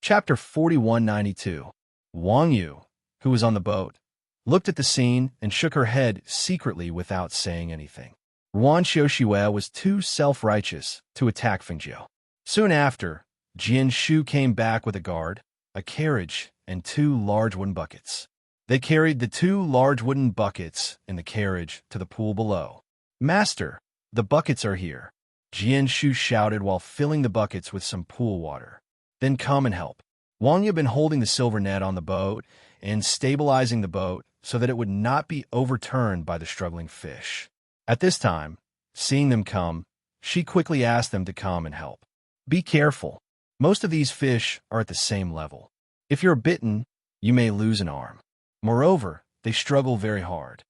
Chapter 4192. Wang Yu, who was on the boat, looked at the scene and shook her head secretly without saying anything. Ruan Xiuxue was too self-righteous to attack Fengjiu. Soon after, Jian Shu came back with a guard, a carriage, and 2 large wooden buckets. They carried the 2 large wooden buckets in the carriage to the pool below. "Master, the buckets are here," Jian Shu shouted while filling the buckets with some pool water. "Then come and help." Wang Yu had been holding the silver net on the boat and stabilizing the boat so that it would not be overturned by the struggling fish. At this time, seeing them come, she quickly asked them to come and help. "Be careful. Most of these fish are at the same level. If you're bitten, you may lose an arm. Moreover, they struggle very hard."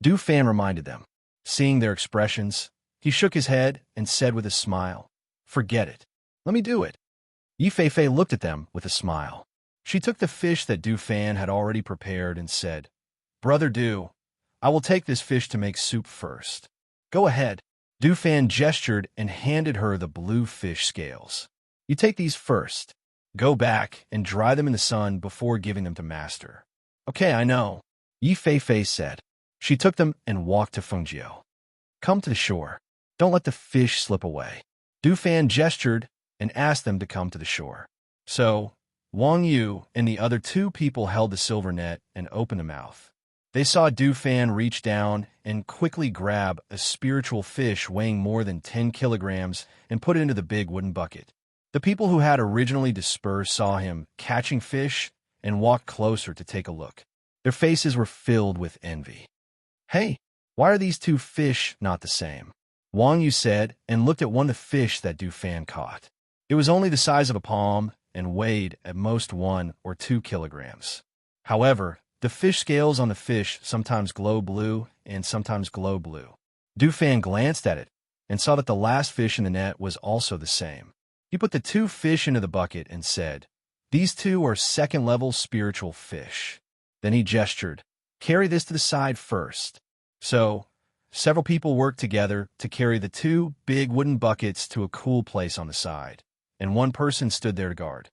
Du Fan reminded them. Seeing their expressions, he shook his head and said with a smile, "Forget it. Let me do it." Yi Feifei looked at them with a smile. She took the fish that Du Fan had already prepared and said, "Brother Du, I will take this fish to make soup first." "Go ahead." Du Fan gestured and handed her the blue fish scales. "You take these first. Go back and dry them in the sun before giving them to Master." "Okay, I know," Yi Feifei said. She took them and walked to Fengjiu. "Come to the shore. Don't let the fish slip away." Du Fan gestured and asked them to come to the shore. So, Wang Yu and the other 2 people held the silver net and opened the mouth. They saw Du Fan reach down and quickly grab a spiritual fish weighing more than 10 kilograms and put it into the big wooden bucket. The people who had originally dispersed saw him catching fish and walked closer to take a look. Their faces were filled with envy. "Hey, why are these 2 fish not the same?" Wang Yu said and looked at one of the fish that Du Fan caught. It was only the size of a palm and weighed at most 1 or 2 kilograms. However, the fish scales on the fish sometimes glow blue and sometimes glow blue. Du Fan glanced at it and saw that the last fish in the net was also the same. He put the 2 fish into the bucket and said, "These 2 are second-level spiritual fish." Then he gestured, "Carry this to the side first." So, several people worked together to carry the 2 big wooden buckets to a cool place on the side, and 1 person stood there to guard.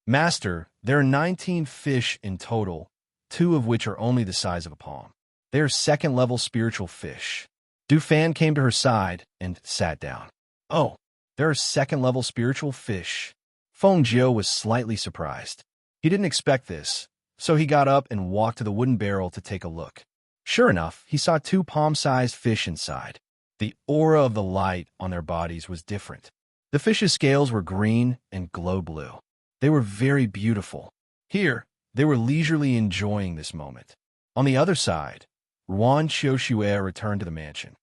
"Master, there are 19 fish in total, 2 of which are only the size of a palm. They are second-level spiritual fish." Du Fan came to her side and sat down. "Oh, there are second-level spiritual fish." Feng Jiu was slightly surprised. He didn't expect this, so he got up and walked to the wooden barrel to take a look. Sure enough, he saw 2 palm-sized fish inside. The aura of the light on their bodies was different. The fish's scales were green and glow blue. They were very beautiful. Here, they were leisurely enjoying this moment. On the other side, Ruan Xiuxue returned to the mansion.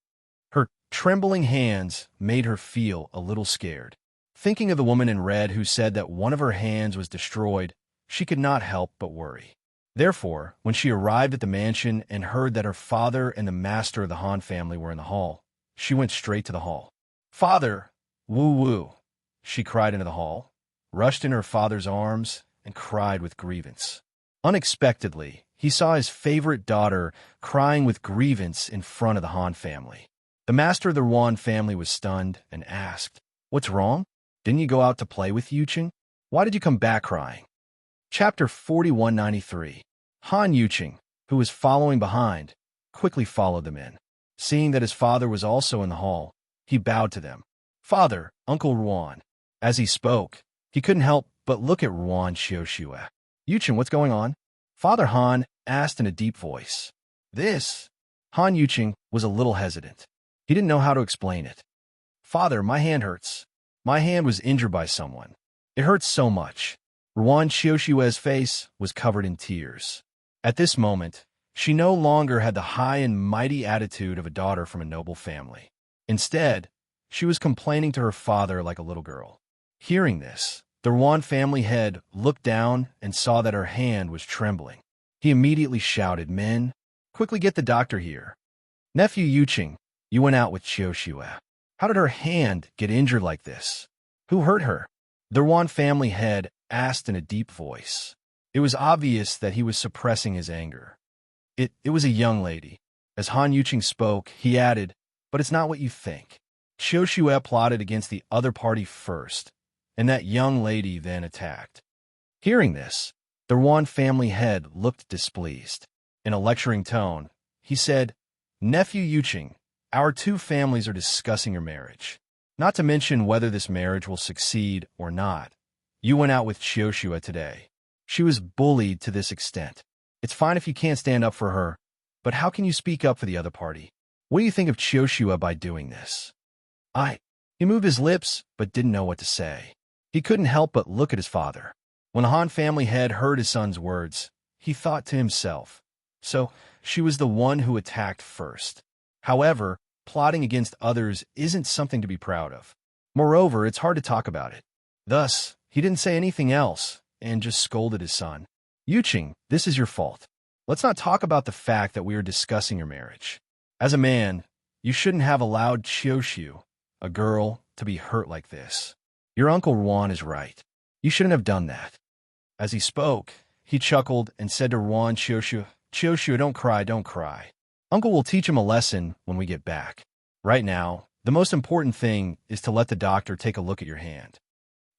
Her trembling hands made her feel a little scared. Thinking of the woman in red who said that one of her hands was destroyed, she could not help but worry. Therefore, when she arrived at the mansion and heard that her father and the master of the Han family were in the hall, she went straight to the hall. "Father! Woo-woo!" She cried into the hall, rushed in her father's arms, and cried with grievance. Unexpectedly, he saw his favorite daughter crying with grievance in front of the Han family. The master of the Ruan family was stunned and asked, "What's wrong? Didn't you go out to play with Yuqing? Why did you come back crying?" Chapter 4193. Han Yuqing, who was following behind, quickly followed them in. Seeing that his father was also in the hall, he bowed to them. "Father, Uncle Ruan." As he spoke, he couldn't help but look at Ruan Xiuxue. "Yuqing, what's going on?" Father Han asked in a deep voice. "This." Han Yuqing was a little hesitant. He didn't know how to explain it. "Father, my hand hurts. My hand was injured by someone. It hurts so much." Ruan Xiuxue's face was covered in tears. At this moment, she no longer had the high and mighty attitude of a daughter from a noble family. Instead, she was complaining to her father like a little girl. Hearing this, the Ruan family head looked down and saw that her hand was trembling. He immediately shouted, "Men, quickly get the doctor here." "Nephew Yuqing, you went out with Xiuxue. How did her hand get injured like this? Who hurt her?" The Ruan family head asked in a deep voice. It was obvious that he was suppressing his anger. It was a young lady. As Han Yuqing spoke, he added, "But it's not what you think. Xiuxue plotted against the other party first, and that young lady then attacked." Hearing this, the Ruan family head looked displeased. In a lecturing tone, he said, "Nephew Yuching, our two families are discussing your marriage. Not to mention whether this marriage will succeed or not. You went out with Chioshua today. She was bullied to this extent. It's fine if you can't stand up for her, but how can you speak up for the other party? What do you think of Chioshua by doing this?" He moved his lips, but didn't know what to say. He couldn't help but look at his father. When the Han family head heard his son's words, he thought to himself, so she was the one who attacked first. However, plotting against others isn't something to be proud of. Moreover, it's hard to talk about it. Thus, he didn't say anything else and just scolded his son. "Yuching, this is your fault. Let's not talk about the fact that we are discussing your marriage. As a man, you shouldn't have allowed Chioshu, a girl, to be hurt like this. Your uncle Ruan is right. You shouldn't have done that." As he spoke, he chuckled and said to Ruan Chioshu, "Chioshu, don't cry, don't cry. Uncle will teach him a lesson when we get back. Right now, the most important thing is to let the doctor take a look at your hand."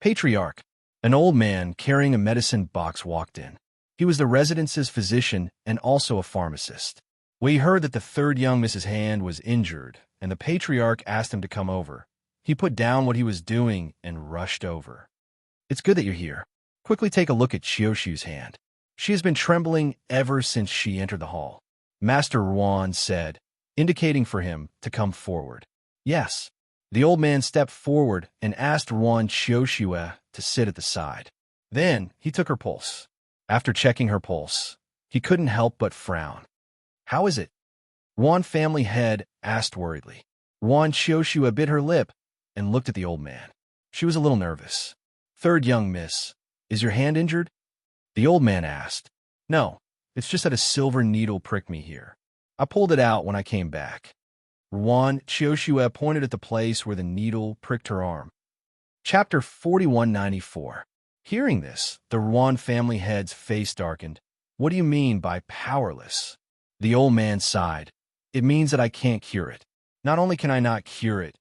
Patriarch, an old man carrying a medicine box, walked in. He was the residence's physician and also a pharmacist. When he heard that the third young Mrs. Hand was injured and the patriarch asked him to come over, he put down what he was doing and rushed over. "It's good that you're here. Quickly take a look at Chioshu's hand. She has been trembling ever since she entered the hall," Master Ruan said, indicating for him to come forward. "Yes." The old man stepped forward and asked Ruan Chioshua to sit at the side. Then he took her pulse. After checking her pulse, he couldn't help but frown. "How is it?" Ruan family head asked worriedly. Ruan Chioshua bit her lip and looked at the old man. She was a little nervous. "Third young miss, is your hand injured?" The old man asked. "No, it's just that a silver needle pricked me here. I pulled it out when I came back." Ruan Chioshua pointed at the place where the needle pricked her arm. Chapter 4194. Hearing this, the Ruan family head's face darkened. "What do you mean by powerless?" The old man sighed. "It means that I can't cure it. Not only can I not cure it,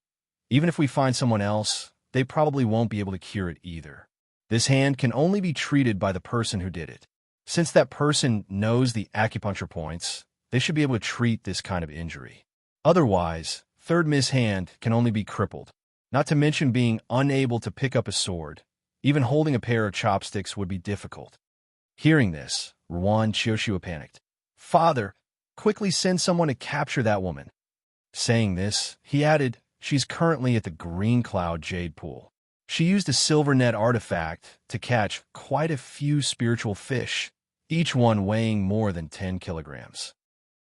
even if we find someone else, they probably won't be able to cure it either. This hand can only be treated by the person who did it. Since that person knows the acupuncture points, they should be able to treat this kind of injury. Otherwise, third Miss Hand can only be crippled, not to mention being unable to pick up a sword. Even holding a pair of chopsticks would be difficult." Hearing this, Ruan Chioshua panicked. "Father, quickly send someone to capture that woman." Saying this, he added, "She's currently at the Green Cloud Jade Pool. She used a silver net artifact to catch quite a few spiritual fish, each one weighing more than 10 kilograms.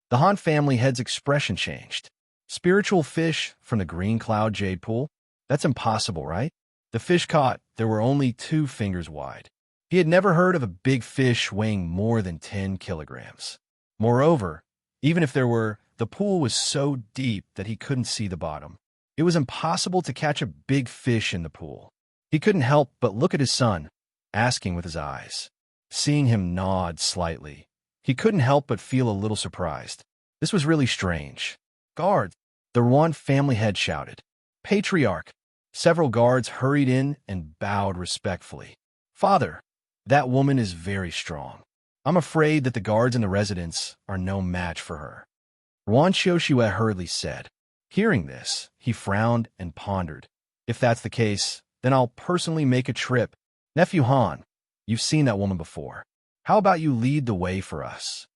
The Han family head's expression changed. "Spiritual fish from the Green Cloud Jade Pool? That's impossible, right?" The fish caught, there were only 2 fingers wide. He had never heard of a big fish weighing more than 10 kilograms. Moreover, even if there were, the pool was so deep that he couldn't see the bottom. It was impossible to catch a big fish in the pool. He couldn't help but look at his son, asking with his eyes. Seeing him nod slightly, he couldn't help but feel a little surprised. This was really strange. "Guards!" the Ruan family head shouted. "Patriarch!" Several guards hurried in and bowed respectfully. "Father, that woman is very strong. I'm afraid that the guards in the residence are no match for her," Ruan Chioshua hurriedly said. Hearing this, he frowned and pondered. "If that's the case, then I'll personally make a trip. Nephew Han, you've seen that woman before. How about you lead the way for us?"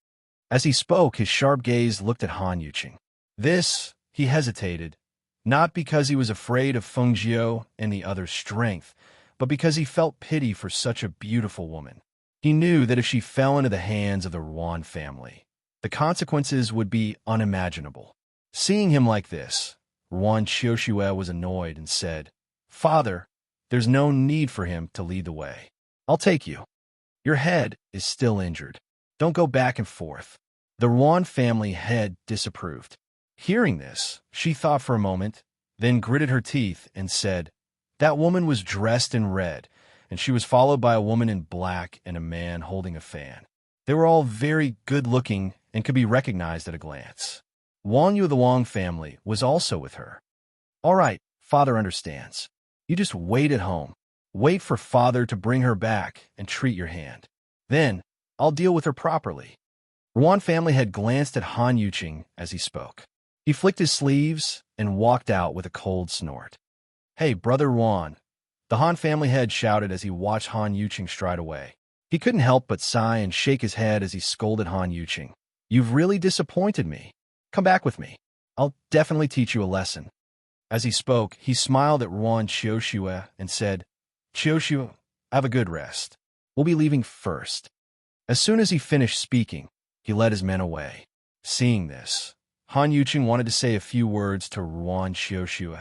As he spoke, his sharp gaze looked at Han Yuching. This, he hesitated, not because he was afraid of Feng Jiao and the other's strength, but because he felt pity for such a beautiful woman. He knew that if she fell into the hands of the Ruan family, the consequences would be unimaginable. Seeing him like this, Ruan Chioshua was annoyed and said, "Father, there's no need for him to lead the way. I'll take you. Your head is still injured. Don't go back and forth." The Ruan family head disapproved. Hearing this, she thought for a moment, then gritted her teeth and said, "That woman was dressed in red, and she was followed by a woman in black and a man holding a fan. They were all very good-looking and could be recognized at a glance. Wang Yu of the Wang family was also with her." "All right, father understands. You just wait at home. Wait for father to bring her back and treat your hand. Then, I'll deal with her properly. Ruan family head glanced at Han Yuqing as he spoke. He flicked his sleeves and walked out with a cold snort. Hey, brother Ruan, the Han family head shouted as he watched Han Yuqing stride away. He couldn't help but sigh and shake his head as he scolded Han Yuqing. You've really disappointed me. Come back with me. I'll definitely teach you a lesson. As he spoke, he smiled at Ruan Qiushue and said, Qiushue, have a good rest. We'll be leaving first. As soon as he finished speaking, he led his men away. Seeing this, Han Yuqing wanted to say a few words to Ruan Qiushue,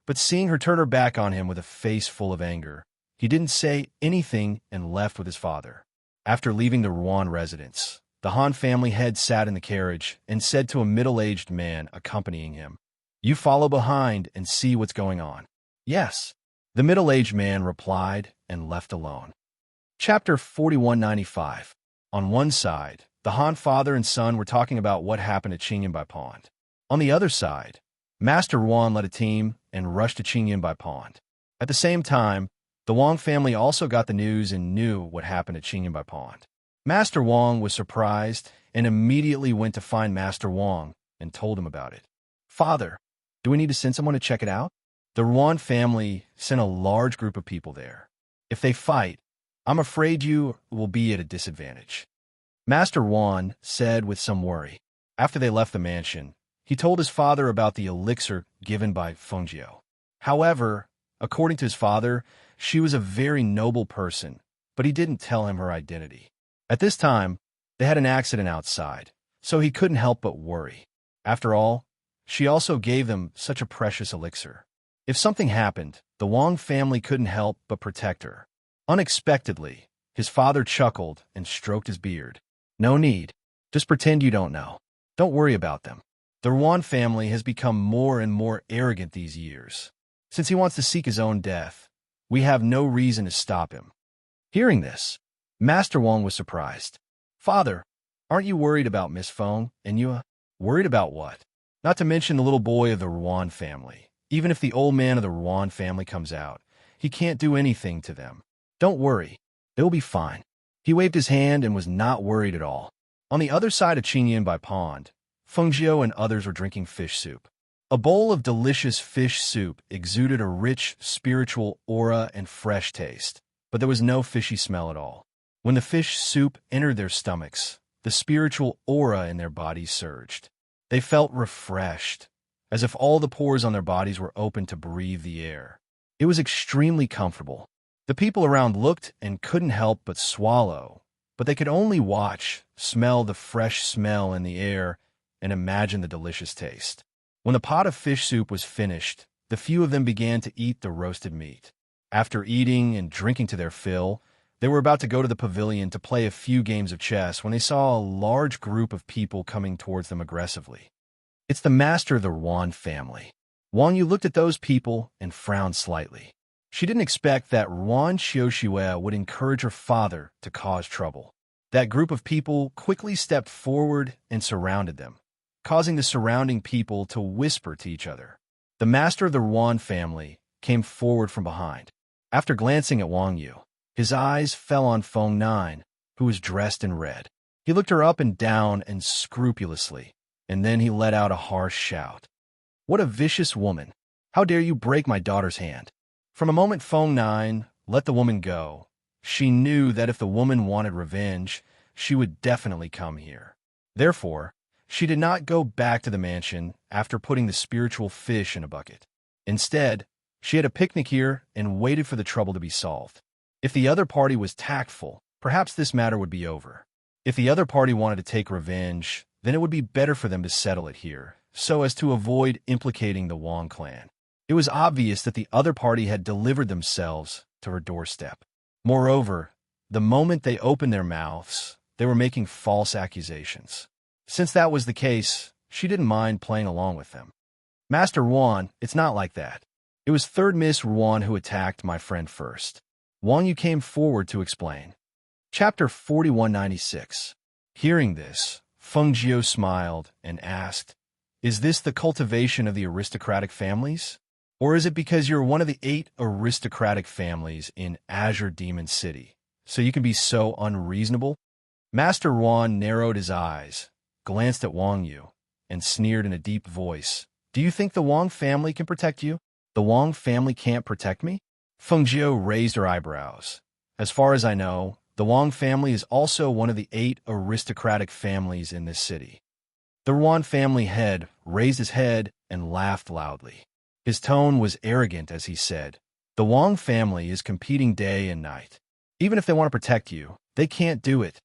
but seeing her turn her back on him with a face full of anger, he didn't say anything and left with his father. After leaving the Ruan residence, the Han family head sat in the carriage and said to a middle-aged man accompanying him, You follow behind and see what's going on. Yes, the middle-aged man replied and left alone. Chapter 4195. On one side, the Han father and son were talking about what happened at Qingyanbai Pond. On the other side, Master Ruan led a team and rushed to Qingyanbai Pond. At the same time, the Wang family also got the news and knew what happened at Qingyanbai Pond. Master Wang was surprised and immediately went to find Master Wang and told him about it. Father, do we need to send someone to check it out? The Ruan family sent a large group of people there. If they fight, I'm afraid you will be at a disadvantage. Master Wan said with some worry. After they left the mansion, he told his father about the elixir given by Fengjiu. However, according to his father, she was a very noble person, but he didn't tell him her identity. At this time, they had an accident outside, so he couldn't help but worry. After all, she also gave them such a precious elixir. If something happened, the Wang family couldn't help but protect her. Unexpectedly, his father chuckled and stroked his beard. No need. Just pretend you don't know. Don't worry about them. The Ruan family has become more and more arrogant these years. Since he wants to seek his own death, we have no reason to stop him. Hearing this, Master Wang was surprised. Father, aren't you worried about Miss Feng and you? Worried about what? Not to mention the little boy of the Ruan family. Even if the old man of the Ruan family comes out, he can't do anything to them. Don't worry. They'll be fine. He waved his hand and was not worried at all. On the other side of Qingyanbai Pond, Fengjiu and others were drinking fish soup. A bowl of delicious fish soup exuded a rich, spiritual aura and fresh taste, but there was no fishy smell at all. When the fish soup entered their stomachs, the spiritual aura in their bodies surged. They felt refreshed, as if all the pores on their bodies were open to breathe the air. It was extremely comfortable. The people around looked and couldn't help but swallow, but they could only watch, smell the fresh smell in the air, and imagine the delicious taste. When the pot of fish soup was finished, the few of them began to eat the roasted meat. After eating and drinking to their fill, they were about to go to the pavilion to play a few games of chess when they saw a large group of people coming towards them aggressively. It's the master of the Ruan family. Wang Yu looked at those people and frowned slightly. She didn't expect that Ruan Qiushue would encourage her father to cause trouble. That group of people quickly stepped forward and surrounded them, causing the surrounding people to whisper to each other. The master of the Ruan family came forward from behind. After glancing at Wang Yu, his eyes fell on Feng Nine, who was dressed in red. He looked her up and down and scrupulously, and then he let out a harsh shout. What a vicious woman! How dare you break my daughter's hand? From a moment Feng Nine let the woman go, she knew that if the woman wanted revenge, she would definitely come here. Therefore, she did not go back to the mansion after putting the spiritual fish in a bucket. Instead, she had a picnic here and waited for the trouble to be solved. If the other party was tactful, perhaps this matter would be over. If the other party wanted to take revenge, then it would be better for them to settle it here, so as to avoid implicating the Wang clan. It was obvious that the other party had delivered themselves to her doorstep. Moreover, the moment they opened their mouths, they were making false accusations. Since that was the case, she didn't mind playing along with them. Master Ruan, it's not like that. It was Third Miss Ruan who attacked my friend first. Wang Yu came forward to explain. Chapter 4196. Hearing this, Fengjiu smiled and asked, Is this the cultivation of the aristocratic families? Or is it because you're one of the 8 aristocratic families in Azure Demon City, so you can be so unreasonable? Master Wan narrowed his eyes, glanced at Wang Yu, and sneered in a deep voice. Do you think the Wang family can protect you? The Wang family can't protect me? Feng Jiu raised her eyebrows. As far as I know, the Wang family is also one of the 8 aristocratic families in this city. The Wan family head raised his head and laughed loudly. His tone was arrogant as he said, the Wang family is competing day and night. Even if they want to protect you, they can't do it.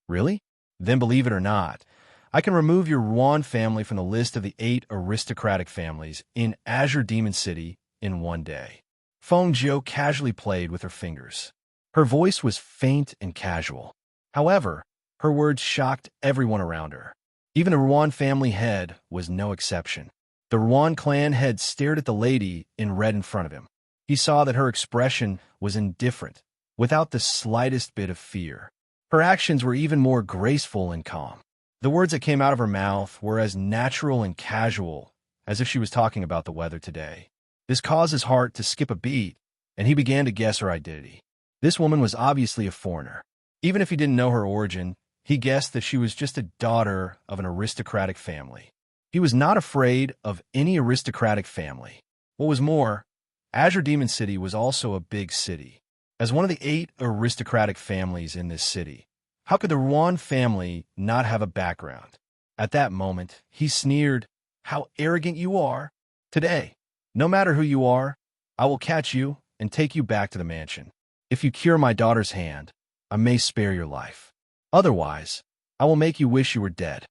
Really? Then believe it or not, I can remove your Wan family from the list of the 8 aristocratic families in Azure Demon City in one day. Feng Jiu casually played with her fingers. Her voice was faint and casual. However, her words shocked everyone around her. Even the Ruan family head was no exception. The Ruan clan head stared at the lady in red in front of him. He saw that her expression was indifferent, without the slightest bit of fear. Her actions were even more graceful and calm. The words that came out of her mouth were as natural and casual as if she was talking about the weather today. This caused his heart to skip a beat, and he began to guess her identity. This woman was obviously a foreigner. Even if he didn't know her origin, he guessed that she was just a daughter of an aristocratic family. He was not afraid of any aristocratic family. What was more, Azure Demon City was also a big city. As one of the 8 aristocratic families in this city, how could the Ruan family not have a background? At that moment, he sneered, "How arrogant you are! Today, no matter who you are, I will catch you and take you back to the mansion. If you cure my daughter's hand, I may spare your life. Otherwise, I will make you wish you were dead.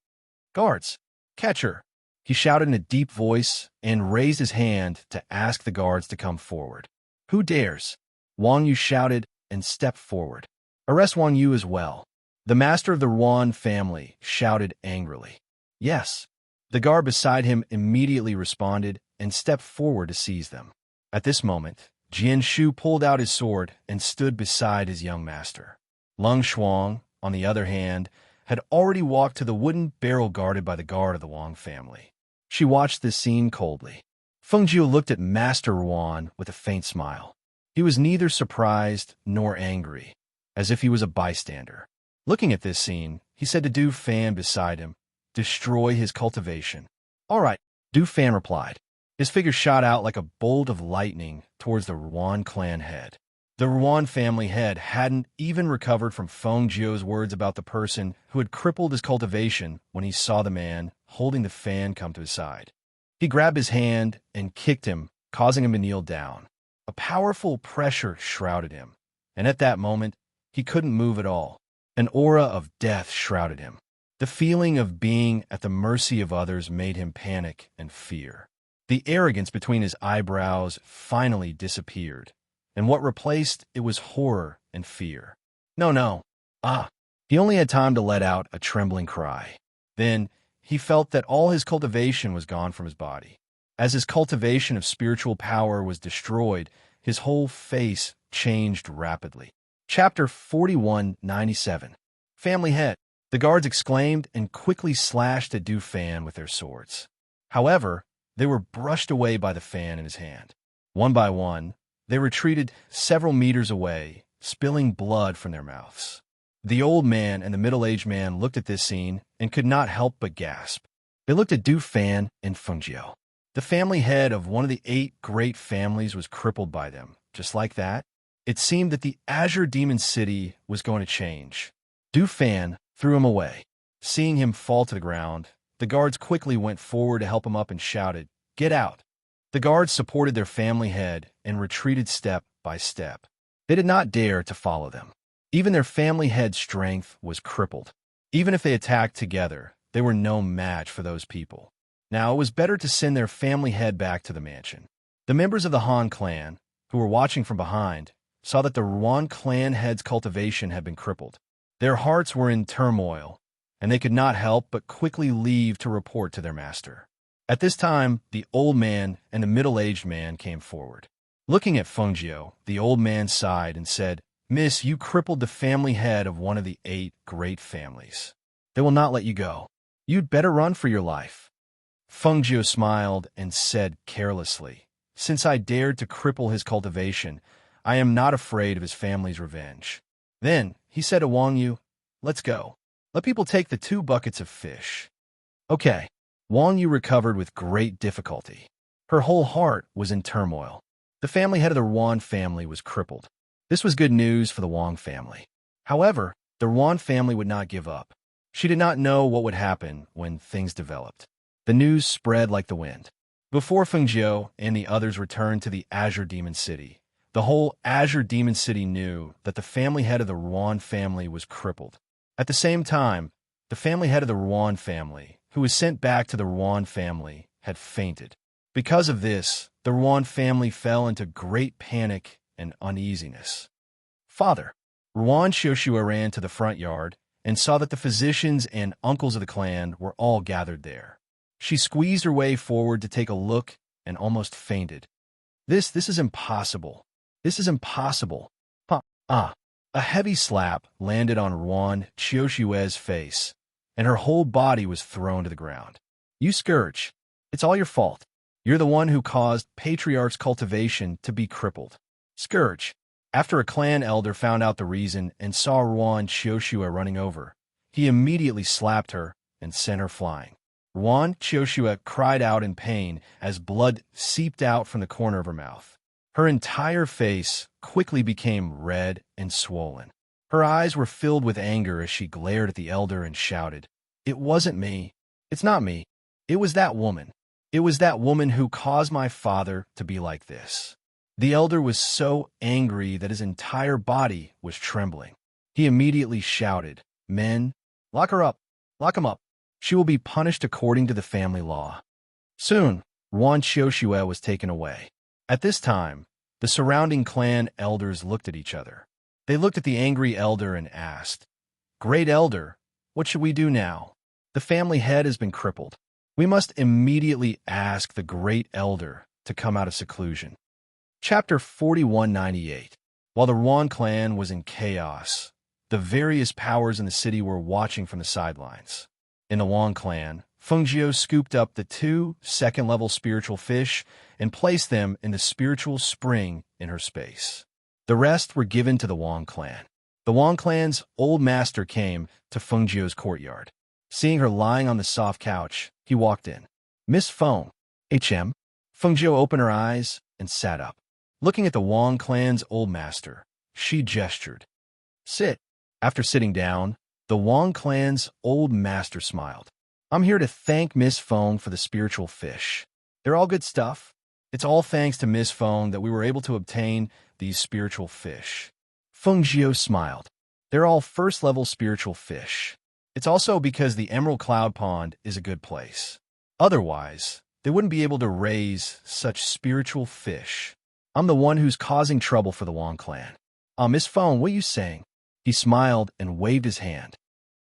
Guards, catch her!" He shouted in a deep voice and raised his hand to ask the guards to come forward. "Who dares?" Wang Yu shouted and stepped forward. "Arrest Wang Yu as well." The master of the Ruan family shouted angrily. "Yes." The guard beside him immediately responded and stepped forward to seize them. At this moment, Jian Shu pulled out his sword and stood beside his young master. Lung Shuang, on the other hand, had already walked to the wooden barrel guarded by the guard of the Wang family. She watched this scene coldly. Feng Jiu looked at Master Ruan with a faint smile. He was neither surprised nor angry, as if he was a bystander. Looking at this scene, he said to Du Fan beside him, "Destroy his cultivation." "All right," Du Fan replied. His figure shot out like a bolt of lightning towards the Ruan clan head. The Ruan family head hadn't even recovered from Feng Jiu's words about the person who had crippled his cultivation when he saw the man holding the fan come to his side. He grabbed his hand and kicked him, causing him to kneel down. A powerful pressure shrouded him, and at that moment, he couldn't move at all. An aura of death shrouded him. The feeling of being at the mercy of others made him panic and fear. The arrogance between his eyebrows finally disappeared, and what replaced it was horror and fear. No. He only had time to let out a trembling cry. Then, he felt that all his cultivation was gone from his body. As his cultivation of spiritual power was destroyed, his whole face changed rapidly. Chapter 4197. Family Head. The guards exclaimed and quickly slashed at Du Fan with their swords. However, they were brushed away by the fan in his hand. One by one, they retreated several meters away, spilling blood from their mouths. The old man and the middle-aged man looked at this scene and could not help but gasp. They looked at Du Fan and Feng Jiu. The family head of one of the 8 great families was crippled by them. Just like that, it seemed that the Azure Demon City was going to change. Du Fan threw him away. Seeing him fall to the ground, the guards quickly went forward to help him up and shouted, "Get out!" The guards supported their family head and retreated step by step. They did not dare to follow them. Even their family head's strength was crippled. Even if they attacked together, they were no match for those people. Now, it was better to send their family head back to the mansion. The members of the Han clan, who were watching from behind, saw that the Ruan clan head's cultivation had been crippled. Their hearts were in turmoil, and they could not help but quickly leave to report to their master. At this time, the old man and the middle-aged man came forward. Looking at Feng Jiu, the old man sighed and said, "Miss, you crippled the family head of one of the 8 great families. They will not let you go. You'd better run for your life." Feng Jiu smiled and said carelessly, Since I dared to cripple his cultivation, I am not afraid of his family's revenge." Then he said to Wang Yu, "Let's go. Let people take the 2 buckets of fish." Okay. Wang Yu recovered with great difficulty. Her whole heart was in turmoil. The family head of the Yuan family was crippled. This was good news for the Wang family. However, the Yuan family would not give up. She did not know what would happen when things developed. The news spread like the wind. Before Fengjiu and the others returned to the Azure Demon City, the whole Azure Demon City knew that the family head of the Yuan family was crippled. At the same time, the family head of the Yuan family, who was sent back to the Yuan family, had fainted. Because of this, the Yuan family fell into great panic and uneasiness. "Father." Yuan Xiuxue ran to the front yard and saw that the physicians and uncles of the clan were all gathered there. She squeezed her way forward to take a look and almost fainted. This is impossible. This is impossible. A heavy slap landed on Yuan Xiuxue's face, and her whole body was thrown to the ground. "You scourge. It's all your fault. You're the one who caused Patriarch's cultivation to be crippled." Scourge. After a clan elder found out the reason and saw Yuan Xiuxue running over, he immediately slapped her and sent her flying. Yuan Xiuxue cried out in pain as blood seeped out from the corner of her mouth. Her entire face quickly became red and swollen. Her eyes were filled with anger as she glared at the elder and shouted, "It wasn't me. It's not me. It was that woman. It was that woman who caused my father to be like this." The elder was so angry that his entire body was trembling. He immediately shouted, "Men, lock her up. Lock him up. She will be punished according to the family law." Soon, Yuan Xiuxue was taken away. At this time, the surrounding clan elders looked at each other. They looked at the angry elder and asked, "Great elder, what should we do now? The family head has been crippled. We must immediately ask the great elder to come out of seclusion." Chapter 4198. While the Yuan clan was in chaos, the various powers in the city were watching from the sidelines. In the Yuan clan, Fengjiu scooped up the 2 second-level spiritual fish and placed them in the spiritual spring in her space. The rest were given to the Yuan clan. The Yuan clan's old master came to Fengjiu's courtyard. Seeing her lying on the soft couch, he walked in. "Miss Feng." "HM." Fengjiu opened her eyes and sat up. Looking at the Yuan clan's old master, she gestured, "Sit." After sitting down, the Yuan clan's old master smiled. "I'm here to thank Miss Feng for the spiritual fish. They're all good stuff. It's all thanks to Miss Feng that we were able to obtain these spiritual fish." Fengjiu smiled. "They're all first-level spiritual fish. It's also because the Emerald Cloud Pond is a good place. Otherwise, they wouldn't be able to raise such spiritual fish. I'm the one who's causing trouble for the Yuan clan." Miss Feng, what are you saying?" He smiled and waved his hand.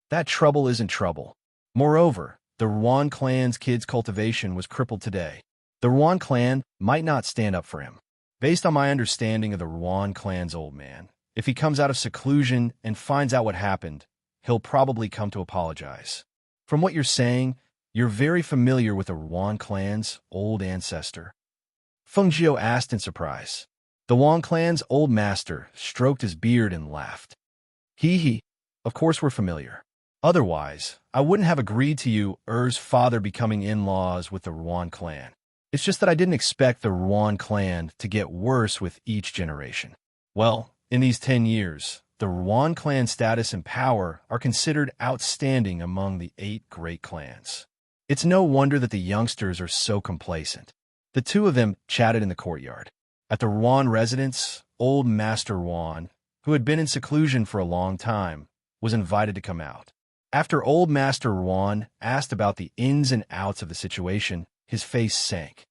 "That trouble isn't trouble. Moreover, the Yuan clan's kid's cultivation was crippled today. The Yuan clan might not stand up for him. Based on my understanding of the Yuan clan's old man, if he comes out of seclusion and finds out what happened, he'll probably come to apologize. From what you're saying, you're very familiar with the Yuan clan's old ancestor." Fengjiu asked in surprise. The Yuan clan's old master stroked his beard and laughed. He, of course we're familiar. Otherwise, I wouldn't have agreed to you Er's father becoming in-laws with the Yuan clan. It's just that I didn't expect the Yuan clan to get worse with each generation. Well, in these 10 years, the Yuan clan status and power are considered outstanding among the 8 great clans. It's no wonder that the youngsters are so complacent. The 2 of them chatted in the courtyard. At the Yuan residence, old Master Yuan, who had been in seclusion for a long time, was invited to come out. After old Master Yuan asked about the ins and outs of the situation, his face sank.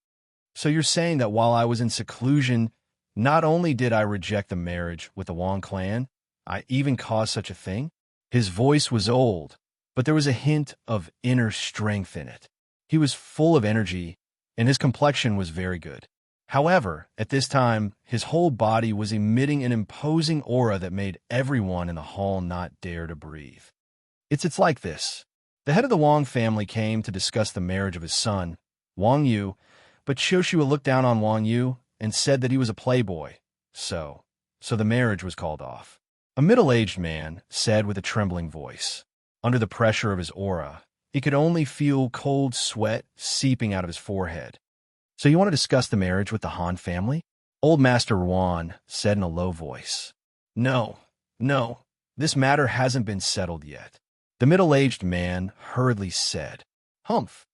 "So you're saying that while I was in seclusion, not only did I reject the marriage with the Yuan clan, I even caused such a thing?" His voice was old, but there was a hint of inner strength in it. He was full of energy, and his complexion was very good. However, at this time, his whole body was emitting an imposing aura that made everyone in the hall not dare to breathe. It's like this. The head of the Wang family came to discuss the marriage of his son, Wang Yu, But Xiuxue looked down on Wang Yu and said that he was a playboy, so the marriage was called off. A middle-aged man said with a trembling voice. Under the pressure of his aura, he could only feel cold sweat seeping out of his forehead. So you want to discuss the marriage with the Han family? Old Master Ruan said in a low voice. No, this matter hasn't been settled yet. The middle-aged man hurriedly said. Humph.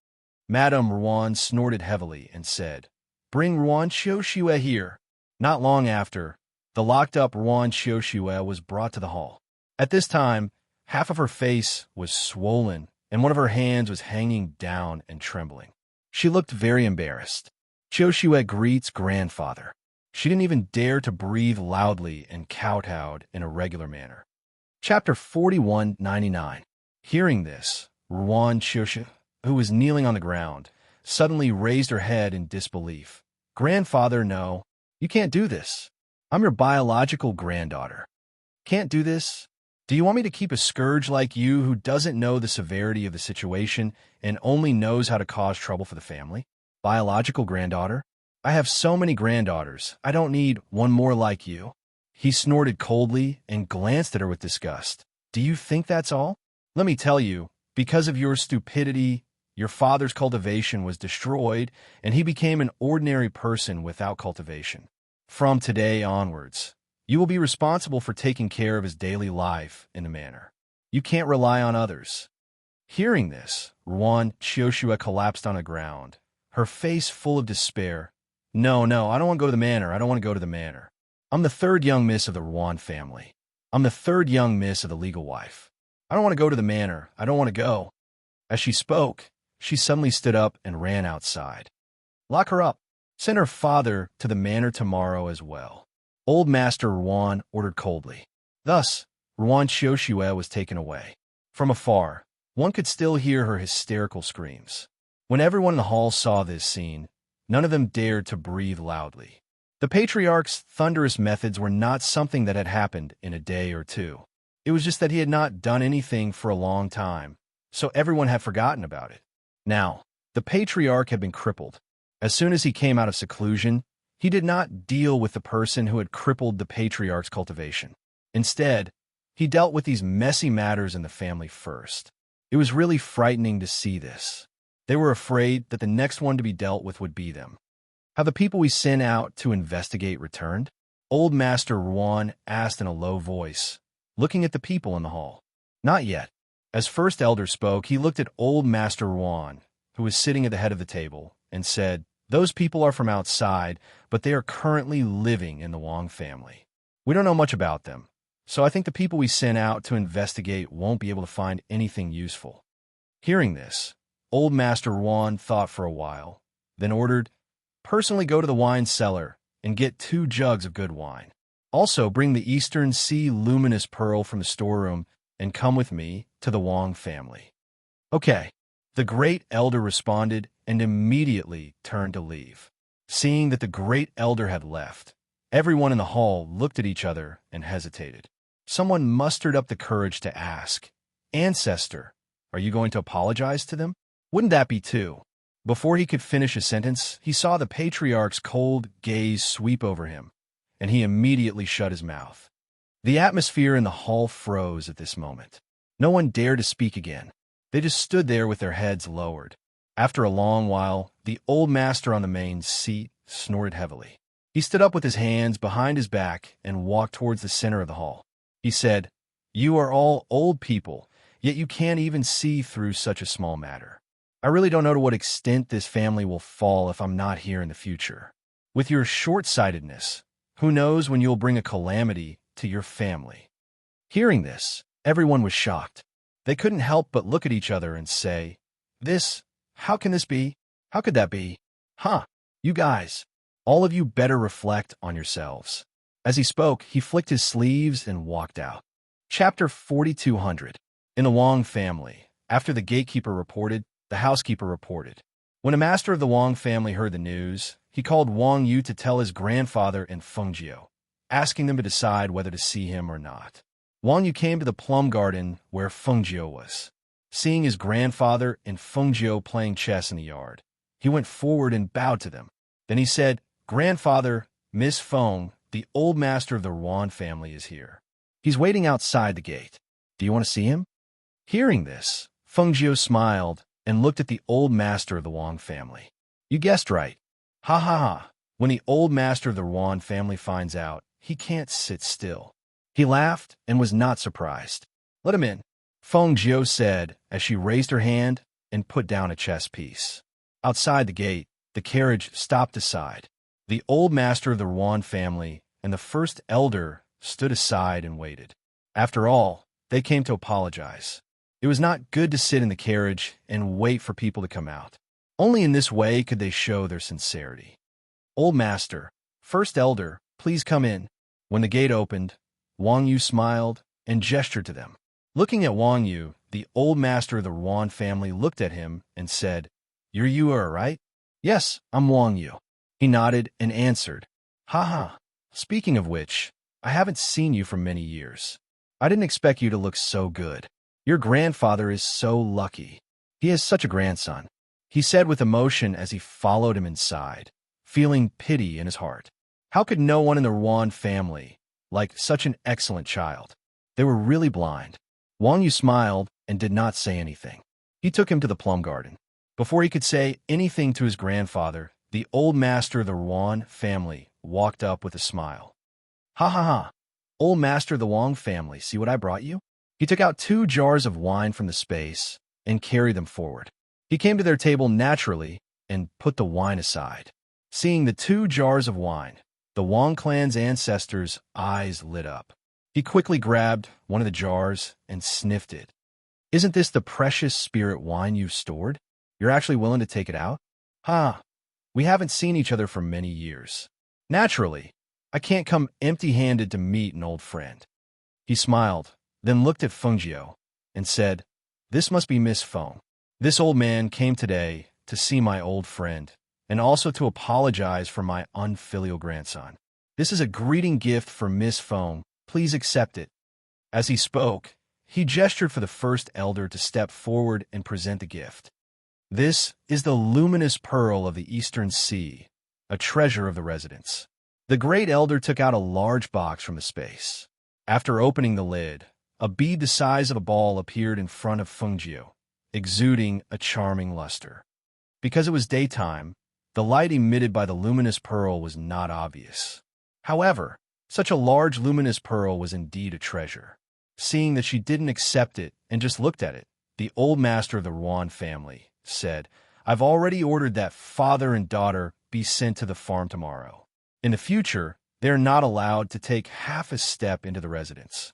Madame Ruan snorted heavily and said, Bring Ruan Xiuxue here. Not long after, the locked-up Ruan Xiuxue was brought to the hall. At this time, half of her face was swollen, and one of her hands was hanging down and trembling. She looked very embarrassed. Xiuxue greets grandfather. She didn't even dare to breathe loudly and kowtowed in a regular manner. Chapter 4199. Hearing this, Ruan Xiuxue, who was kneeling on the ground, suddenly raised her head in disbelief. Grandfather, no, you can't do this. I'm your biological granddaughter. Can't do this? Do you want me to keep a scourge like you who doesn't know the severity of the situation and only knows how to cause trouble for the family? Biological granddaughter? I have so many granddaughters, I don't need one more like you. He snorted coldly and glanced at her with disgust. Do you think that's all? Let me tell you, because of your stupidity, your father's cultivation was destroyed, and he became an ordinary person without cultivation. From today onwards, you will be responsible for taking care of his daily life in a manner. You can't rely on others. Hearing this, Ruan Xiuxue collapsed on the ground, her face full of despair. No, I don't want to go to the manor. I don't want to go to the manor. I'm the third young miss of the Ruan family. I'm the third young miss of the legal wife. I don't want to go to the manor. I don't want to go. As she spoke, she suddenly stood up and ran outside. Lock her up. Send her father to the manor tomorrow as well. Old Master Ruan ordered coldly. Thus, Ruan Xiuxue was taken away. From afar, one could still hear her hysterical screams. When everyone in the hall saw this scene, none of them dared to breathe loudly. The patriarch's thunderous methods were not something that had happened in a day or two. It was just that he had not done anything for a long time, so everyone had forgotten about it. Now, the patriarch had been crippled. As soon as he came out of seclusion, he did not deal with the person who had crippled the patriarch's cultivation. Instead, he dealt with these messy matters in the family first. It was really frightening to see this. They were afraid that the next one to be dealt with would be them. Have the people we sent out to investigate returned? Old Master Ruan asked in a low voice, looking at the people in the hall. Not yet. As First Elder spoke, he looked at Old Master Ruan, who was sitting at the head of the table, and said, Those people are from outside, but they are currently living in the Wang family. We don't know much about them, so I think the people we sent out to investigate won't be able to find anything useful. Hearing this, Old Master Ruan thought for a while, then ordered, Personally go to the wine cellar and get 2 jugs of good wine. Also bring the Eastern Sea luminous pearl from the storeroom and come with me to the Wang family. Okay, the Great Elder responded and immediately turned to leave. Seeing that the Great Elder had left, everyone in the hall looked at each other and hesitated. Someone mustered up the courage to ask, Ancestor, are you going to apologize to them? Wouldn't that be too? Before he could finish a sentence, he saw the patriarch's cold gaze sweep over him, and he immediately shut his mouth. The atmosphere in the hall froze at this moment. No one dared to speak again. They just stood there with their heads lowered. After a long while, the old master on the main seat snored heavily. He stood up with his hands behind his back and walked towards the center of the hall. He said, You are all old people, yet you can't even see through such a small matter. I really don't know to what extent this family will fall if I'm not here in the future. With your short-sightedness, who knows when you'll bring a calamity to your family. Hearing this, everyone was shocked. They couldn't help but look at each other and say, How can this be? How could that be? You guys, all of you better reflect on yourselves. As he spoke, he flicked his sleeves and walked out. Chapter 4200. In the Wang family, after the gatekeeper reported, the housekeeper reported. When a master of the Wang family heard the news, he called Wang Yu to tell his grandfather and Fengjiu, asking them to decide whether to see him or not. Wang Yu came to the plum garden where Fengjiu was. Seeing his grandfather and Fengjiu playing chess in the yard, He went forward and bowed to them. Then he said, "Grandfather, Miss Feng, the old master of the Yuan family is here. He's waiting outside the gate. Do you want to see him?" Hearing this, Feng Jiu smiled and looked at the old master of the Wang family. "You guessed right. Ha ha ha. When the old master of the Yuan family finds out, he can't sit still." He laughed and was not surprised. "Let him in," Feng Jiu said as she raised her hand and put down a chess piece. Outside the gate, the carriage stopped aside. The old master of the Yuan family and the first elder stood aside and waited. After all, they came to apologize. It was not good to sit in the carriage and wait for people to come out. Only in this way could they show their sincerity. "Old master, first elder, please come in." When the gate opened, Wang Yu smiled and gestured to them. Looking at Wang Yu, the old master of the Yuan family looked at him and said, "You're Yu, right?" "Yes, I'm Wang Yu." He nodded and answered, "Ha ha. Speaking of which, I haven't seen you for many years. I didn't expect you to look so good. Your grandfather is so lucky. He has such a grandson," he said with emotion as he followed him inside, feeling pity in his heart. How could no one in the Yuan family like such an excellent child? They were really blind. Wang Yu smiled and did not say anything. He took him to the plum garden. Before he could say anything to his grandfather, the old master of the Yuan family walked up with a smile. "Ha ha ha. Old master of the Wang family, see what I brought you?" He took out 2 jars of wine from the space and carried them forward. He came to their table naturally and put the wine aside. Seeing the 2 jars of wine, the Wang clan's ancestors' eyes lit up. He quickly grabbed one of the jars and sniffed it. "Isn't this the precious spirit wine you've stored? You're actually willing to take it out?" "Ha, we haven't seen each other for many years. Naturally, I can't come empty-handed to meet an old friend." He smiled, then looked at Feng Jiu and said, "This must be Miss Feng. This old man came today to see my old friend and also to apologize for my unfilial grandson. This is a greeting gift for Miss Feng. Please accept it." As he spoke, he gestured for the first elder to step forward and present the gift. "This is the luminous pearl of the Eastern Sea, a treasure of the residence." The great elder took out a large box from the space. After opening the lid, a bead the size of a ball appeared in front of Feng Jiu, exuding a charming luster. Because it was daytime, the light emitted by the luminous pearl was not obvious. However, such a large luminous pearl was indeed a treasure. Seeing that she didn't accept it and just looked at it, the old master of the Yuan family said, "I've already ordered that father and daughter be sent to the farm tomorrow. In the future, they are not allowed to take half a step into the residence."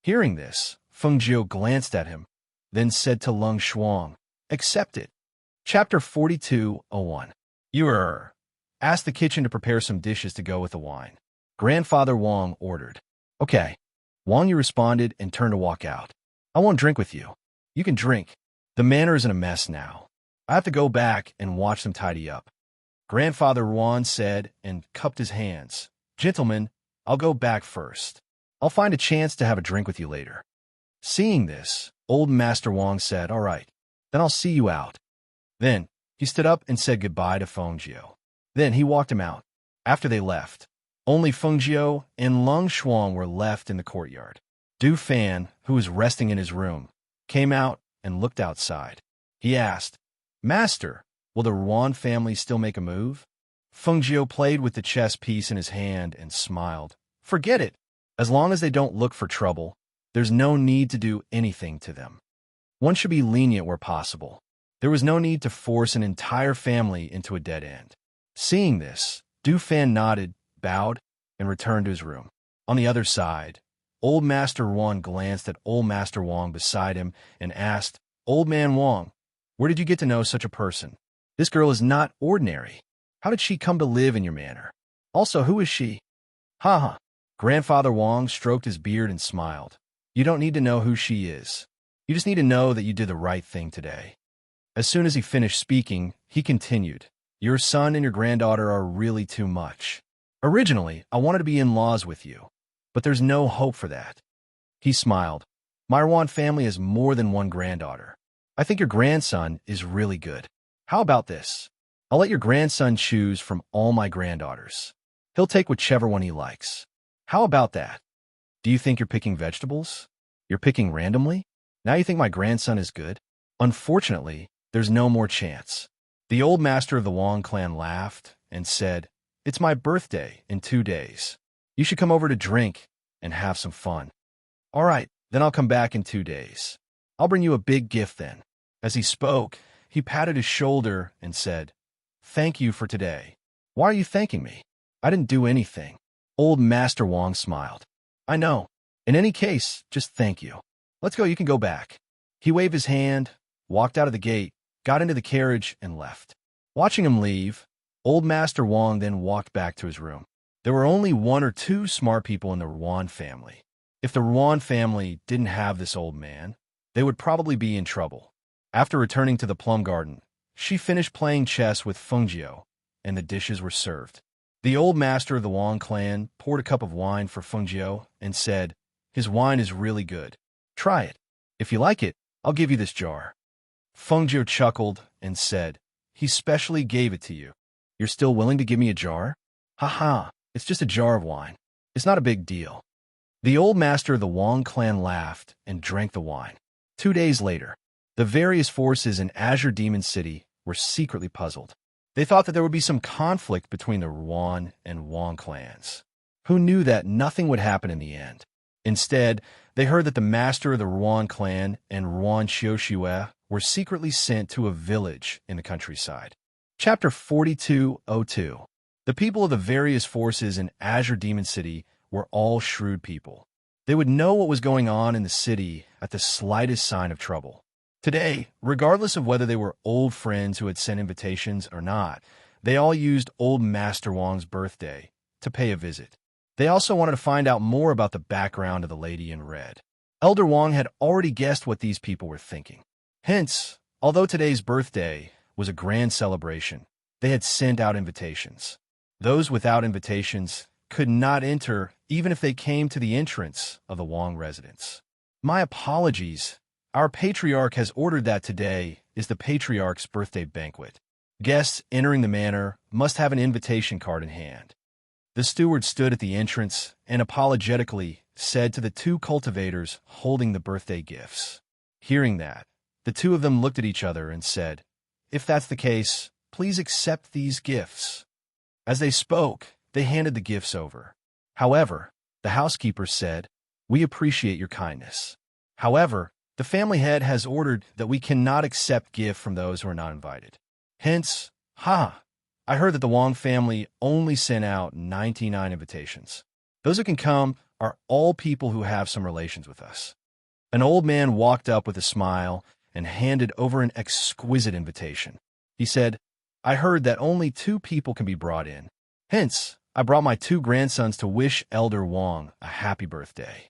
Hearing this, Feng Jiu glanced at him, then said to Lung Shuang, "Accept it." Chapter 42:01. Asked the kitchen to prepare some dishes to go with the wine. Grandfather Wang ordered. "Okay." Wang Yu responded and turned to walk out. "I won't drink with you. You can drink. The manor is in a mess now. I have to go back and watch them tidy up." Grandfather Wang said and cupped his hands. "Gentlemen, I'll go back first. I'll find a chance to have a drink with you later." Seeing this, old Master Wang said, "All right, then I'll see you out." Then he stood up and said goodbye to Feng Jiu. Then he walked him out. After they left, only Feng Jiu and Lung Shuang were left in the courtyard. Du Fan, who was resting in his room, came out and looked outside. He asked, "Master, will the Yuan family still make a move?" Feng Jiu played with the chess piece in his hand and smiled. "Forget it. As long as they don't look for trouble, there's no need to do anything to them. One should be lenient where possible. There was no need to force an entire family into a dead end." Seeing this, Du Fan nodded, bowed, and returned to his room. On the other side, Old Master Wang glanced at Old Master Wang beside him and asked, "Old Man Wang, where did you get to know such a person? This girl is not ordinary. How did she come to live in your manor? Also, who is she?" "Ha ha." Grandfather Wang stroked his beard and smiled. "You don't need to know who she is. You just need to know that you did the right thing today." As soon as he finished speaking, he continued, "Your son and your granddaughter are really too much. Originally, I wanted to be in-laws with you, but there's no hope for that." He smiled. "My Yuan family has more than one granddaughter. I think your grandson is really good. How about this? I'll let your grandson choose from all my granddaughters. He'll take whichever one he likes. How about that? Do you think you're picking vegetables? You're picking randomly? Now you think my grandson is good? Unfortunately, there's no more chance. The old master of the Wong clan laughed and said, "It's my birthday in 2 days. You should come over to drink and have some fun." "All right, then I'll come back in 2 days. I'll bring you a big gift then." As he spoke, he patted his shoulder and said, "Thank you for today." "Why are you thanking me? I didn't do anything." Old Master Wong smiled. "I know. In any case, just thank you. Let's go, you can go back." He waved his hand, walked out of the gate, got into the carriage, and left. Watching him leave, Old Master Wong then walked back to his room. There were only 1 or 2 smart people in the Ruan family. If the Ruan family didn't have this old man, they would probably be in trouble. After returning to the plum garden, she finished playing chess with Fengjiu, and the dishes were served. The old master of the Wong clan poured a cup of wine for Fengjiu and said, "His wine is really good. Try it. If you like it, I'll give you this jar." Fengjiu chuckled and said, "He specially gave it to you. You're still willing to give me a jar? Ha, it's just a jar of wine. It's not a big deal." The old master of the Wong clan laughed and drank the wine. 2 days later, the various forces in Azure Demon City were secretly puzzled. They thought that there would be some conflict between the Ruan and Wong clans. Who knew that nothing would happen in the end? Instead, they heard that the master of the Ruan clan and Ruan Xiuxiue were secretly sent to a village in the countryside. Chapter 4202. The people of the various forces in Azure Demon City were all shrewd people. They would know what was going on in the city at the slightest sign of trouble. Today, regardless of whether they were old friends who had sent invitations or not, they all used Old Master Wong's birthday to pay a visit. They also wanted to find out more about the background of the lady in red. Elder Wong had already guessed what these people were thinking. Hence, although today's birthday was a grand celebration, they had sent out invitations. Those without invitations could not enter even if they came to the entrance of the Wong residence. "My apologies. Our patriarch has ordered that today is the patriarch's birthday banquet. Guests entering the manor must have an invitation card in hand." The steward stood at the entrance and apologetically said to the 2 cultivators holding the birthday gifts. Hearing that, the 2 of them looked at each other and said, "If that's the case, please accept these gifts." As they spoke, they handed the gifts over. However, the housekeeper said, "We appreciate your kindness. However, the family head has ordered that we cannot accept gift from those who are not invited. Hence, I heard that the Wong family only sent out 99 invitations. Those who can come are all people who have some relations with us." An old man walked up with a smile and handed over an exquisite invitation. He said, "I heard that only 2 people can be brought in. Hence, I brought my 2 grandsons to wish Elder Wong a happy birthday.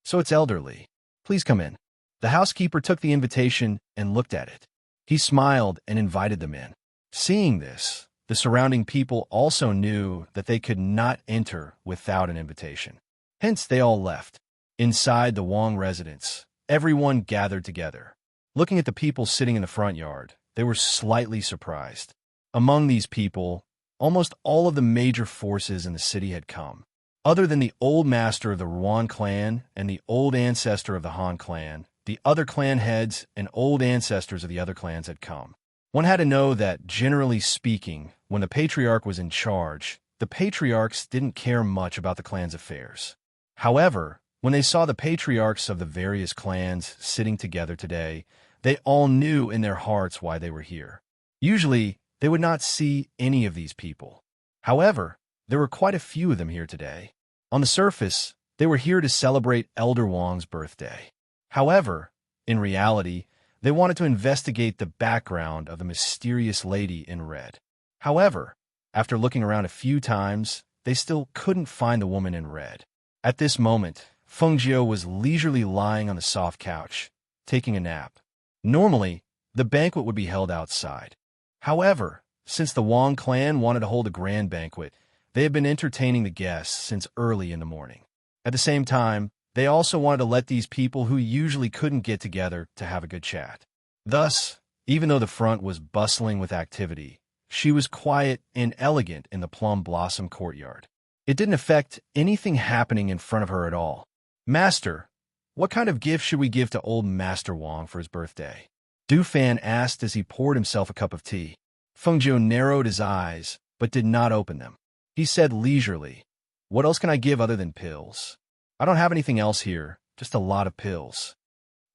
So it's elderly. Please come in." The housekeeper took the invitation and looked at it. He smiled and invited them in. Seeing this, the surrounding people also knew that they could not enter without an invitation. Hence, they all left. Inside the Wong residence, everyone gathered together. Looking at the people sitting in the front yard, they were slightly surprised. Among these people, almost all of the major forces in the city had come. Other than the old master of the Ruan clan and the old ancestor of the Han clan, the other clan heads and old ancestors of the other clans had come. One had to know that, generally speaking, when the patriarch was in charge, the patriarchs didn't care much about the clan's affairs. However, when they saw the patriarchs of the various clans sitting together today, they all knew in their hearts why they were here. Usually, they would not see any of these people. However, there were quite a few of them here today. On the surface, they were here to celebrate Elder Wong's birthday. However, in reality, they wanted to investigate the background of the mysterious lady in red. However, after looking around a few times, they still couldn't find the woman in red. At this moment, Fengjiu was leisurely lying on the soft couch, taking a nap. Normally, the banquet would be held outside. However, since the Wong clan wanted to hold a grand banquet, they had been entertaining the guests since early in the morning. At the same time, they also wanted to let these people who usually couldn't get together to have a good chat. Thus, even though the front was bustling with activity, She was quiet and elegant in the plum blossom courtyard. It didn't affect anything happening in front of her at all. Master, what kind of gift should we give to old Master Wang for his birthday? Du Fan asked as he poured himself a cup of tea. Feng Jiu narrowed his eyes, but did not open them. He said leisurely, "What else can I give other than pills? I don't have anything else here, just a lot of pills."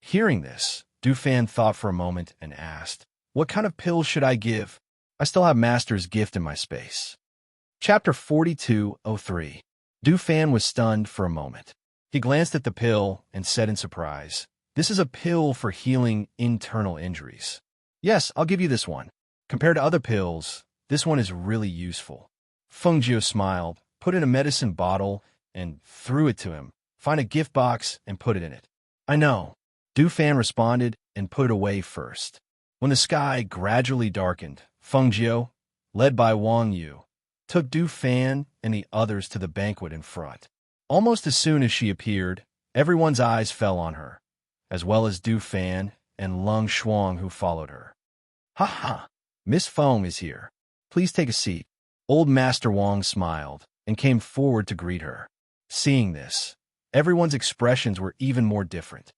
Hearing this, Du Fan thought for a moment and asked, "What kind of pills should I give? I still have Master's gift in my space." Chapter 42:03. Du Fan was stunned for a moment. He glanced at the pill and said in surprise, "This is a pill for healing internal injuries." "Yes, I'll give you this one. Compared to other pills, this one is really useful." Feng Jiu smiled, put in a medicine bottle, and threw it to him. "Find a gift box and put it in it." "I know." Du Fan responded and put it away first. When the sky gradually darkened, Feng Jiu, led by Wang Yu, took Du Fan and the others to the banquet in front. Almost as soon as she appeared, everyone's eyes fell on her, as well as Du Fan and Lung Shuang who followed her. "Ha ha! Miss Feng is here. Please take a seat." Old Master Wang smiled and came forward to greet her. Seeing this, everyone's expressions were even more different.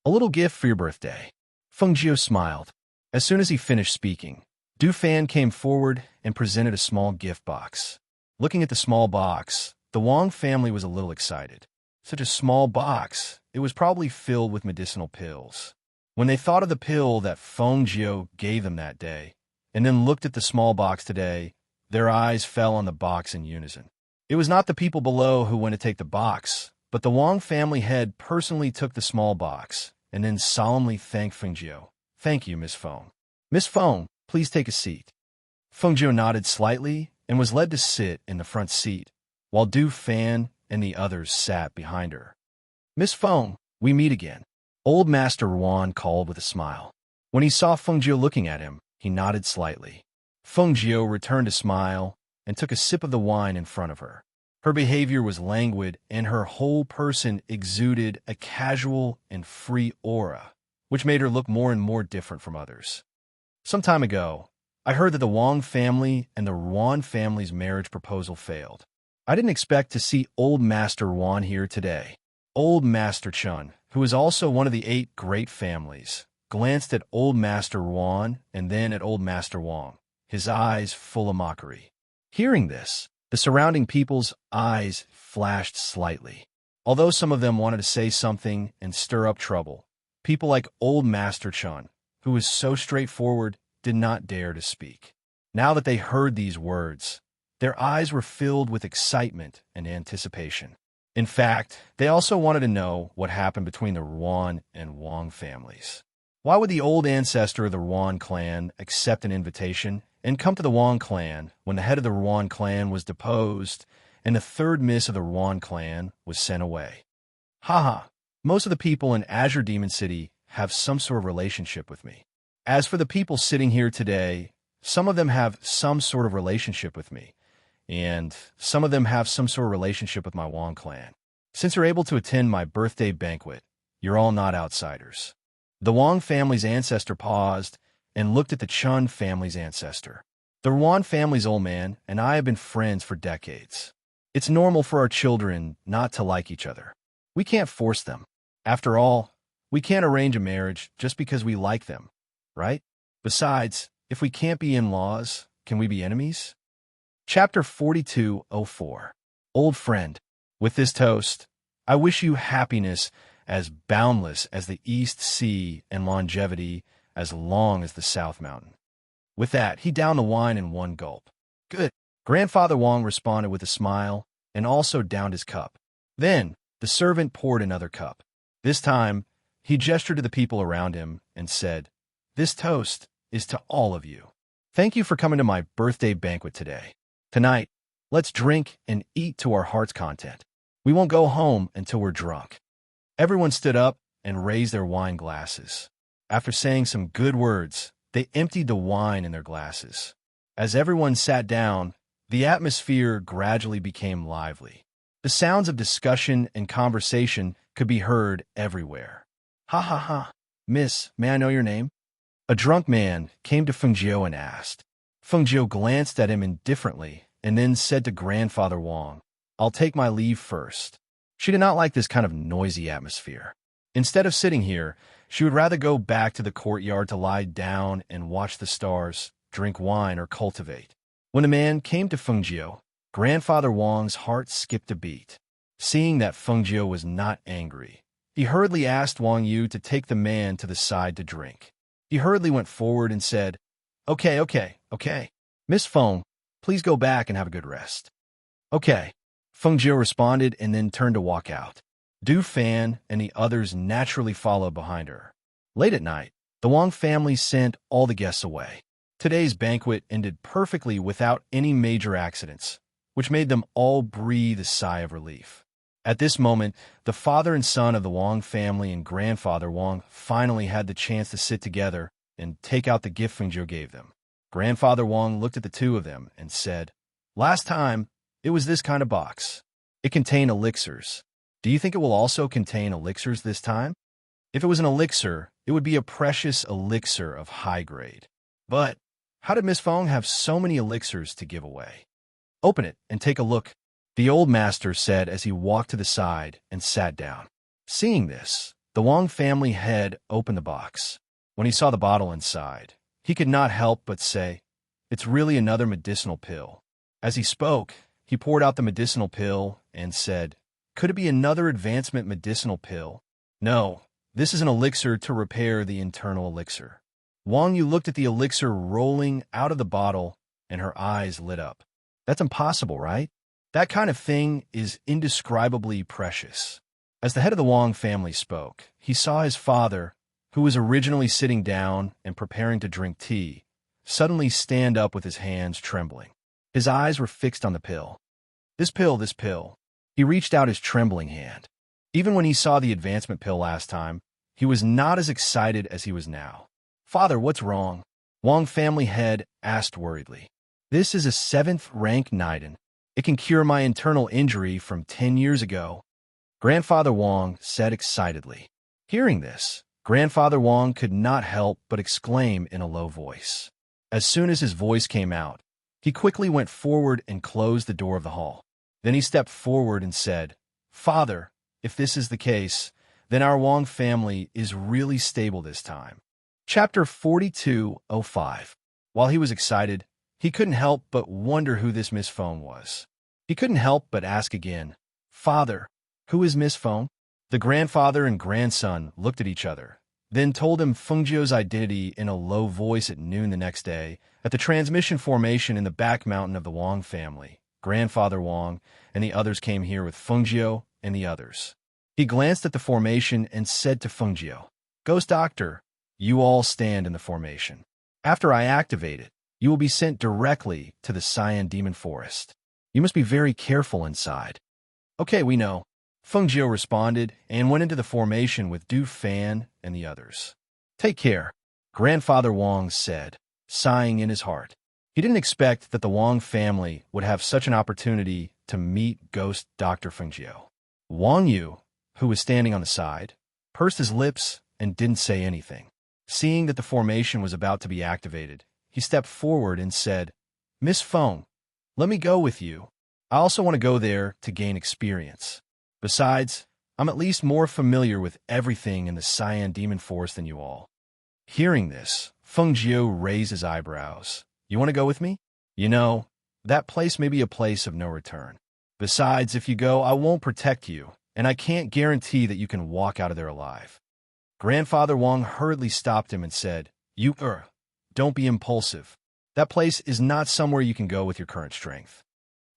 "A little gift for your birthday." Feng Jiu smiled. As soon as he finished speaking, Du Fan came forward and presented a small gift box. Looking at the small box, the Wang family was a little excited. Such a small box, it was probably filled with medicinal pills. When they thought of the pill that Feng Jiu gave them that day, and then looked at the small box today, their eyes fell on the box in unison. It was not the people below who went to take the box, but the Wang family head personally took the small box and then solemnly thanked Feng Jiu. "Thank you, Miss Feng. Miss Feng, please take a seat." Feng Jiu nodded slightly and was led to sit in the front seat, while Du Fan and the others sat behind her. "Miss Feng, we meet again," Old Master Wan called with a smile. When he saw Feng Jiu looking at him, he nodded slightly. Feng Jiu returned a smile and took a sip of the wine in front of her. Her behavior was languid, and her whole person exuded a casual and free aura, which made her look more and more different from others. "Some time ago, I heard that the Wang family and the Wan family's marriage proposal failed. I didn't expect to see Old Master Wan here today." Old Master Chun, who is also one of the 8 great families, glanced at Old Master Wan and then at Old Master Wang, his eyes full of mockery. Hearing this, the surrounding people's eyes flashed slightly. Although some of them wanted to say something and stir up trouble, people like Old Master Chun, who was so straightforward, did not dare to speak. Now that they heard these words, their eyes were filled with excitement and anticipation. In fact, they also wanted to know what happened between the Ruan and Wang families. Why would the old ancestor of the Ruan clan accept an invitation and come to the Wang clan when the head of the Ruan clan was deposed and the third miss of the Ruan clan was sent away? Haha, most of the people in Azure Demon City have some sort of relationship with me. As for the people sitting here today, some of them have some sort of relationship with me, and some of them have some sort of relationship with my Wang clan. Since you're able to attend my birthday banquet, you're all not outsiders. The Wang family's ancestor paused and looked at the Chun family's ancestor. The Ruan family's old man and I have been friends for decades. It's normal for our children not to like each other. We can't force them. After all, we can't arrange a marriage just because we like them, right? Besides, if we can't be in-laws, can we be enemies? Chapter 42:04. Old friend, with this toast, I wish you happiness as boundless as the East Sea and longevity as long as the South Mountain. With that, he downed the wine in one gulp. Good. Grandfather Wang responded with a smile and also downed his cup. Then, the servant poured another cup. This time, he gestured to the people around him and said, "This toast is to all of you. Thank you for coming to my birthday banquet today. Tonight, let's drink and eat to our heart's content. We won't go home until we're drunk." Everyone stood up and raised their wine glasses. After saying some good words, they emptied the wine in their glasses. As everyone sat down, the atmosphere gradually became lively. The sounds of discussion and conversation could be heard everywhere. "Ha ha ha. Miss, may I know your name?" A drunk man came to Feng Jiu and asked. Feng Jiu glanced at him indifferently and then said to Grandfather Wang, "I'll take my leave first." She did not like this kind of noisy atmosphere. Instead of sitting here, she would rather go back to the courtyard to lie down and watch the stars, drink wine, or cultivate. When the man came to Feng Jiu, Grandfather Wang's heart skipped a beat. Seeing that Feng Jiu was not angry, he hurriedly asked Wang Yu to take the man to the side to drink. He hurriedly went forward and said, Okay. Miss Feng, please go back and have a good rest." "Okay," Feng Jiu responded and then turned to walk out. Du Fan and the others naturally followed behind her. Late at night, the Wang family sent all the guests away. Today's banquet ended perfectly without any major accidents, which made them all breathe a sigh of relief. At this moment, the father and son of the Wang family and Grandfather Wang finally had the chance to sit together and take out the gift Feng Jiu gave them. Grandfather Wang looked at the two of them and said, "Last time, it was this kind of box. It contained elixirs. Do you think it will also contain elixirs this time? If it was an elixir, it would be a precious elixir of high grade. But how did Miss Feng have so many elixirs to give away? Open it and take a look," the old master said as he walked to the side and sat down. Seeing this, the Wang family head opened the box. When he saw the bottle inside, he could not help but say, "It's really another medicinal pill." As he spoke, he poured out the medicinal pill and said, "Could it be another advancement medicinal pill? No, this is an elixir to repair the internal elixir." Wang Yu looked at the elixir rolling out of the bottle, and her eyes lit up. "That's impossible, right? That kind of thing is indescribably precious." As the head of the Wang family spoke, he saw his father, who was originally sitting down and preparing to drink tea, suddenly stand up with his hands trembling. His eyes were fixed on the pill. This pill. He reached out his trembling hand. Even when he saw the advancement pill last time, he was not as excited as he was now. "Father, what's wrong?" Wang family head asked worriedly. "This is a 7th rank Niden. It can cure my internal injury from 10 years ago," Grandfather Wang said excitedly. Hearing this, Grandfather Wang could not help but exclaim in a low voice. As soon as his voice came out, he quickly went forward and closed the door of the hall. Then he stepped forward and said, "Father, if this is the case, then our Wang family is really stable this time." Chapter 42:05. While he was excited, he couldn't help but wonder who this Miss Feng was. He couldn't help but ask again, "Father, who is Miss Feng?" The grandfather and grandson looked at each other, then told him Feng Jiu's identity in a low voice at noon the next day at the transmission formation in the back mountain of the Wang family. Grandfather Wang and the others came here with Feng Jiu and the others. He glanced at the formation and said to Feng Jiu, "Ghost Doctor, you all stand in the formation. After I activate it, you will be sent directly to the Cyan Demon Forest. You must be very careful inside." "Okay, we know," Feng Jiu responded and went into the formation with Du Fan and the others. "Take care," Grandfather Wang said, sighing in his heart. He didn't expect that the Wang family would have such an opportunity to meet Ghost Dr. Feng Jiu. Wang Yu, who was standing on the side, pursed his lips and didn't say anything. Seeing that the formation was about to be activated, he stepped forward and said, "Miss Feng, let me go with you. I also want to go there to gain experience. Besides, I'm at least more familiar with everything in the Cyan Demon Forest than you all." Hearing this, Feng Jiu raised his eyebrows. "You want to go with me? You know, that place may be a place of no return. Besides, if you go, I won't protect you, and I can't guarantee that you can walk out of there alive." Grandfather Wang hurriedly stopped him and said, Don't be impulsive. That place is not somewhere you can go with your current strength."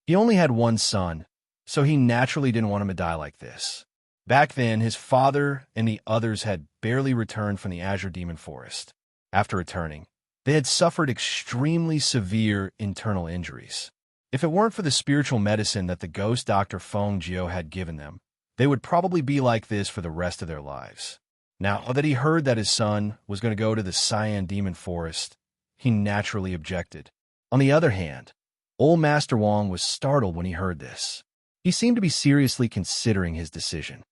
He only had one son, so he naturally didn't want him to die like this. Back then, his father and the others had barely returned from the Azure Demon Forest. After returning, they had suffered extremely severe internal injuries. If it weren't for the spiritual medicine that the ghost Dr. Feng Jiu had given them, they would probably be like this for the rest of their lives. Now that he heard that his son was going to go to the Cyan Demon Forest, he naturally objected. On the other hand, old Master Wang was startled when he heard this. He seemed to be seriously considering his decision.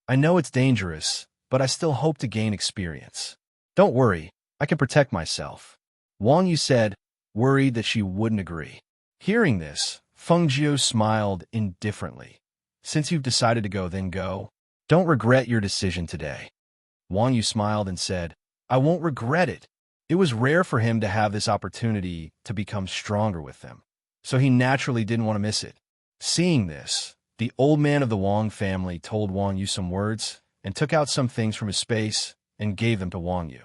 "I know it's dangerous, but I still hope to gain experience. Don't worry, I can protect myself." Wang Yu said, worried that she wouldn't agree. Hearing this, Fengjiu smiled indifferently. Since you've decided to go, then go. Don't regret your decision today. Wang Yu smiled and said, I won't regret it. It was rare for him to have this opportunity to become stronger with them, so he naturally didn't want to miss it. Seeing this, the old man of the Wang family told Wang Yu some words and took out some things from his space and gave them to Wang Yu.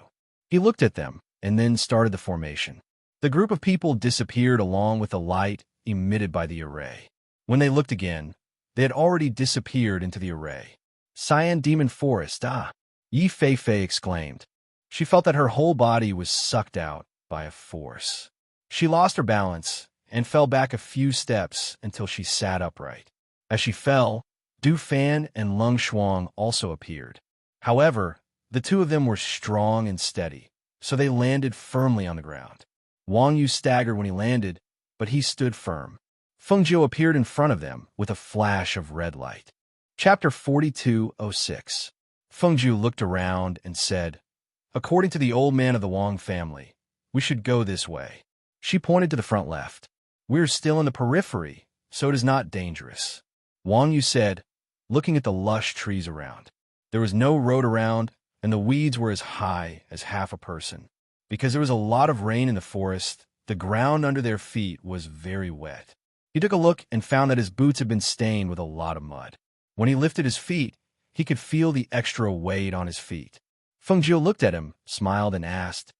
He looked at them and then started the formation. The group of people disappeared along with the light emitted by the array. When they looked again, they had already disappeared into the array. Cyan Demon Forest, ah! Yi Fei exclaimed. She felt that her whole body was sucked out by a force. She lost her balance and fell back a few steps until she sat upright. As she fell, Du Fan and Lung Shuang also appeared. However, the two of them were strong and steady, so they landed firmly on the ground. Wang Yu staggered when he landed, but he stood firm. Fengjiu appeared in front of them with a flash of red light. Chapter 42:06. Fengjiu looked around and said, According to the old man of the Wang family, we should go this way. She pointed to the front left. We're still in the periphery, so it is not dangerous. Wang Yu said, looking at the lush trees around. There was no road around, and the weeds were as high as half a person. Because there was a lot of rain in the forest, the ground under their feet was very wet. He took a look and found that his boots had been stained with a lot of mud. When he lifted his feet, he could feel the extra weight on his feet. Fengjiu looked at him, smiled, and asked,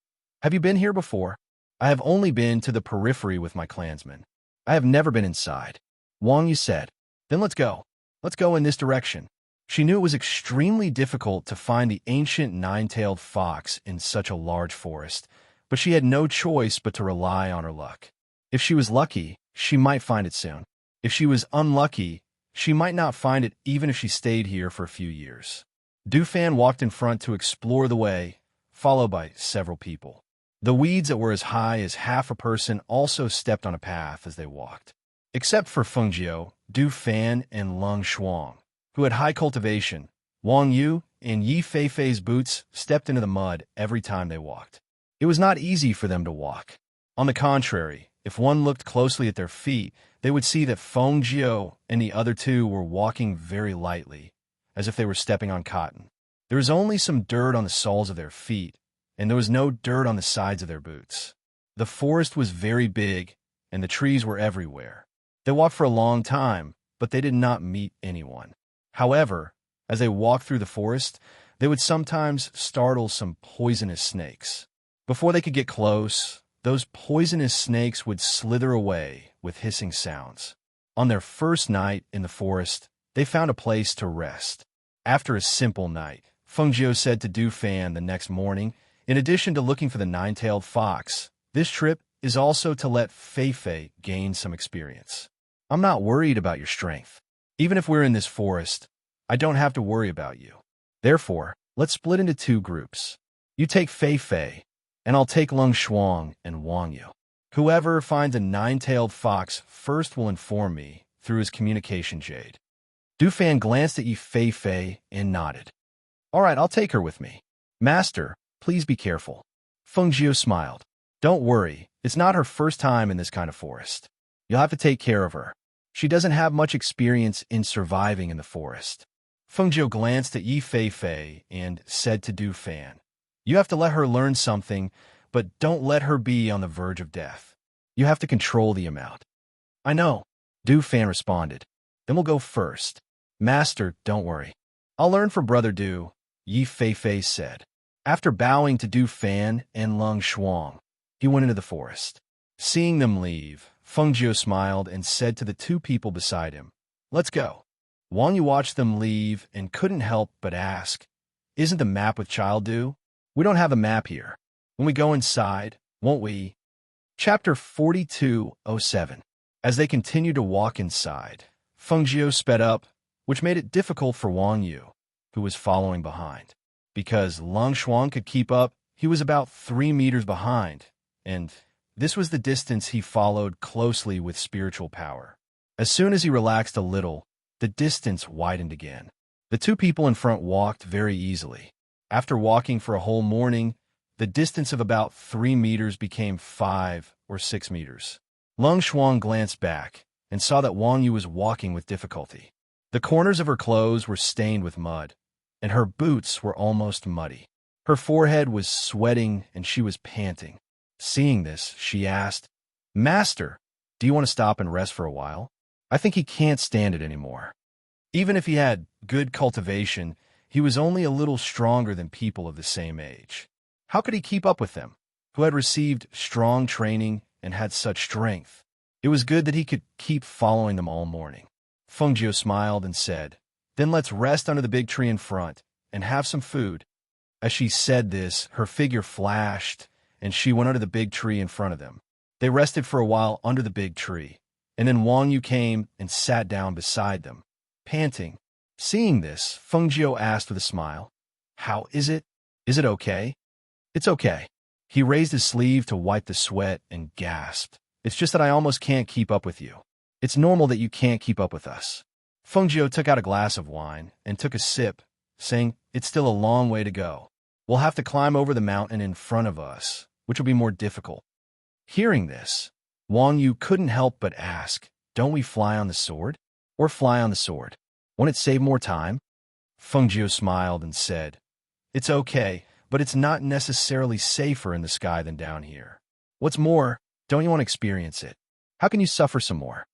Have you been here before? I have only been to the periphery with my clansmen. I have never been inside. Wang Yu said, Then let's go. Let's go in this direction. She knew it was extremely difficult to find the ancient nine-tailed fox in such a large forest, but she had no choice but to rely on her luck. If she was lucky, she might find it soon. If she was unlucky, she might not find it even if she stayed here for a few years. Du Fan walked in front to explore the way, followed by several people. The weeds that were as high as half a person also stepped on a path as they walked. Except for Fengjiu, Du Fan, and Lung Shuang, who had high cultivation, Wang Yu and Yi Fei's boots stepped into the mud every time they walked. It was not easy for them to walk. On the contrary, if one looked closely at their feet, they would see that Fengjiu and the other two were walking very lightly, as if they were stepping on cotton. There was only some dirt on the soles of their feet, and there was no dirt on the sides of their boots. The forest was very big, and the trees were everywhere. They walked for a long time, but they did not meet anyone. However, as they walked through the forest, they would sometimes startle some poisonous snakes. Before they could get close, those poisonous snakes would slither away with hissing sounds. On their first night in the forest, they found a place to rest. After a simple night, Fengjiu said to Du Fan the next morning, in addition to looking for the nine-tailed fox, this trip is also to let Fei gain some experience. I'm not worried about your strength. Even if we're in this forest, I don't have to worry about you. Therefore, let's split into two groups. You take Fei, and I'll take Lung Shuang and Wang Yu. Whoever finds a nine-tailed fox first will inform me through his communication jade. Du Fan glanced at Yi Fei and nodded. All right, I'll take her with me. Master, please be careful. Fengjiu smiled. Don't worry, it's not her first time in this kind of forest. You'll have to take care of her. She doesn't have much experience in surviving in the forest. Fengjiu glanced at Yi Fei and said to Du Fan, You have to let her learn something, but don't let her be on the verge of death. You have to control the amount. I know, Du Fan responded. Then we'll go first. Master, don't worry. I'll learn from Brother Du, Yi Fei said. After bowing to Du Fan and Lung Shuang, he went into the forest. Seeing them leave, Fengjiu smiled and said to the two people beside him, Let's go. Wang Yu watched them leave and couldn't help but ask, Isn't the map with Child Du? We don't have a map here. When we go inside, won't we? Chapter 42:07. As they continued to walk inside, Fengjiu sped up, which made it difficult for Wang Yu, who was following behind. Because Lung Shuang could keep up, he was about 3 meters behind, and this was the distance he followed closely with spiritual power. As soon as he relaxed a little, the distance widened again. The two people in front walked very easily. After walking for a whole morning, the distance of about 3 meters became 5 or 6 meters. Lung Shuang glanced back and saw that Wang Yu was walking with difficulty. The corners of her clothes were stained with mud, and her boots were almost muddy. Her forehead was sweating and she was panting. Seeing this, she asked, "Master, do you want to stop and rest for a while? I think he can't stand it anymore." Even if he had good cultivation, he was only a little stronger than people of the same age. How could he keep up with them, who had received strong training and had such strength? It was good that he could keep following them all morning. Feng Jiu smiled and said, "Then let's rest under the big tree in front and have some food." As she said this, her figure flashed, and she went under the big tree in front of them. They rested for a while under the big tree, and then Wang Yu came and sat down beside them, panting. Seeing this, Feng Jiu asked with a smile, "How is it? Is it okay?" "It's okay." He raised his sleeve to wipe the sweat and gasped, "It's just that I almost can't keep up with you. It's normal that you can't keep up with us." Feng Jiu took out a glass of wine and took a sip, saying, "It's still a long way to go. We'll have to climb over the mountain in front of us, which will be more difficult." Hearing this, Wang Yu couldn't help but ask, "Don't we fly on the sword? Or fly on the sword? Won't it save more time?" Feng Jiu smiled and said, "It's okay, but it's not necessarily safer in the sky than down here. What's more, don't you want to experience it? How can you suffer some more?"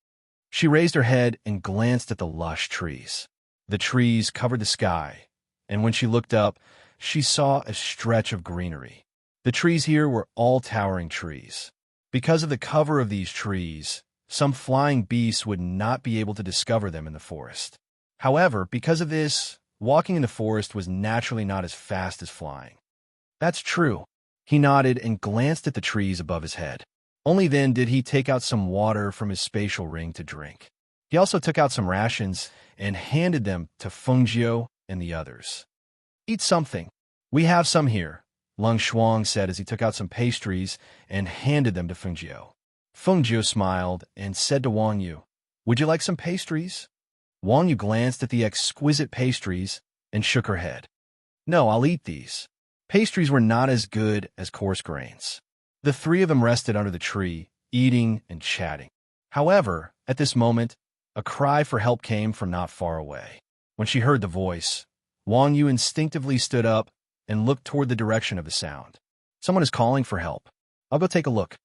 She raised her head and glanced at the lush trees. The trees covered the sky, and when she looked up, she saw a stretch of greenery. The trees here were all towering trees. Because of the cover of these trees, some flying beasts would not be able to discover them in the forest. However, because of this, walking in the forest was naturally not as fast as flying. "That's true." He nodded and glanced at the trees above his head. Only then did he take out some water from his spatial ring to drink. He also took out some rations and handed them to Feng Jiu and the others. "Eat something. We have some here," Lung Shuang said as he took out some pastries and handed them to Feng Jiu. Feng Jiu smiled and said to Wang Yu, "Would you like some pastries?" Wang Yu glanced at the exquisite pastries and shook her head. "No, I'll eat these." Pastries were not as good as coarse grains. The three of them rested under the tree, eating and chatting. However, at this moment, a cry for help came from not far away. When she heard the voice, Wang Yu instinctively stood up and looked toward the direction of the sound. "Someone is calling for help. I'll go take a look."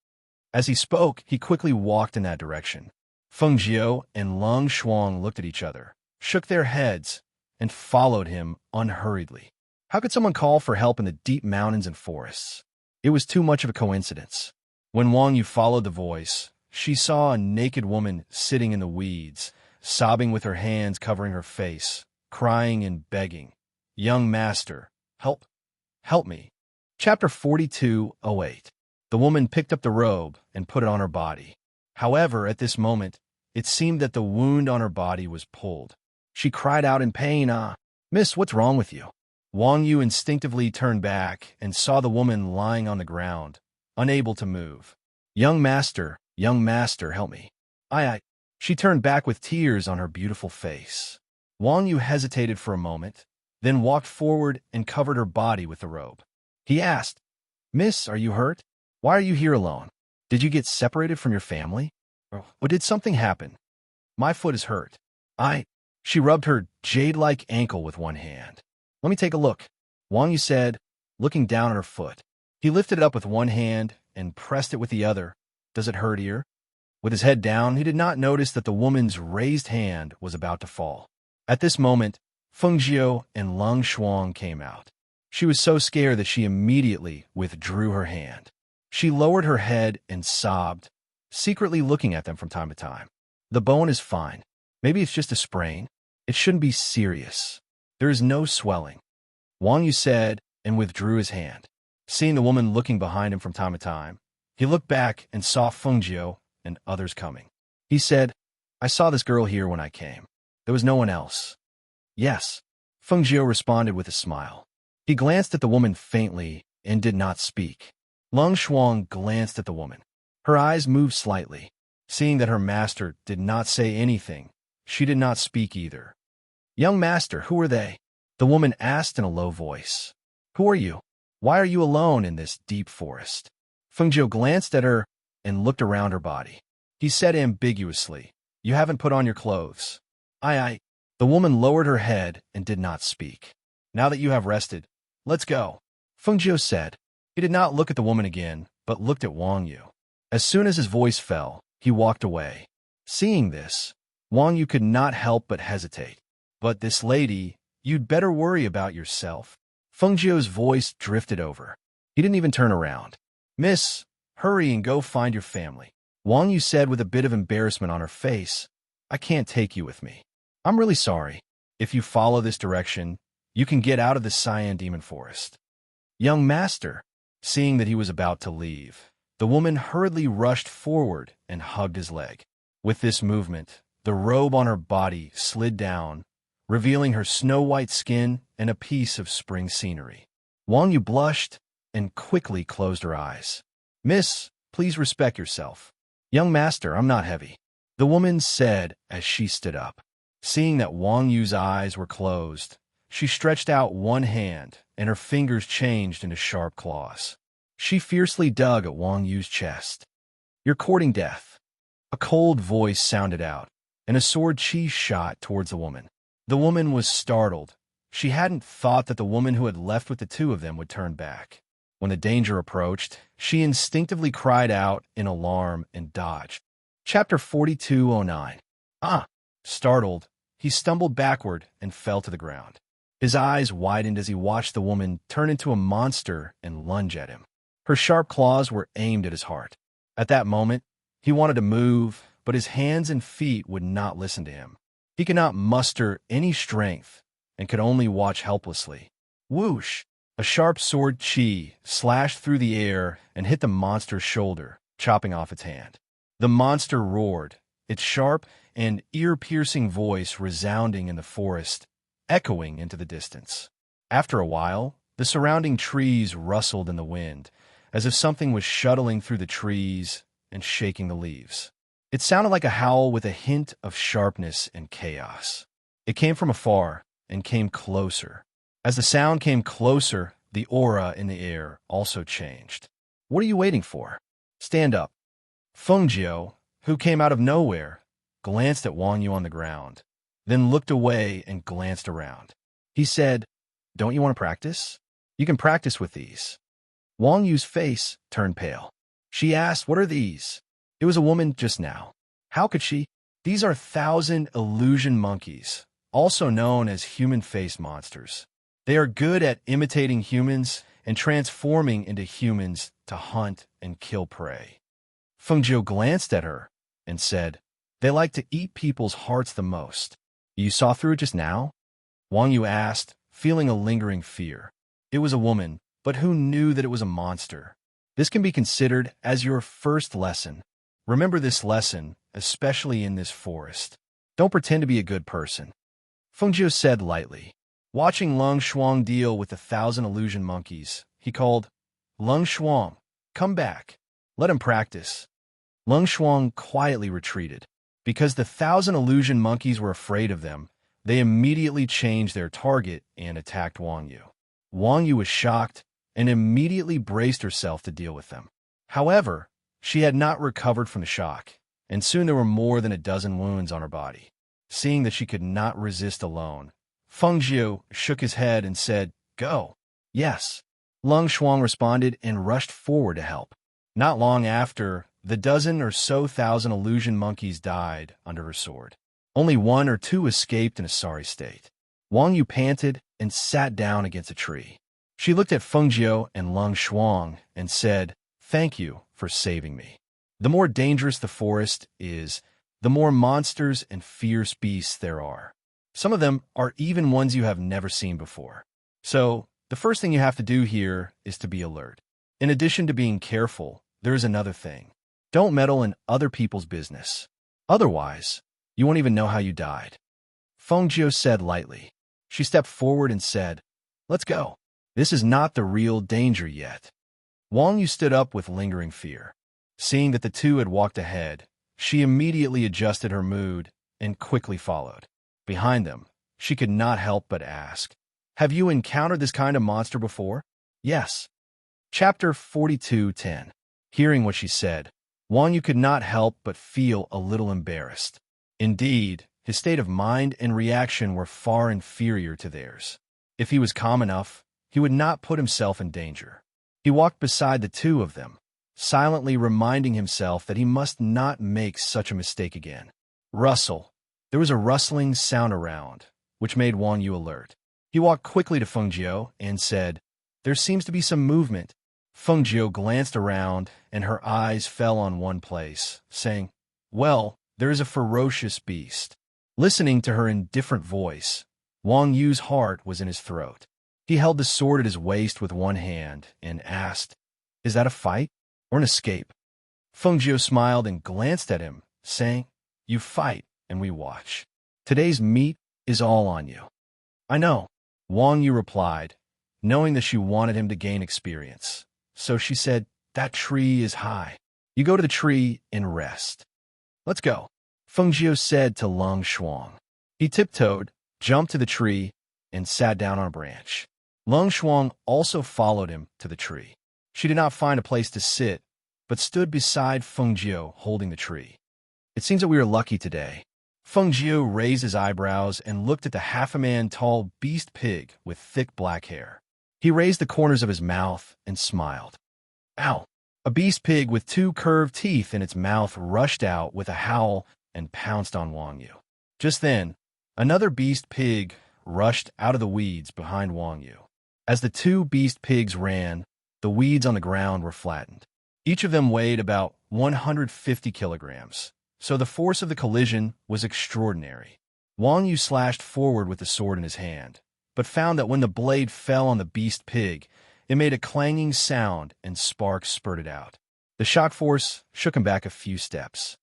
As he spoke, he quickly walked in that direction. Feng Jiu and Lung Shuang looked at each other, shook their heads, and followed him unhurriedly. How could someone call for help in the deep mountains and forests? It was too much of a coincidence. When Wang Yu followed the voice, she saw a naked woman sitting in the weeds, sobbing with her hands covering her face, crying and begging, "Young master, help, help me." Chapter 42:08. The woman picked up the robe and put it on her body. However, at this moment, it seemed that the wound on her body was pulled. She cried out in pain, "Ah, miss, what's wrong with you?" Wang Yu instinctively turned back and saw the woman lying on the ground, unable to move. Young master, help me. I. She turned back with tears on her beautiful face. Wang Yu hesitated for a moment, then walked forward and covered her body with the robe. He asked, "Miss, are you hurt? Why are you here alone? Did you get separated from your family? Or did something happen? My foot is hurt." She rubbed her jade-like ankle with one hand. "Let me take a look," Wang Yu said, looking down at her foot. He lifted it up with one hand and pressed it with the other. "Does it hurt here?" With his head down, he did not notice that the woman's raised hand was about to fall. At this moment, Feng Jiu and Lung Shuang came out. She was so scared that she immediately withdrew her hand. She lowered her head and sobbed, secretly looking at them from time to time. "The bone is fine. Maybe it's just a sprain. It shouldn't be serious. There is no swelling," Wang Yu said and withdrew his hand. Seeing the woman looking behind him from time to time, he looked back and saw Feng Jiu and others coming. He said, "I saw this girl here when I came. There was no one else." "Yes," Feng Jiu responded with a smile. He glanced at the woman faintly and did not speak. Lung Shuang glanced at the woman. Her eyes moved slightly. Seeing that her master did not say anything, she did not speak either. "Young master, who are they?" the woman asked in a low voice. "Who are you?" Why are you alone in this deep forest? Fengjiu glanced at her and looked around her body. He said ambiguously, You haven't put on your clothes. I. The woman lowered her head and did not speak. Now that you have rested, let's go, Fengjiu said. He did not look at the woman again, but looked at Wang Yu. As soon as his voice fell, he walked away. Seeing this, Wang Yu could not help but hesitate. But this lady, you'd better worry about yourself. Fengjiu's voice drifted over. He didn't even turn around. Miss, hurry and go find your family, Wang Yu said with a bit of embarrassment on her face. I can't take you with me. I'm really sorry. If you follow this direction, you can get out of the Cyan Demon Forest. Young master, seeing that he was about to leave, the woman hurriedly rushed forward and hugged his leg. With this movement, the robe on her body slid down, revealing her snow-white skin and a piece of spring scenery. Wang Yu blushed and quickly closed her eyes. Miss, please respect yourself. Young master, I'm not heavy, the woman said as she stood up. Seeing that Wang Yu's eyes were closed, she stretched out one hand and her fingers changed into sharp claws. She fiercely dug at Wang Yu's chest. You're courting death. A cold voice sounded out, and a sword chi shot towards the woman. The woman was startled. She hadn't thought that the woman who had left with the two of them would turn back. When the danger approached, she instinctively cried out in alarm and dodged. Chapter 4209. Startled, he stumbled backward and fell to the ground. His eyes widened as he watched the woman turn into a monster and lunge at him. Her sharp claws were aimed at his heart. At that moment, he wanted to move, but his hands and feet would not listen to him. He could not muster any strength and could only watch helplessly. Whoosh! A sharp sword chi slashed through the air and hit the monster's shoulder, chopping off its hand. The monster roared, its sharp and ear-piercing voice resounding in the forest, echoing into the distance. After a while, the surrounding trees rustled in the wind, as if something was shuttling through the trees and shaking the leaves. It sounded like a howl with a hint of sharpness and chaos. It came from afar and came closer. As the sound came closer, the aura in the air also changed. What are you waiting for? Stand up. Fengjiu, who came out of nowhere, glanced at Wang Yu on the ground, then looked away and glanced around. He said, Don't you want to practice? You can practice with these. Wang Yu's face turned pale. She asked, What are these? It was a woman just now. How could she? These are 1,000 illusion monkeys, also known as human-faced monsters. They are good at imitating humans and transforming into humans to hunt and kill prey. Fengjiu glanced at her and said, They like to eat people's hearts the most. You saw through it just now? Wang Yu asked, feeling a lingering fear. It was a woman, but who knew that it was a monster? This can be considered as your first lesson. Remember this lesson, especially in this forest. Don't pretend to be a good person. Fengjiu said lightly. Watching Lung Shuang deal with 1,000 illusion monkeys, he called, Lung Shuang, come back. Let him practice. Lung Shuang quietly retreated. Because the 1,000 illusion monkeys were afraid of them, they immediately changed their target and attacked Wang Yu. Wang Yu was shocked and immediately braced herself to deal with them. However, she had not recovered from the shock, and soon there were more than a dozen wounds on her body. Seeing that she could not resist alone, Fengjiu shook his head and said, Go. Yes. Lung Shuang responded and rushed forward to help. Not long after, the dozen or so thousand illusion monkeys died under her sword. Only one or two escaped in a sorry state. Wang Yu panted and sat down against a tree. She looked at Fengjiu and Lung Shuang and said, Thank you for saving me. The more dangerous the forest is, the more monsters and fierce beasts there are. Some of them are even ones you have never seen before. So, the first thing you have to do here is to be alert. In addition to being careful, there is another thing. Don't meddle in other people's business. Otherwise, you won't even know how you died. Fengjiu said lightly. She stepped forward and said, Let's go. This is not the real danger yet. Wang Yu stood up with lingering fear. Seeing that the two had walked ahead, she immediately adjusted her mood and quickly followed. Behind them, she could not help but ask, Have you encountered this kind of monster before? Yes. Chapter 42:10. Hearing what she said, Wang Yu could not help but feel a little embarrassed. Indeed, his state of mind and reaction were far inferior to theirs. If he was calm enough, he would not put himself in danger. He walked beside the two of them, silently reminding himself that he must not make such a mistake again. Rustle. There was a rustling sound around, which made Wang Yu alert. He walked quickly to Feng Jiu and said, "There seems to be some movement." Feng Jiu glanced around, and her eyes fell on one place, saying, "Well, there is a ferocious beast." Listening to her indifferent voice, Wang Yu's heart was in his throat. He held the sword at his waist with one hand and asked, "Is that a fight or an escape?" Feng Jiu smiled and glanced at him, saying, "You fight and we watch. Today's meat is all on you." "I know," Wang Yu replied, knowing that she wanted him to gain experience. So she said, "That tree is high. You go to the tree and rest." "Let's go," Feng Jiu said to Lung Shuang. He tiptoed, jumped to the tree, and sat down on a branch. Lung Shuang also followed him to the tree. She did not find a place to sit, but stood beside Feng Jiu holding the tree. "It seems that we are lucky today." Feng Jiu raised his eyebrows and looked at the half-a-man-tall beast pig with thick black hair. He raised the corners of his mouth and smiled. "Ow!" A beast pig with two curved teeth in its mouth rushed out with a howl and pounced on Wang Yu. Just then, another beast pig rushed out of the weeds behind Wang Yu. As the two beast pigs ran, the weeds on the ground were flattened. Each of them weighed about 150 kilograms, so the force of the collision was extraordinary. Wang Yu slashed forward with the sword in his hand, but found that when the blade fell on the beast pig, it made a clanging sound and sparks spurted out. The shock force shook him back a few steps.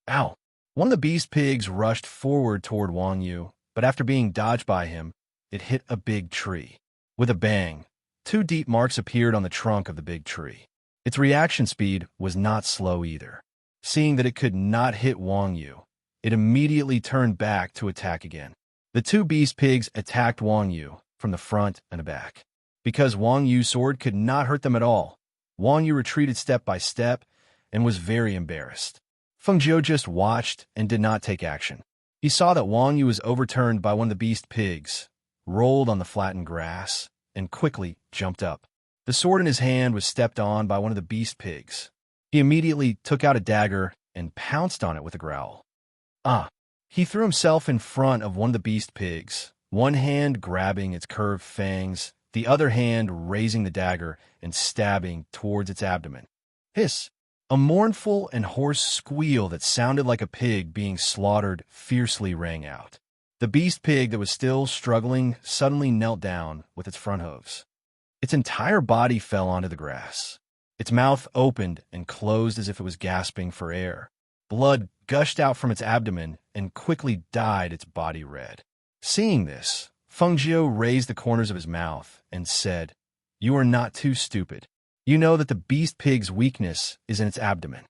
"Ow!" One of the beast pigs rushed forward toward Wang Yu, but after being dodged by him, it hit a big tree. With a bang, two deep marks appeared on the trunk of the big tree. Its reaction speed was not slow either. Seeing that it could not hit Wang Yu, it immediately turned back to attack again. The two beast pigs attacked Wang Yu from the front and the back. Because Wang Yu's sword could not hurt them at all, Wang Yu retreated step by step and was very embarrassed. Feng Jiu just watched and did not take action. He saw that Wang Yu was overturned by one of the beast pigs, rolled on the flattened grass, and quickly jumped up. The sword in his hand was stepped on by one of the beast pigs. He immediately took out a dagger and pounced on it with a growl. "Ah!" He threw himself in front of one of the beast pigs, one hand grabbing its curved fangs, the other hand raising the dagger and stabbing towards its abdomen. Hiss! A mournful and hoarse squeal that sounded like a pig being slaughtered fiercely rang out. The beast pig that was still struggling suddenly knelt down with its front hooves. Its entire body fell onto the grass. Its mouth opened and closed as if it was gasping for air. Blood gushed out from its abdomen and quickly dyed its body red. Seeing this, Feng Jiu raised the corners of his mouth and said, "You are not too stupid. You know that the beast pig's weakness is in its abdomen."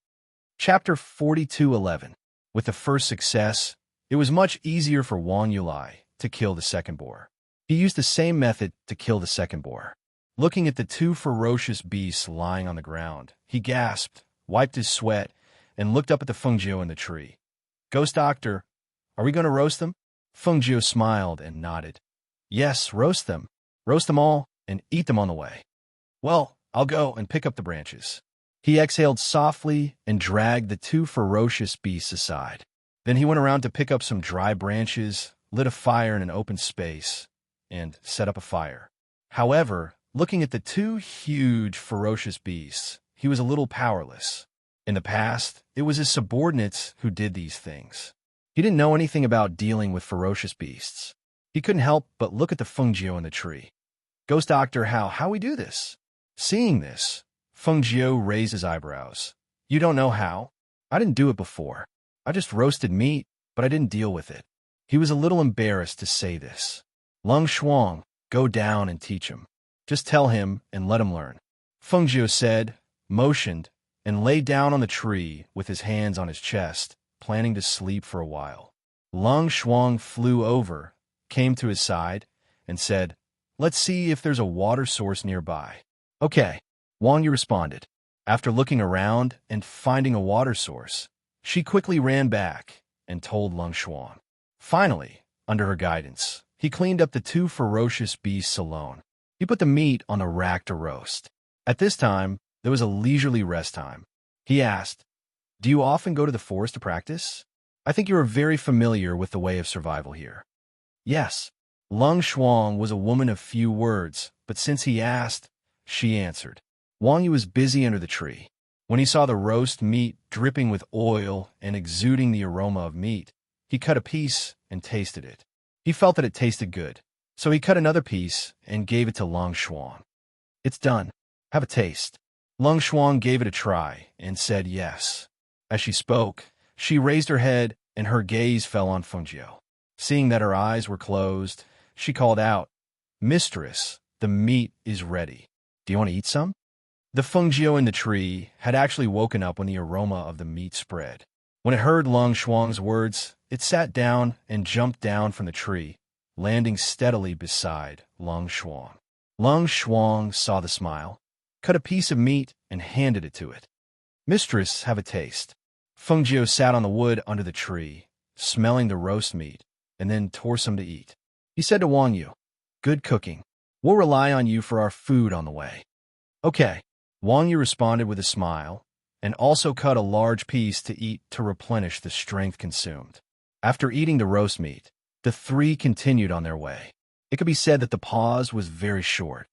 Chapter 42:11. With the first success, it was much easier for Wang Yulai to kill the second boar. He used the same method to kill the second boar. Looking at the two ferocious beasts lying on the ground, he gasped, wiped his sweat, and looked up at the Feng Jiu in the tree. "Ghost Doctor, are we going to roast them?" Feng Jiu smiled and nodded. "Yes, roast them. Roast them all and eat them on the way." "Well, I'll go and pick up the branches." He exhaled softly and dragged the two ferocious beasts aside. Then he went around to pick up some dry branches, lit a fire in an open space, and set up a fire. However, looking at the two huge, ferocious beasts, he was a little powerless. In the past, it was his subordinates who did these things. He didn't know anything about dealing with ferocious beasts. He couldn't help but look at the Feng Jiu in the tree. "Ghost Doctor, how we do this?" Seeing this, Feng Jiu raised his eyebrows. "You don't know how? I didn't do it before. I just roasted meat, but I didn't deal with it." He was a little embarrassed to say this. "Lung Shuang, go down and teach him. Just tell him and let him learn." Feng Jiu said, motioned, and lay down on the tree with his hands on his chest, planning to sleep for a while. Lung Shuang flew over, came to his side, and said, "Let's see if there's a water source nearby." Okay, Wang Yu responded. After looking around and finding a water source, she quickly ran back and told Lung Xuan. Finally, under her guidance, he cleaned up the two ferocious beasts alone. He put the meat on a rack to roast. At this time, there was a leisurely rest time. He asked, "Do you often go to the forest to practice? I think you are very familiar with the way of survival here." Yes. Lung Xuan was a woman of few words, but since he asked, she answered. Wang Yu was busy under the tree. When he saw the roast meat dripping with oil and exuding the aroma of meat, he cut a piece and tasted it. He felt that it tasted good, so he cut another piece and gave it to Lung Xuan. "It's done. Have a taste." Lung Xuan gave it a try and said yes. As she spoke, she raised her head and her gaze fell on Fengjiu. Seeing that her eyes were closed, she called out, "Mistress, the meat is ready. Do you want to eat some?" The Fengjiu in the tree had actually woken up when the aroma of the meat spread. When it heard Lung Xuan's words, it sat down and jumped down from the tree, landing steadily beside Lung Xuan. Lung Xuan saw the smile, cut a piece of meat, and handed it to it. "Mistress, have a taste." Fengjiu sat on the wood under the tree, smelling the roast meat, and then tore some to eat. He said to Wang Yu, "Good cooking. We'll rely on you for our food on the way." "Okay." Wang Yu responded with a smile, and also cut a large piece to eat to replenish the strength consumed. After eating the roast meat, the three continued on their way. It could be said that the pause was very short.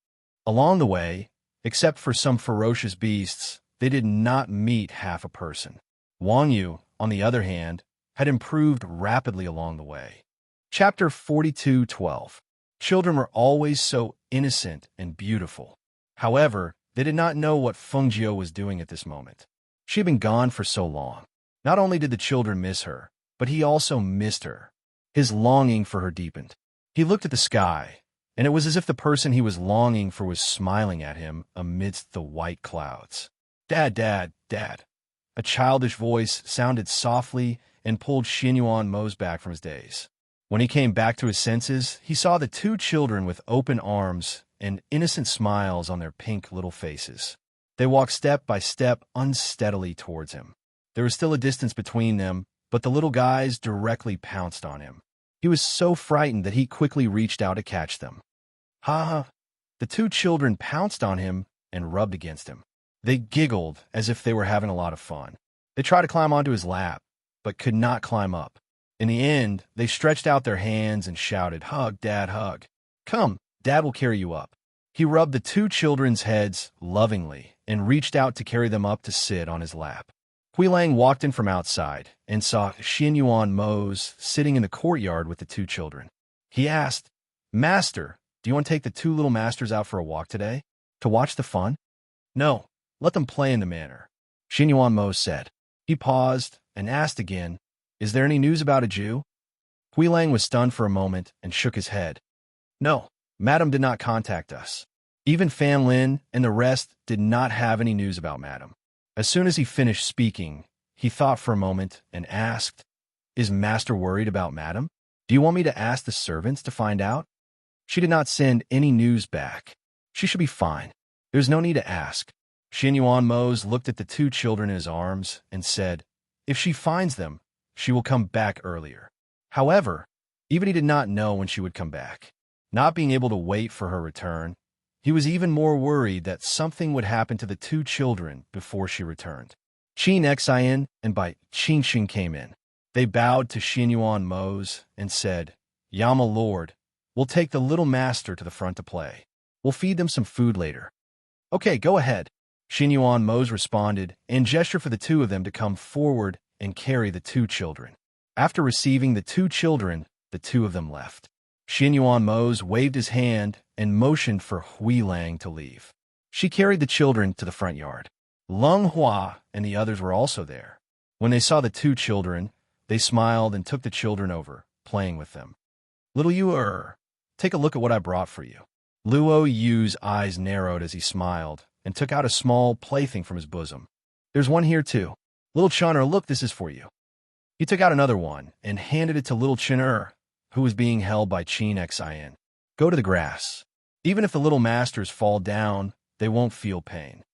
Along the way, except for some ferocious beasts, they did not meet half a person. Wang Yu, on the other hand, had improved rapidly along the way. Chapter 42:12. Children were always so innocent and beautiful. However, they did not know what Fengjiu was doing at this moment. She had been gone for so long. Not only did the children miss her, but he also missed her. His longing for her deepened. He looked at the sky, and it was as if the person he was longing for was smiling at him amidst the white clouds. "Dad, Dad, Dad." A childish voice sounded softly and pulled Xinyuan Mo's back from his daze. When he came back to his senses, he saw the two children with open arms and innocent smiles on their pink little faces. They walked step by step unsteadily towards him. There was still a distance between them, but the little guys directly pounced on him. He was so frightened that he quickly reached out to catch them. "Ha ha!" The two children pounced on him and rubbed against him. They giggled as if they were having a lot of fun. They tried to climb onto his lap, but could not climb up. In the end, they stretched out their hands and shouted, "Hug, Dad, hug. Come, Dad will carry you up." He rubbed the two children's heads lovingly and reached out to carry them up to sit on his lap. Huilang walked in from outside and saw Xinyuan Mo's sitting in the courtyard with the two children. He asked, "Master, do you want to take the two little masters out for a walk today? To watch the fun?" "No, let them play in the manor," Xinyuan Mo said. He paused and asked again, "Is there any news about a Jew?" Huilang was stunned for a moment and shook his head. "No, Madam did not contact us. Even Fan Lin and the rest did not have any news about Madam." As soon as he finished speaking, he thought for a moment and asked, "Is Master worried about Madam? Do you want me to ask the servants to find out?" She did not send any news back. She should be fine. There's no need to ask. Xinyuan Mose looked at the two children in his arms and said, "If she finds them, she will come back earlier." However, even he did not know when she would come back. Not being able to wait for her return, he was even more worried that something would happen to the two children before she returned. Qin Xian and Bai Qingxing came in. They bowed to Xinyuan Mose and said, "Yama Lord, we'll take the little master to the front to play. We'll feed them some food later." "Okay, go ahead," Xinyuan Mose responded and gestured for the two of them to come forward and carry the two children. After receiving the two children, the two of them left. Xinyuan Mose waved his hand and motioned for Huilang to leave. She carried the children to the front yard. Lung Hua and the others were also there. When they saw the two children, they smiled and took the children over, playing with them. "Little Yu, take a look at what I brought for you." Luo Yu's eyes narrowed as he smiled and took out a small plaything from his bosom. "There's one here too. Little Chun'er, look, this is for you." He took out another one and handed it to little Chun'er, who was being held by Qin Xian. "Go to the grass. Even if the little masters fall down, they won't feel pain.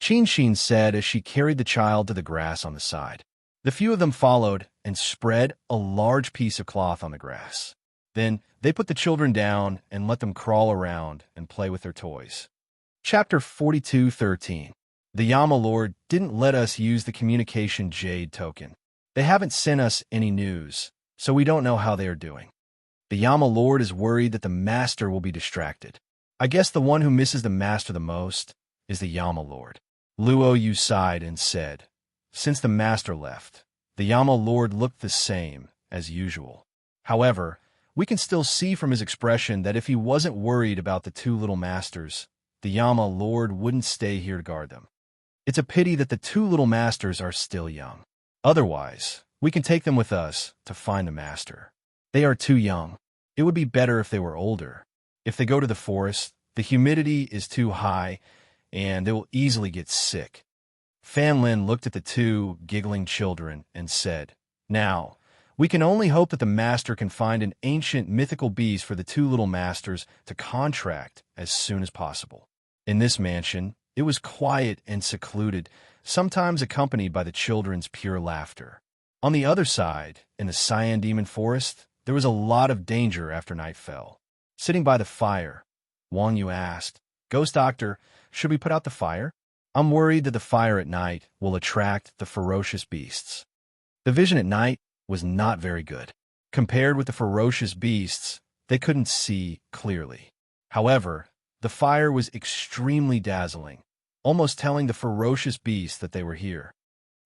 Qin said as she carried the child to the grass on the side. The few of them followed and spread a large piece of cloth on the grass. Then they put the children down and let them crawl around and play with their toys. Chapter 42:13. The Yama Lord didn't let us use the communication jade token. They haven't sent us any news, so we don't know how they are doing. The Yama Lord is worried that the Master will be distracted. I guess the one who misses the Master the most is the Yama Lord. Luo Yu sighed and said, since the Master left, the Yama Lord looked the same as usual. However, we can still see from his expression that if he wasn't worried about the two little masters, the Yama Lord wouldn't stay here to guard them. It's a pity that the two little masters are still young. Otherwise, we can take them with us to find the Master. They are too young. It would be better if they were older. If they go to the forest, the humidity is too high, and they will easily get sick. Fan Lin looked at the two giggling children and said, now, we can only hope that the Master can find an ancient mythical beast for the two little masters to contract as soon as possible. In this mansion, it was quiet and secluded, sometimes accompanied by the children's pure laughter. On the other side, in the Cyan Demon Forest, there was a lot of danger after night fell. Sitting by the fire, Wang Yu asked, Ghost Doctor, should we put out the fire? I'm worried that the fire at night will attract the ferocious beasts. The vision at night was not very good. Compared with the ferocious beasts, they couldn't see clearly. However, the fire was extremely dazzling, almost telling the ferocious beasts that they were here.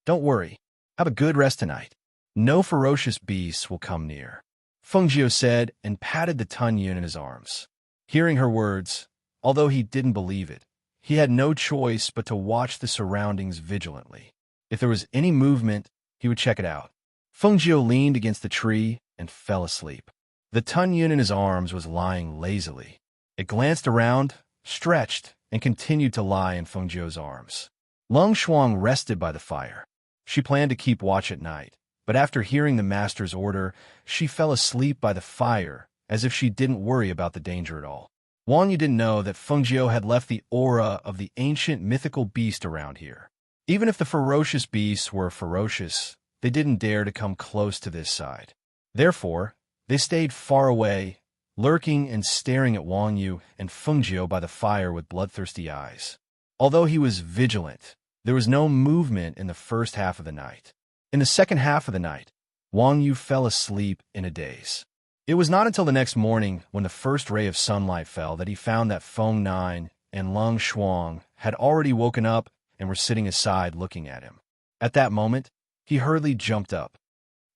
Don't worry. Have a good rest tonight. No ferocious beasts will come near, Feng Jiu said and patted the Tun Yun in his arms. Hearing her words, although he didn't believe it, he had no choice but to watch the surroundings vigilantly. If there was any movement, he would check it out. Feng Jiu leaned against the tree and fell asleep. The Tun Yun in his arms was lying lazily. It glanced around, stretched, and continued to lie in Feng Jiu's arms. Lung Shuang rested by the fire. She planned to keep watch at night, but after hearing the Master's order, she fell asleep by the fire as if she didn't worry about the danger at all. Wang Yu didn't know that Feng Jiu had left the aura of the ancient mythical beast around here. Even if the ferocious beasts were ferocious, they didn't dare to come close to this side. Therefore, they stayed far away, lurking and staring at Wang Yu and Feng Jiu by the fire with bloodthirsty eyes. Although he was vigilant, there was no movement in the first half of the night. In the second half of the night, Wang Yu fell asleep in a daze. It was not until the next morning, when the first ray of sunlight fell, that he found that Feng Nine and Lung Shuang had already woken up and were sitting aside looking at him. At that moment, he hurriedly jumped up.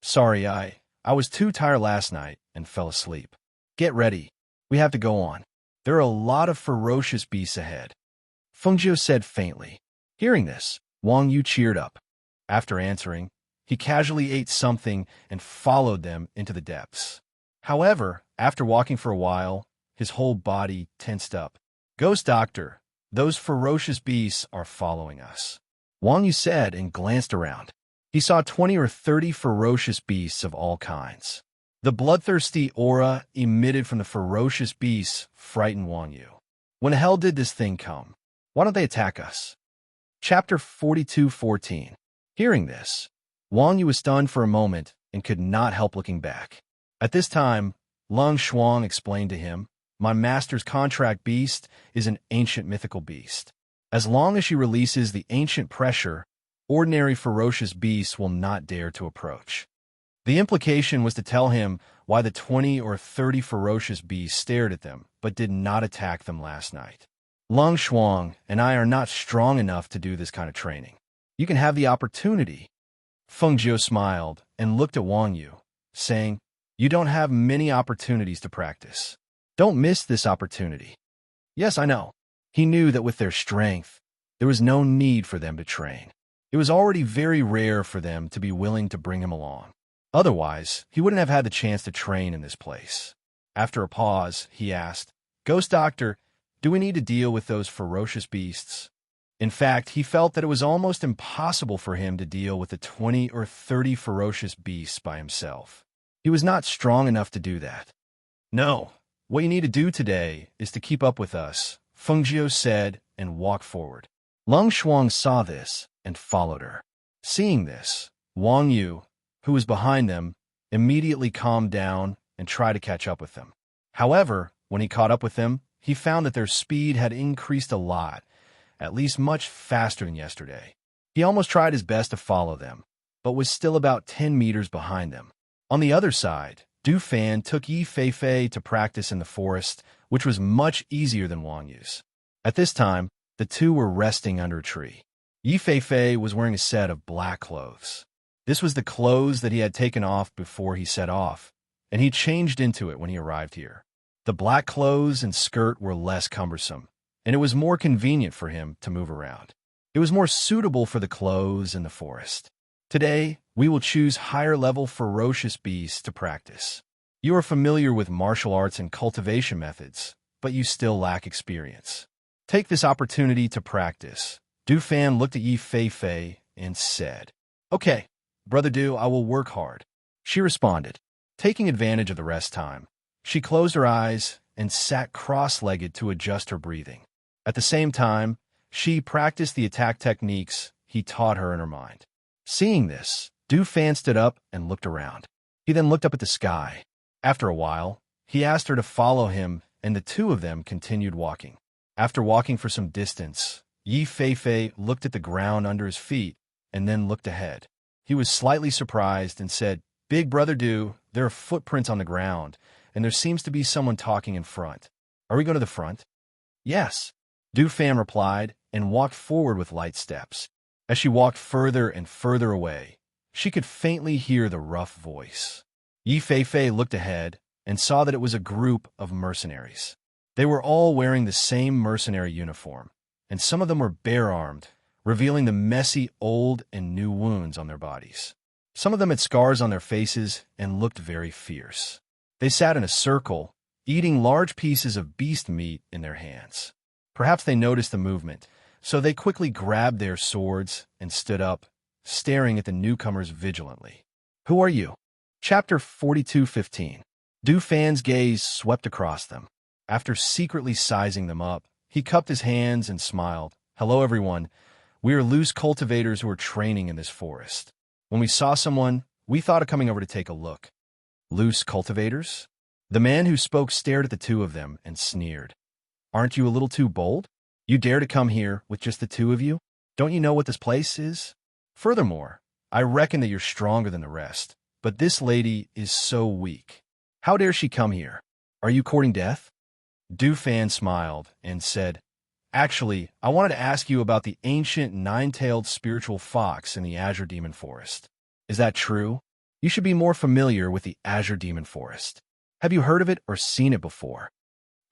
Sorry, I was too tired last night and fell asleep. Get ready. We have to go on. There are a lot of ferocious beasts ahead, Feng Jiu said faintly. Hearing this, Wang Yu cheered up. After answering, he casually ate something and followed them into the depths. However, after walking for a while, his whole body tensed up. Ghost Doctor, those ferocious beasts are following us, Wang Yu said and glanced around. He saw 20 or 30 ferocious beasts of all kinds. The bloodthirsty aura emitted from the ferocious beasts frightened Wang Yu. When the hell did this thing come? Why don't they attack us? Chapter 42:14. Hearing this, Wang Yu was stunned for a moment and could not help looking back. At this time, Lung Shuang explained to him, my master's contract beast is an ancient mythical beast. As long as she releases the ancient pressure, ordinary ferocious beasts will not dare to approach. The implication was to tell him why the 20 or 30 ferocious beasts stared at them but did not attack them last night. Lung Shuang and I are not strong enough to do this kind of training. You can have the opportunity. Feng Jiu smiled and looked at Wang Yu, saying, you don't have many opportunities to practice. Don't miss this opportunity. Yes, I know. He knew that with their strength, there was no need for them to train. It was already very rare for them to be willing to bring him along. Otherwise, he wouldn't have had the chance to train in this place. After a pause, he asked, Ghost Doctor, do we need to deal with those ferocious beasts? In fact, he felt that it was almost impossible for him to deal with the 20 or 30 ferocious beasts by himself. He was not strong enough to do that. No, what you need to do today is to keep up with us, Feng Jiu said and walked forward. Lung Shuang saw this and followed her. Seeing this, Wang Yu, who was behind them, immediately calmed down and tried to catch up with them. However, when he caught up with them, he found that their speed had increased a lot, at least much faster than yesterday. He almost tried his best to follow them, but was still about 10 meters behind them. On the other side, Du Fan took Yi Feifei to practice in the forest, which was much easier than Wang Yu's. At this time, the two were resting under a tree. Yi Feifei was wearing a set of black clothes. This was the clothes that he had taken off before he set off, and he changed into it when he arrived here. The black clothes and skirt were less cumbersome, and it was more convenient for him to move around. It was more suitable for the clothes in the forest. Today, we will choose higher-level ferocious beasts to practice. You are familiar with martial arts and cultivation methods, but you still lack experience. Take this opportunity to practice. Du Fan looked at Yi Feifei and said, "Okay, Brother Du, I will work hard." She responded. Taking advantage of the rest time, she closed her eyes and sat cross-legged to adjust her breathing. At the same time, she practiced the attack techniques he taught her in her mind. Seeing this, Du Fan stood up and looked around. He then looked up at the sky. After a while, he asked her to follow him, and the two of them continued walking. After walking for some distance, Yi Feifei looked at the ground under his feet and then looked ahead. He was slightly surprised and said, "Big Brother Du, there are footprints on the ground, and there seems to be someone talking in front. Are we going to the front?" "Yes," Du Fan replied and walked forward with light steps. As she walked further and further away, she could faintly hear the rough voice. Yi Feifei looked ahead and saw that it was a group of mercenaries. They were all wearing the same mercenary uniform, and some of them were bare-armed, revealing the messy old and new wounds on their bodies. Some of them had scars on their faces and looked very fierce. They sat in a circle, eating large pieces of beast meat in their hands. Perhaps they noticed the movement, so they quickly grabbed their swords and stood up, staring at the newcomers vigilantly. "Who are you?" Chapter 42:15. Du Fan's gaze swept across them. After secretly sizing them up, he cupped his hands and smiled. "Hello, everyone. We are loose cultivators who are training in this forest. When we saw someone, we thought of coming over to take a look." "Loose cultivators?" The man who spoke stared at the two of them and sneered. "Aren't you a little too bold? You dare to come here with just the two of you? Don't you know what this place is? Furthermore, I reckon that you're stronger than the rest, but this lady is so weak. How dare she come here? Are you courting death?" Du Fan smiled and said, "Actually, I wanted to ask you about the ancient nine-tailed spiritual fox in the Azure Demon Forest. Is that true? You should be more familiar with the Azure Demon Forest. Have you heard of it or seen it before?"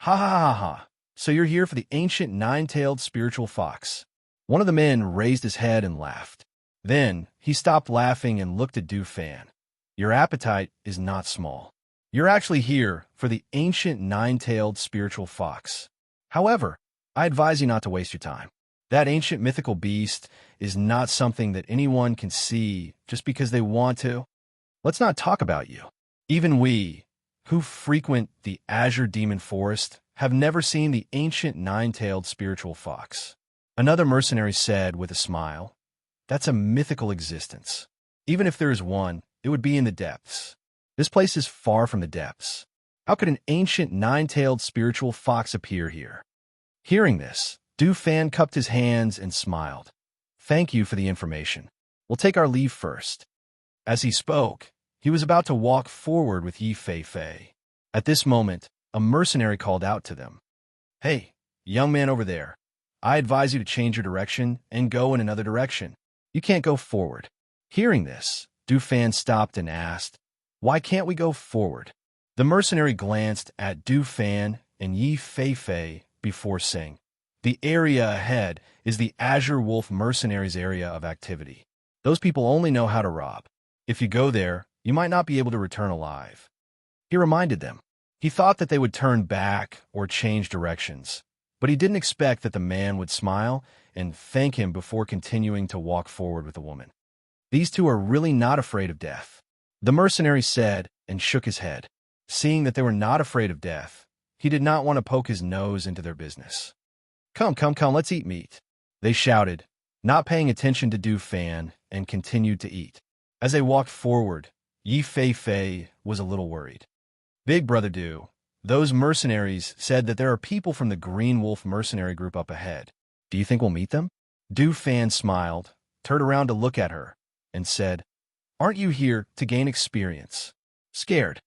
"Ha ha ha ha. So you're here for the ancient nine-tailed spiritual fox." One of the men raised his head and laughed. Then he stopped laughing and looked at Du Fan. "Your appetite is not small. You're actually here for the ancient nine-tailed spiritual fox. However, I advise you not to waste your time. That ancient mythical beast is not something that anyone can see just because they want to. Let's not talk about you. Even we, who frequent the Azure Demon Forest, have never seen the ancient nine-tailed spiritual fox." Another mercenary said with a smile, "That's a mythical existence. Even if there is one, it would be in the depths. This place is far from the depths. How could an ancient nine-tailed spiritual fox appear here?" Hearing this, Du Fan cupped his hands and smiled. "Thank you for the information. We'll take our leave first." As he spoke, he was about to walk forward with Yi Feifei. At this moment, a mercenary called out to them, "Hey, young man over there, I advise you to change your direction and go in another direction. You can't go forward." Hearing this, Du Fan stopped and asked, "Why can't we go forward?" The mercenary glanced at Du Fan and Yi Feifei before saying, "The area ahead is the Azure Wolf Mercenaries area of activity. Those people only know how to rob. If you go there, you might not be able to return alive." He reminded them. He thought that they would turn back or change directions, but he didn't expect that the man would smile and thank him before continuing to walk forward with the woman. "These two are really not afraid of death," the mercenary said and shook his head. Seeing that they were not afraid of death, he did not want to poke his nose into their business. Come, come, come, let's eat meat. They shouted, not paying attention to Du Fan, and continued to eat. As they walked forward, Yi Fei Fei was a little worried. Big Brother Du, those mercenaries said that there are people from the Green Wolf mercenary group up ahead. Do you think we'll meet them? Du Fan smiled, turned around to look at her, and said, Aren't you here to gain experience? Scared?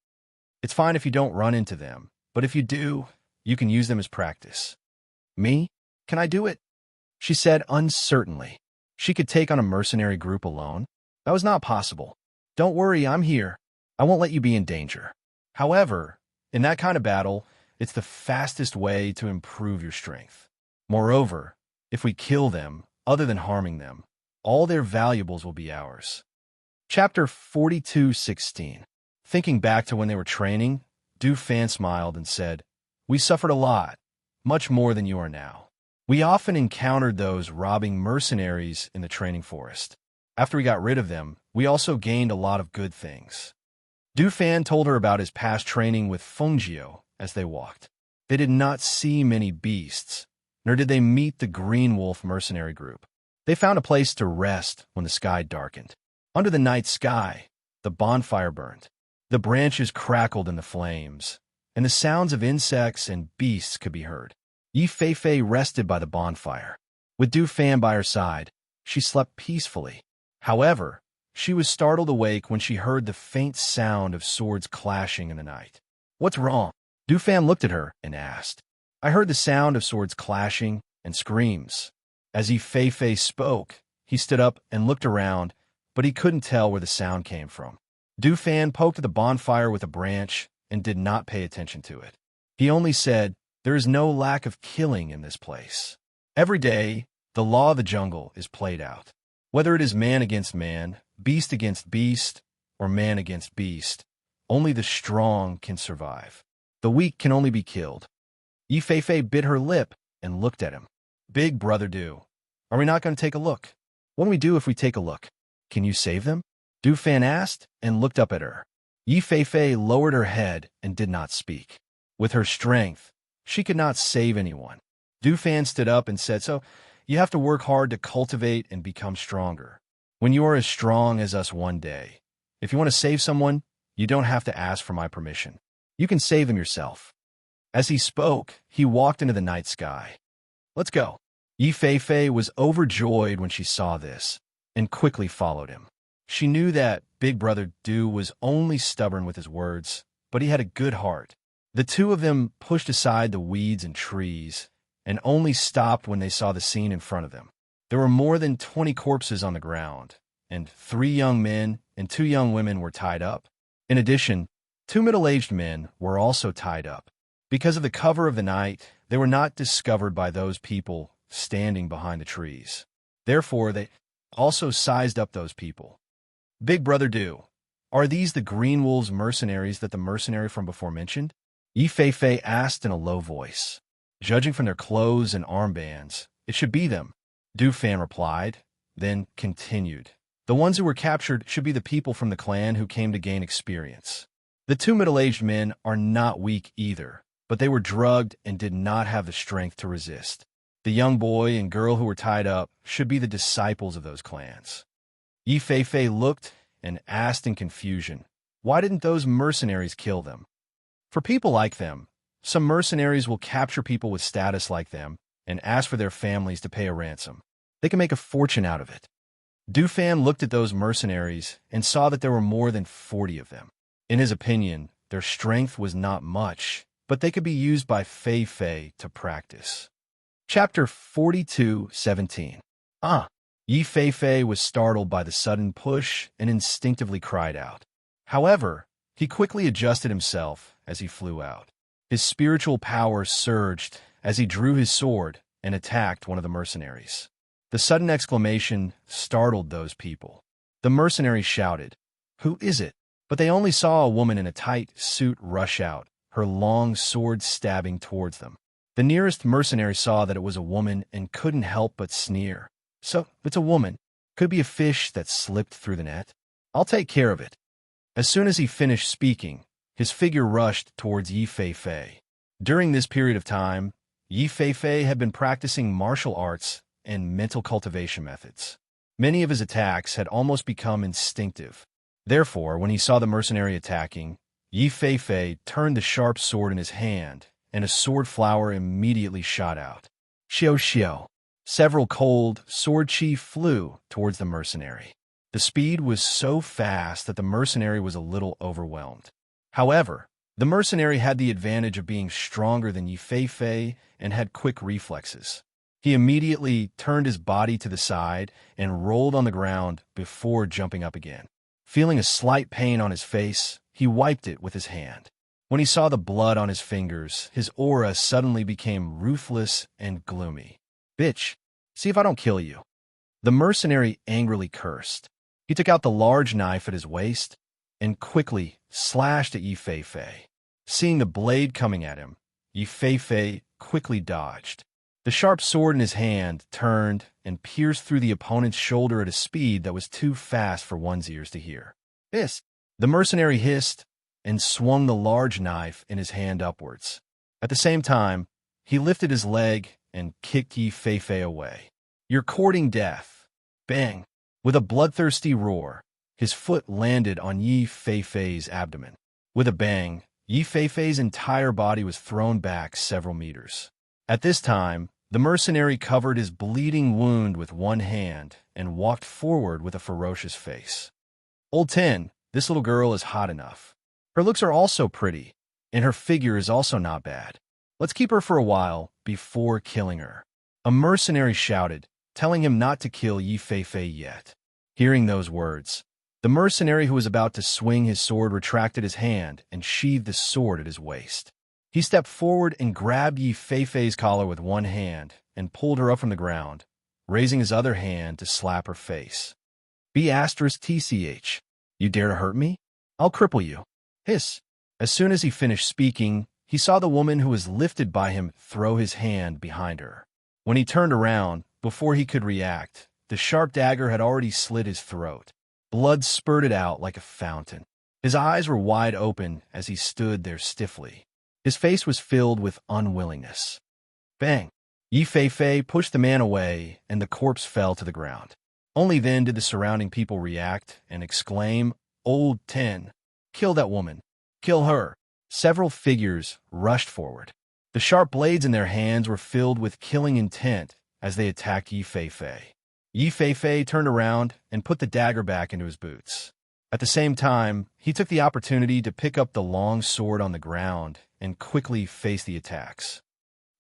It's fine if you don't run into them, but if you do, you can use them as practice. Me? Can I do it? She said uncertainly. She could take on a mercenary group alone? That was not possible. Don't worry, I'm here. I won't let you be in danger. However, in that kind of battle, it's the fastest way to improve your strength. Moreover, if we kill them, other than harming them, all their valuables will be ours. Chapter 42:16. Thinking back to when they were training, Du Fan smiled and said, We suffered a lot, much more than you are now. We often encountered those robbing mercenaries in the training forest. After we got rid of them, we also gained a lot of good things. Du Fan told her about his past training with Fengjiu as they walked. They did not see many beasts, nor did they meet the Green Wolf mercenary group. They found a place to rest when the sky darkened. Under the night sky, the bonfire burned. The branches crackled in the flames, and the sounds of insects and beasts could be heard. Yi Fei Fei rested by the bonfire. With Du Fan by her side, she slept peacefully. However, she was startled awake when she heard the faint sound of swords clashing in the night. What's wrong? Du Fan looked at her and asked. I heard the sound of swords clashing and screams. As Yi Fei Fei spoke, he stood up and looked around, but he couldn't tell where the sound came from. Du Fan poked at the bonfire with a branch and did not pay attention to it. He only said, There is no lack of killing in this place. Every day, the law of the jungle is played out. Whether it is man against man, beast against beast, or man against beast, only the strong can survive. The weak can only be killed. Yi Fei Fei bit her lip and looked at him. Big Brother Du, are we not going to take a look? What do we do if we take a look? Can you save them? Du Fan asked and looked up at her. Yi Fei Fei lowered her head and did not speak. With her strength, she could not save anyone. Du Fan stood up and said, So, you have to work hard to cultivate and become stronger. When you are as strong as us one day, if you want to save someone, you don't have to ask for my permission. You can save them yourself. As he spoke, he walked into the night sky. Let's go. Yi Fei Fei was overjoyed when she saw this, and quickly followed him. She knew that Big Brother Du was only stubborn with his words, but he had a good heart. The two of them pushed aside the weeds and trees, and only stopped when they saw the scene in front of them. There were more than 20 corpses on the ground, and 3 young men and 2 young women were tied up. In addition, 2 middle-aged men were also tied up. Because of the cover of the night, they were not discovered by those people standing behind the trees. Therefore, they also sized up those people. Big Brother Du, are these the Green Wolves mercenaries that the mercenary from before mentioned? Yi Fei Fei asked in a low voice. Judging from their clothes and armbands, it should be them. Du Fan replied, then continued. The ones who were captured should be the people from the clan who came to gain experience. The 2 middle-aged men are not weak either, but they were drugged and did not have the strength to resist. The young boy and girl who were tied up should be the disciples of those clans. Yi Fei Fei looked and asked in confusion, why didn't those mercenaries kill them? For people like them, some mercenaries will capture people with status like them and ask for their families to pay a ransom. They can make a fortune out of it. Du Fan looked at those mercenaries and saw that there were more than 40 of them. In his opinion, their strength was not much, but they could be used by Fei Fei to practice. Chapter 42:17. Yi Fei Fei was startled by the sudden push and instinctively cried out. However, he quickly adjusted himself as he flew out. His spiritual power surged as he drew his sword and attacked one of the mercenaries. The sudden exclamation startled those people. The mercenaries shouted, Who is it? But they only saw a woman in a tight suit rush out, her long sword stabbing towards them. The nearest mercenary saw that it was a woman and couldn't help but sneer. So, it's a woman. Could be a fish that slipped through the net. I'll take care of it. As soon as he finished speaking, his figure rushed towards Yi Fei Fei. During this period of time, Yi Feifei had been practicing martial arts and mental cultivation methods. Many of his attacks had almost become instinctive. Therefore, when he saw the mercenary attacking, Yi Feifei turned the sharp sword in his hand, and a sword flower immediately shot out. Xiao xiao. Several cold sword chi flew towards the mercenary. The speed was so fast that the mercenary was a little overwhelmed. However, the mercenary had the advantage of being stronger than Yi Feifei and had quick reflexes. He immediately turned his body to the side and rolled on the ground before jumping up again. Feeling a slight pain on his face, he wiped it with his hand. When he saw the blood on his fingers, his aura suddenly became ruthless and gloomy. "Bitch, see if I don't kill you." The mercenary angrily cursed. He took out the large knife at his waist and quickly slashed at Yi Feifei. Seeing the blade coming at him, Yi Feifei quickly dodged. The sharp sword in his hand turned and pierced through the opponent's shoulder at a speed that was too fast for one's ears to hear. "Hiss!" The mercenary hissed and swung the large knife in his hand upwards. At the same time, he lifted his leg and kicked Yi Feifei away. "You're courting death." Bang! With a bloodthirsty roar, his foot landed on Yi Feifei's abdomen. With a bang, Yi Feifei's entire body was thrown back several meters. At this time, the mercenary covered his bleeding wound with one hand and walked forward with a ferocious face. "Old Ten, this little girl is hot enough. Her looks are also pretty, and her figure is also not bad. Let's keep her for a while before killing her." A mercenary shouted, telling him not to kill Yi Feifei yet. Hearing those words, the mercenary who was about to swing his sword retracted his hand and sheathed the sword at his waist. He stepped forward and grabbed Yi Feifei's collar with one hand and pulled her up from the ground, raising his other hand to slap her face. "B*TCH, you dare to hurt me? I'll cripple you." Hiss! As soon as he finished speaking, he saw the woman who was lifted by him throw his hand behind her. When he turned around, before he could react, the sharp dagger had already slit his throat. Blood spurted out like a fountain. His eyes were wide open as he stood there stiffly. His face was filled with unwillingness. Bang! Yi Feifei pushed the man away, and the corpse fell to the ground. Only then did the surrounding people react and exclaim, "Old Ten, kill that woman! Kill her!" Several figures rushed forward. The sharp blades in their hands were filled with killing intent as they attacked Yi Feifei. Yi Feifei turned around and put the dagger back into his boots. At the same time, he took the opportunity to pick up the long sword on the ground and quickly face the attacks.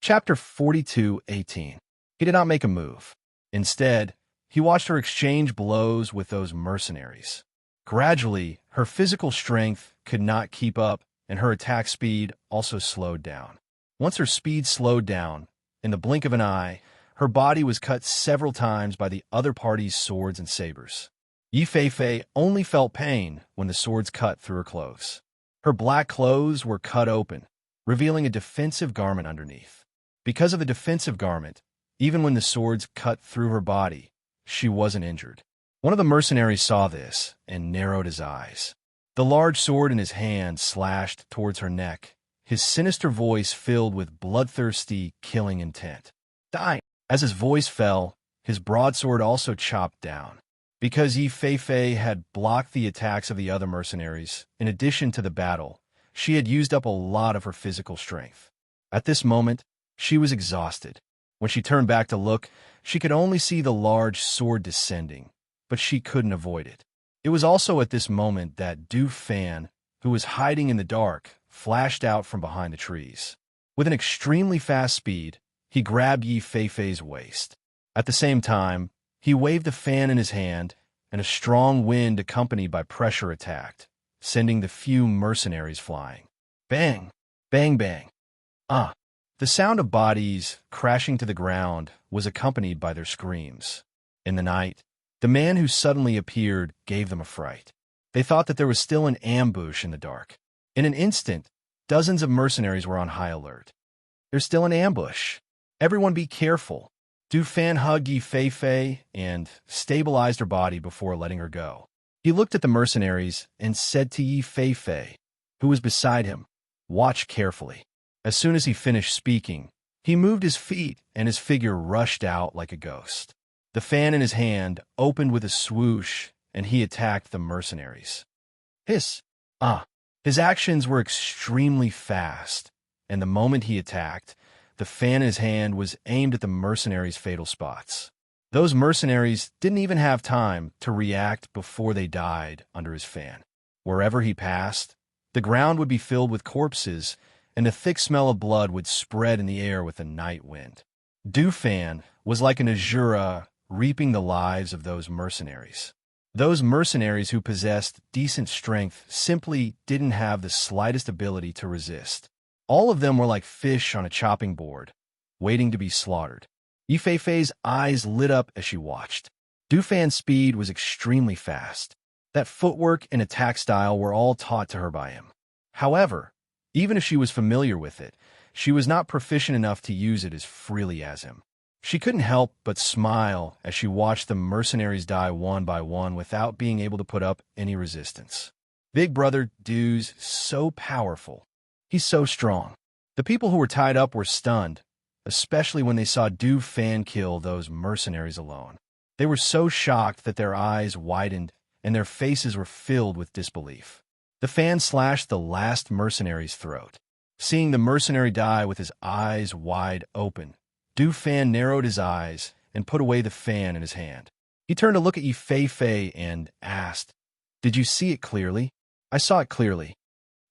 Chapter 42:18. He did not make a move. Instead, he watched her exchange blows with those mercenaries. Gradually, her physical strength could not keep up, and her attack speed also slowed down. Once her speed slowed down, in the blink of an eye, her body was cut several times by the other party's swords and sabers. Yi Feifei only felt pain when the swords cut through her clothes. Her black clothes were cut open, revealing a defensive garment underneath. Because of the defensive garment, even when the swords cut through her body, she wasn't injured. One of the mercenaries saw this and narrowed his eyes. The large sword in his hand slashed towards her neck, his sinister voice filled with bloodthirsty, killing intent. "Die!" As his voice fell, his broadsword also chopped down. Because Yi Feifei had blocked the attacks of the other mercenaries, in addition to the battle, she had used up a lot of her physical strength. At this moment, she was exhausted. When she turned back to look, she could only see the large sword descending, but she couldn't avoid it. It was also at this moment that Du Fan, who was hiding in the dark, flashed out from behind the trees. With an extremely fast speed, he grabbed Yi Feifei's waist. At the same time, he waved the fan in his hand, and a strong wind accompanied by pressure attacked, sending the few mercenaries flying. Bang! Bang bang! Ah! The sound of bodies crashing to the ground was accompanied by their screams. In the night, the man who suddenly appeared gave them a fright. They thought that there was still an ambush in the dark. In an instant, dozens of mercenaries were on high alert. "There's still an ambush. Everyone be careful." Du Fan hugged Yi Feifei and stabilized her body before letting her go. He looked at the mercenaries and said to Yi Feifei, who was beside him, "Watch carefully." As soon as he finished speaking, He moved his feet, and his figure rushed out like a ghost. The fan in his hand opened with a swoosh, and he attacked the mercenaries. Hiss! Ah! His actions were extremely fast, and the moment he attacked, the fan in his hand was aimed at the mercenaries' fatal spots. Those mercenaries didn't even have time to react before they died under his fan. Wherever he passed, the ground would be filled with corpses, and a thick smell of blood would spread in the air with a night wind. Dufan was like an Azura reaping the lives of those mercenaries. Those mercenaries who possessed decent strength simply didn't have the slightest ability to resist. All of them were like fish on a chopping board, waiting to be slaughtered. Yifei-Fei's eyes lit up as she watched. Dufan's speed was extremely fast. That footwork and attack style were all taught to her by him. However, even if she was familiar with it, she was not proficient enough to use it as freely as him. She couldn't help but smile as she watched the mercenaries die one by one without being able to put up any resistance. Big Brother Du's so powerful. He's so strong. The people who were tied up were stunned, especially when they saw Du Fan kill those mercenaries alone. They were so shocked that their eyes widened and their faces were filled with disbelief. The fan slashed the last mercenary's throat. Seeing the mercenary die with his eyes wide open, Du Fan narrowed his eyes and put away the fan in his hand. He turned to look at Yifei-Fei and asked, "Did you see it clearly?" "I saw it clearly."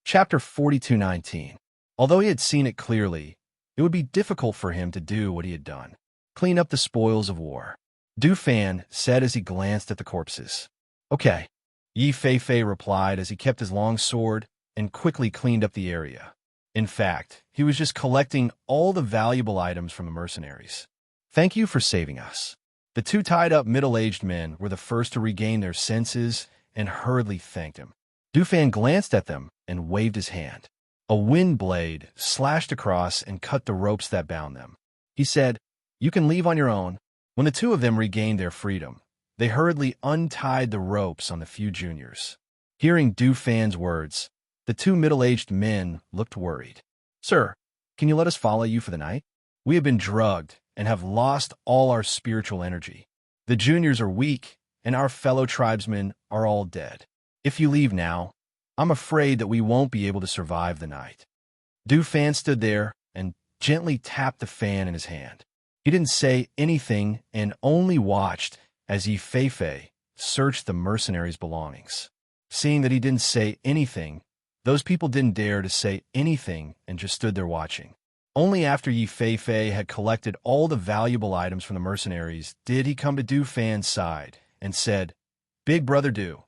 Chapter 42:19. Although he had seen it clearly, it would be difficult for him to do what he had done. Clean up the spoils of war. Du Fan said as he glanced at the corpses. "Okay," Yifei-Fei replied as he kept his long sword and quickly cleaned up the area. In fact, he was just collecting all the valuable items from the mercenaries. "Thank you for saving us." The two tied-up middle-aged men were the first to regain their senses and hurriedly thanked him. Dufan glanced at them and waved his hand. A wind blade slashed across and cut the ropes that bound them. He said, "You can leave on your own." When the two of them regained their freedom, they hurriedly untied the ropes on the few juniors. Hearing Dufan's words, the two middle-aged men looked worried. "Sir, can you let us follow you for the night? We have been drugged and have lost all our spiritual energy. The juniors are weak, and our fellow tribesmen are all dead. If you leave now, I'm afraid that we won't be able to survive the night." Dufan stood there and gently tapped the fan in his hand. He didn't say anything and only watched as Yifei-Fei searched the mercenaries' belongings. Seeing that he didn't say anything, those people didn't dare to say anything and just stood there watching. Only after Yifei-Fei had collected all the valuable items from the mercenaries did he come to Dufan's side and said, "Big Brother Du,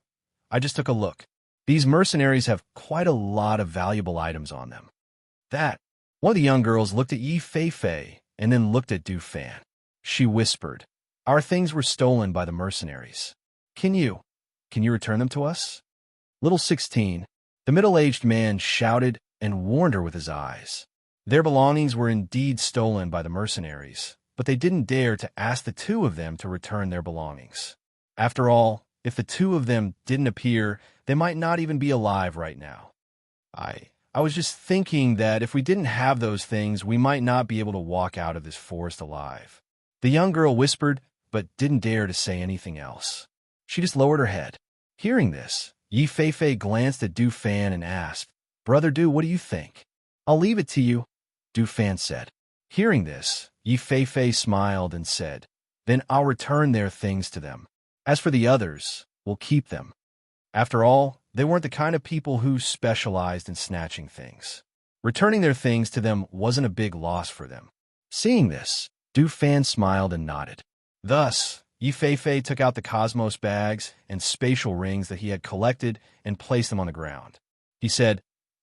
I just took a look. These mercenaries have quite a lot of valuable items on them." One of the young girls looked at Yifei-Fei and then looked at Dufan. She whispered, "Our things were stolen by the mercenaries. Can you return them to us?" Little 16, the middle-aged man shouted and warned her with his eyes. Their belongings were indeed stolen by the mercenaries, but they didn't dare to ask the two of them to return their belongings. After all, if the two of them didn't appear, they might not even be alive right now. I was just thinking that if we didn't have those things, we might not be able to walk out of this forest alive." The young girl whispered, but didn't dare to say anything else. She just lowered her head. Hearing this, Yifei-Fei glanced at Dufan and asked, "Brother Du, what do you think?" "I'll leave it to you," Dufan said. Hearing this, Yifei-Fei smiled and said, "Then I'll return their things to them. As for the others, we'll keep them." After all, they weren't the kind of people who specialized in snatching things. Returning their things to them wasn't a big loss for them. Seeing this, Dufan smiled and nodded. Thus, Yifei-Fei took out the cosmos bags and spatial rings that he had collected and placed them on the ground. He said,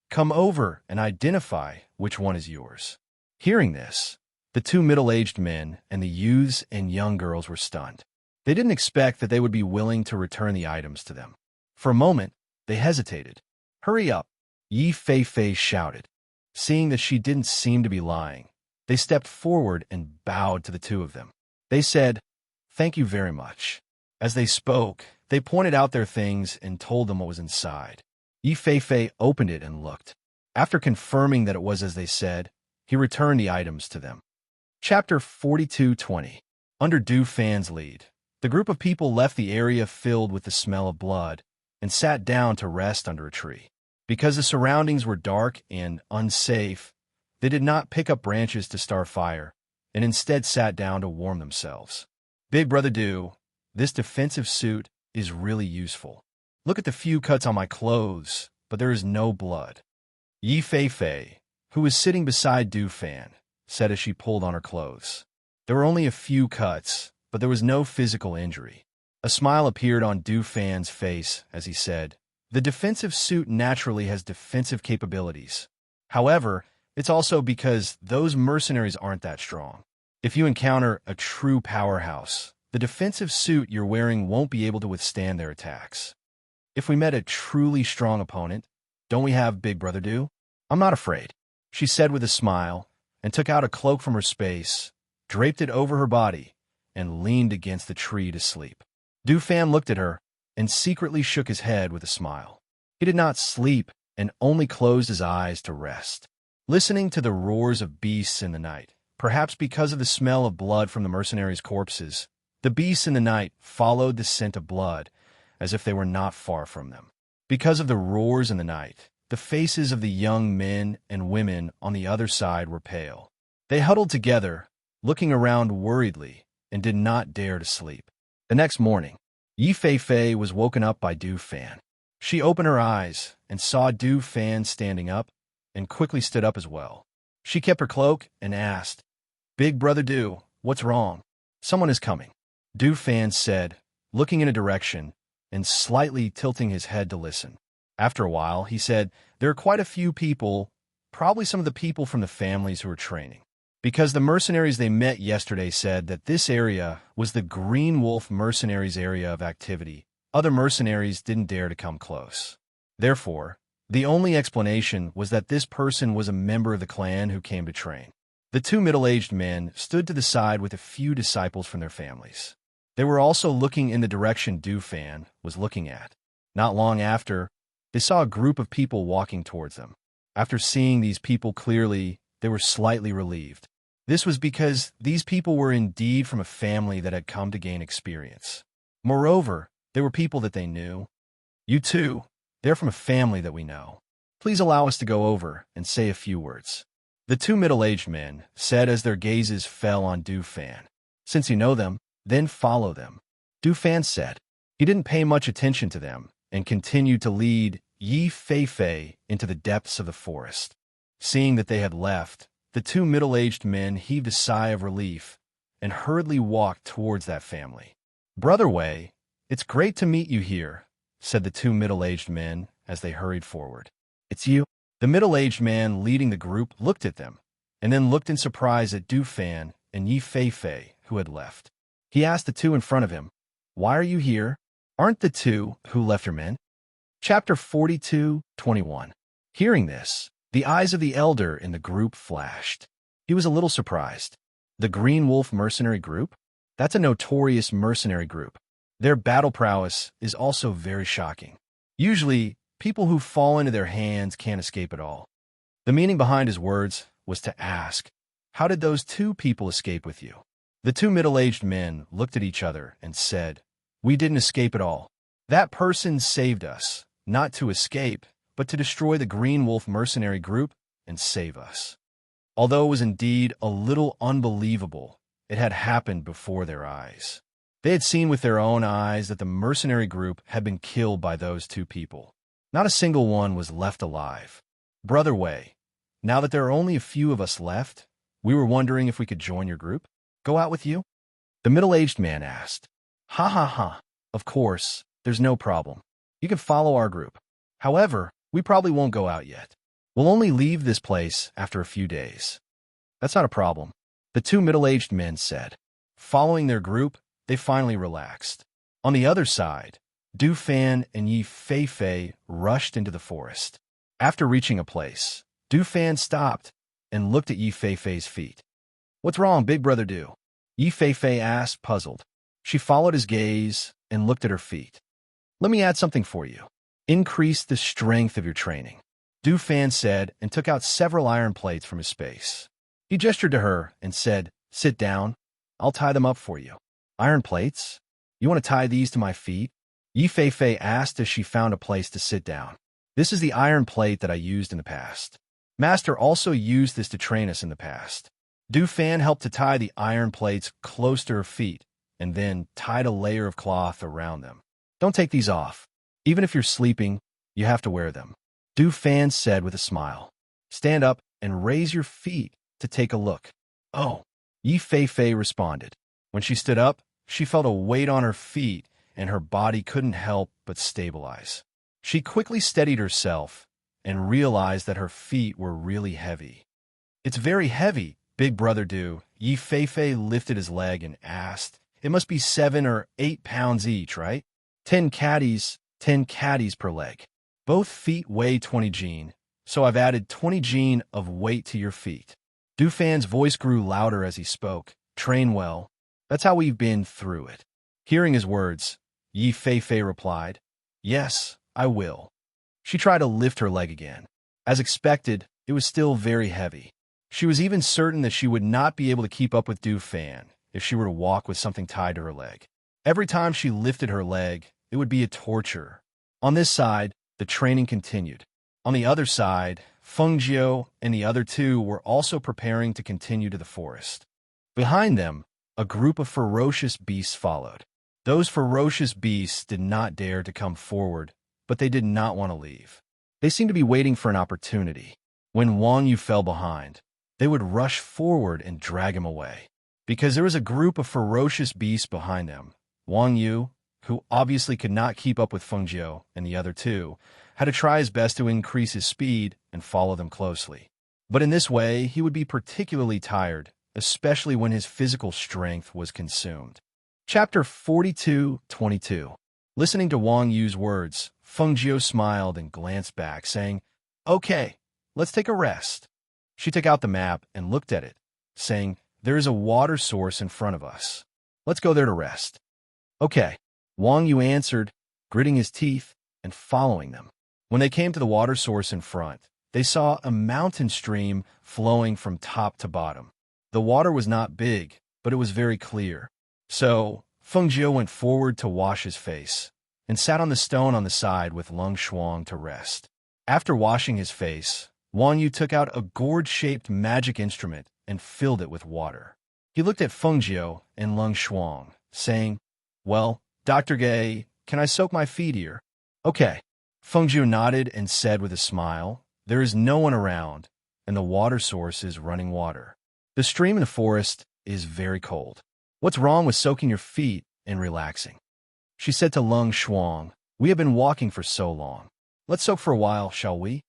"Come over and identify which one is yours." Hearing this, the two middle-aged men and the youths and young girls were stunned. They didn't expect that they would be willing to return the items to them. For a moment, they hesitated. "Hurry up," Yifei-Fei shouted. Seeing that she didn't seem to be lying, they stepped forward and bowed to the two of them. They said, "Thank you very much." As they spoke, they pointed out their things and told them what was inside. Yifei-Fei opened it and looked. After confirming that it was as they said, he returned the items to them. Chapter 42:20. Under Du Fan's lead, the group of people left the area filled with the smell of blood and sat down to rest under a tree. Because the surroundings were dark and unsafe, they did not pick up branches to start fire and instead sat down to warm themselves. Big Brother Du, this defensive suit is really useful. Look at the few cuts on my clothes, but there is no blood. Yi Fei, who was sitting beside Du Fan, said as she pulled on her clothes. There were only a few cuts, but there was no physical injury. A smile appeared on Du Fan's face as he said, "The defensive suit naturally has defensive capabilities. However, it's also because those mercenaries aren't that strong. If you encounter a true powerhouse, the defensive suit you're wearing won't be able to withstand their attacks. If we met a truly strong opponent, don't we have Big Brother Du? I'm not afraid," she said with a smile, and took out a cloak from her space, draped it over her body, and leaned against the tree to sleep. Du Fan looked at her and secretly shook his head with a smile. He did not sleep and only closed his eyes to rest, listening to the roars of beasts in the night. Perhaps because of the smell of blood from the mercenaries' corpses, the beasts in the night followed the scent of blood as if they were not far from them. Because of the roars in the night, the faces of the young men and women on the other side were pale. They huddled together, looking around worriedly, and did not dare to sleep. The next morning, Yi Fei was woken up by Du Fan. She opened her eyes and saw Du Fan standing up and quickly stood up as well. She kept her cloak and asked, "Big Brother Du, what's wrong?" "Someone is coming," Du Fan said, looking in a direction and slightly tilting his head to listen. After a while, he said, "There are quite a few people, probably some of the people from the families who are training. Because the mercenaries they met yesterday said that this area was the Green Wolf mercenaries' area of activity. Other mercenaries didn't dare to come close. Therefore, the only explanation was that this person was a member of the clan who came to train." The two middle-aged men stood to the side with a few disciples from their families. They were also looking in the direction Du Fan was looking at. Not long after, they saw a group of people walking towards them. After seeing these people clearly, they were slightly relieved. This was because these people were indeed from a family that had come to gain experience. Moreover, they were people that they knew. "You too, they're from a family that we know. Please allow us to go over and say a few words," the two middle-aged men said as their gazes fell on Du Fan. "Since you know them, then follow them," Du Fan said. He didn't pay much attention to them and continued to lead Yi Fei into the depths of the forest. Seeing that they had left, the two middle-aged men heaved a sigh of relief and hurriedly walked towards that family. "Brother Wei, it's great to meet you here," said the two middle-aged men as they hurried forward. "It's you?" The middle-aged man leading the group looked at them, and then looked in surprise at Du Fan and Yi Fei, who had left. He asked the two in front of him, "Why are you here? Aren't the two who left your men?" Chapter 42:21. Hearing this, the eyes of the elder in the group flashed. He was a little surprised. The Green Wolf mercenary group? That's a notorious mercenary group. Their battle prowess is also very shocking. Usually, people who fall into their hands can't escape at all. The meaning behind his words was to ask, "How did those two people escape with you?" The two middle-aged men looked at each other and said, "We didn't escape at all. That person saved us, not to escape, but to destroy the Green Wolf mercenary group and save us." Although it was indeed a little unbelievable, it had happened before their eyes. They had seen with their own eyes that the mercenary group had been killed by those two people. Not a single one was left alive. "Brother Wei, now that there are only a few of us left, we were wondering if we could join your group? Go out with you?" The middle-aged man asked. "Ha ha ha, of course, there's no problem. You can follow our group. However, we probably won't go out yet. We'll only leave this place after a few days." "That's not a problem," the two middle-aged men said. Following their group, they finally relaxed. On the other side, Du Fan and Yi Fei rushed into the forest. After reaching a place, Du Fan stopped and looked at Yi Fei's feet. "What's wrong, Big Brother Du?" Yi Fei asked, puzzled. She followed his gaze and looked at her feet. "Let me add something for you. Increase the strength of your training," Du Fan said and took out several iron plates from his space. He gestured to her and said, Sit down. I'll tie them up for you. Iron plates? You want to tie these to my feet? Yi Fei asked as she found a place to sit down. This is the iron plate that I used in the past. Master also used this to train us in the past. Du Fan helped to tie the iron plates close to her feet and then tied a layer of cloth around them. Don't take these off. Even if you're sleeping, you have to wear them. Du Fan said with a smile. Stand up and raise your feet to take a look. Oh, Yi Fei responded. When she stood up, she felt a weight on her feet and her body couldn't help but stabilize. She quickly steadied herself and realized that her feet were really heavy. It's very heavy, Big Brother Du. Yi Fei lifted his leg and asked, It must be 7 or 8 pounds each, right? 10 caddies per leg. Both feet weigh 20 jin, so I've added 20 jin of weight to your feet. Du Fan's voice grew louder as he spoke. Train well. That's how we've been through it. Hearing his words, Yi Fei replied, Yes, I will. She tried to lift her leg again. As expected, it was still very heavy. She was even certain that she would not be able to keep up with Du Fan if she were to walk with something tied to her leg. Every time she lifted her leg, it would be a torture. On this side, the training continued. On the other side, Feng Jiu and the other two were also preparing to continue to the forest. Behind them, a group of ferocious beasts followed. Those ferocious beasts did not dare to come forward, but they did not want to leave. They seemed to be waiting for an opportunity. When Wang Yu fell behind, they would rush forward and drag him away. Because there was a group of ferocious beasts behind them, Wang Yu, who obviously could not keep up with Feng Jiu and the other two, had to try his best to increase his speed and follow them closely. But in this way, he would be particularly tired, especially when his physical strength was consumed. Chapter 42:22. Listening to Wang Yu's words, Feng Jiu smiled and glanced back, saying, Okay, let's take a rest. She took out the map and looked at it, saying, There is a water source in front of us. Let's go there to rest. Okay, Wang Yu answered, gritting his teeth and following them. When they came to the water source in front, they saw a mountain stream flowing from top to bottom. The water was not big, but it was very clear. So, Feng Jiu went forward to wash his face and sat on the stone on the side with Lung Shuang to rest. After washing his face, Wang Yu took out a gourd-shaped magic instrument and filled it with water. He looked at Feng Jiu and Lung Shuang, saying, Well, Dr. Gay, can I soak my feet here? Okay. Feng Jiu nodded and said with a smile, There is no one around, and the water source is running water. The stream in the forest is very cold. What's wrong with soaking your feet and relaxing? She said to Lung Shuang, We have been walking for so long. Let's soak for a while, shall we?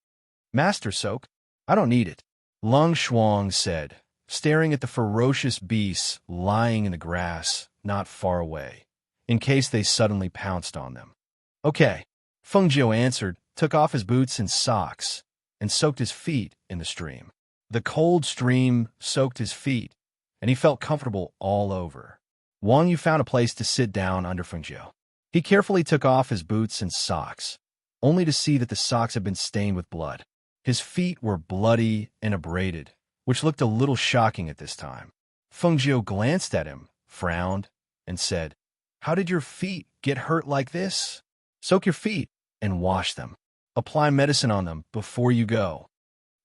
Master soak? I don't need it. Lung Shuang said, staring at the ferocious beasts lying in the grass not far away, in case they suddenly pounced on them. Okay, Feng Jiu answered, took off his boots and socks, and soaked his feet in the stream. The cold stream soaked his feet, and he felt comfortable all over. Wang Yu found a place to sit down under Feng Jiu. He carefully took off his boots and socks, only to see that the socks had been stained with blood. His feet were bloody and abraded, which looked a little shocking at this time. Feng Jiu glanced at him, frowned, and said, How did your feet get hurt like this? Soak your feet and wash them. Apply medicine on them before you go.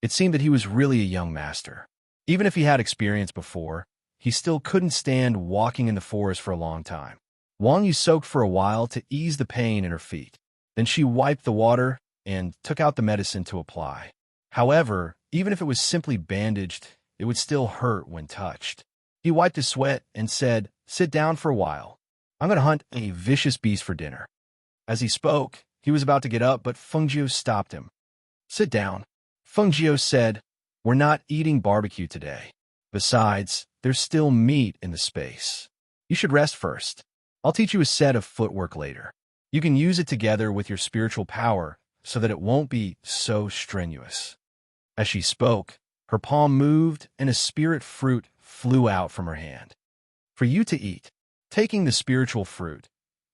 It seemed that he was really a young master. Even if he had experience before, he still couldn't stand walking in the forest for a long time. Wang Yu soaked for a while to ease the pain in her feet. Then she wiped the water and took out the medicine to apply. However, even if it was simply bandaged, it would still hurt when touched. He wiped his sweat and said, Sit down for a while. I'm going to hunt a vicious beast for dinner. As he spoke, he was about to get up, but Feng Jiu stopped him. Sit down. Feng Jiu said, We're not eating barbecue today. Besides, there's still meat in the space. You should rest first. I'll teach you a set of footwork later. You can use it together with your spiritual power so that it won't be so strenuous. As she spoke, her palm moved and a spirit fruit flew out from her hand. For you to eat. Taking the spiritual fruit,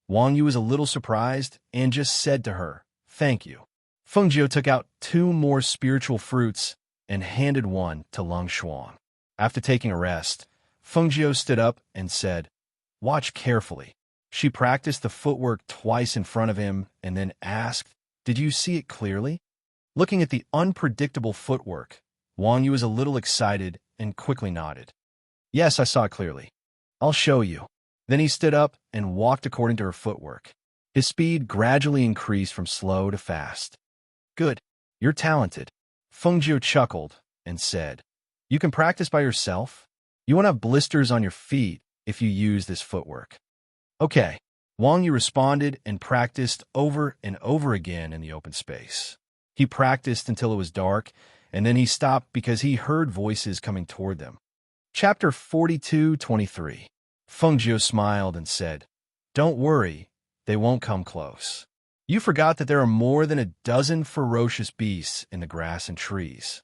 Wang Yu was a little surprised and just said to her, Thank you. Feng Jiu took out 2 more spiritual fruits and handed one to Lung Shuang. After taking a rest, Feng stood up and said, "Watch carefully." She practiced the footwork twice in front of him and then asked, "Did you see it clearly?" Looking at the unpredictable footwork, Wang Yu was a little excited and quickly nodded. "Yes, I saw it clearly. I'll show you." Then he stood up and walked according to her footwork. His speed gradually increased from slow to fast. "Good. You're talented." Feng chuckled and said, "You can practice by yourself? You won't have blisters on your feet if you use this footwork." "Okay." Wang Yu responded and practiced over and over again in the open space. He practiced until it was dark, and then he stopped because he heard voices coming toward them. Chapter 42:23. Feng smiled and said, "Don't worry, they won't come close. You forgot that there are more than a dozen ferocious beasts in the grass and trees.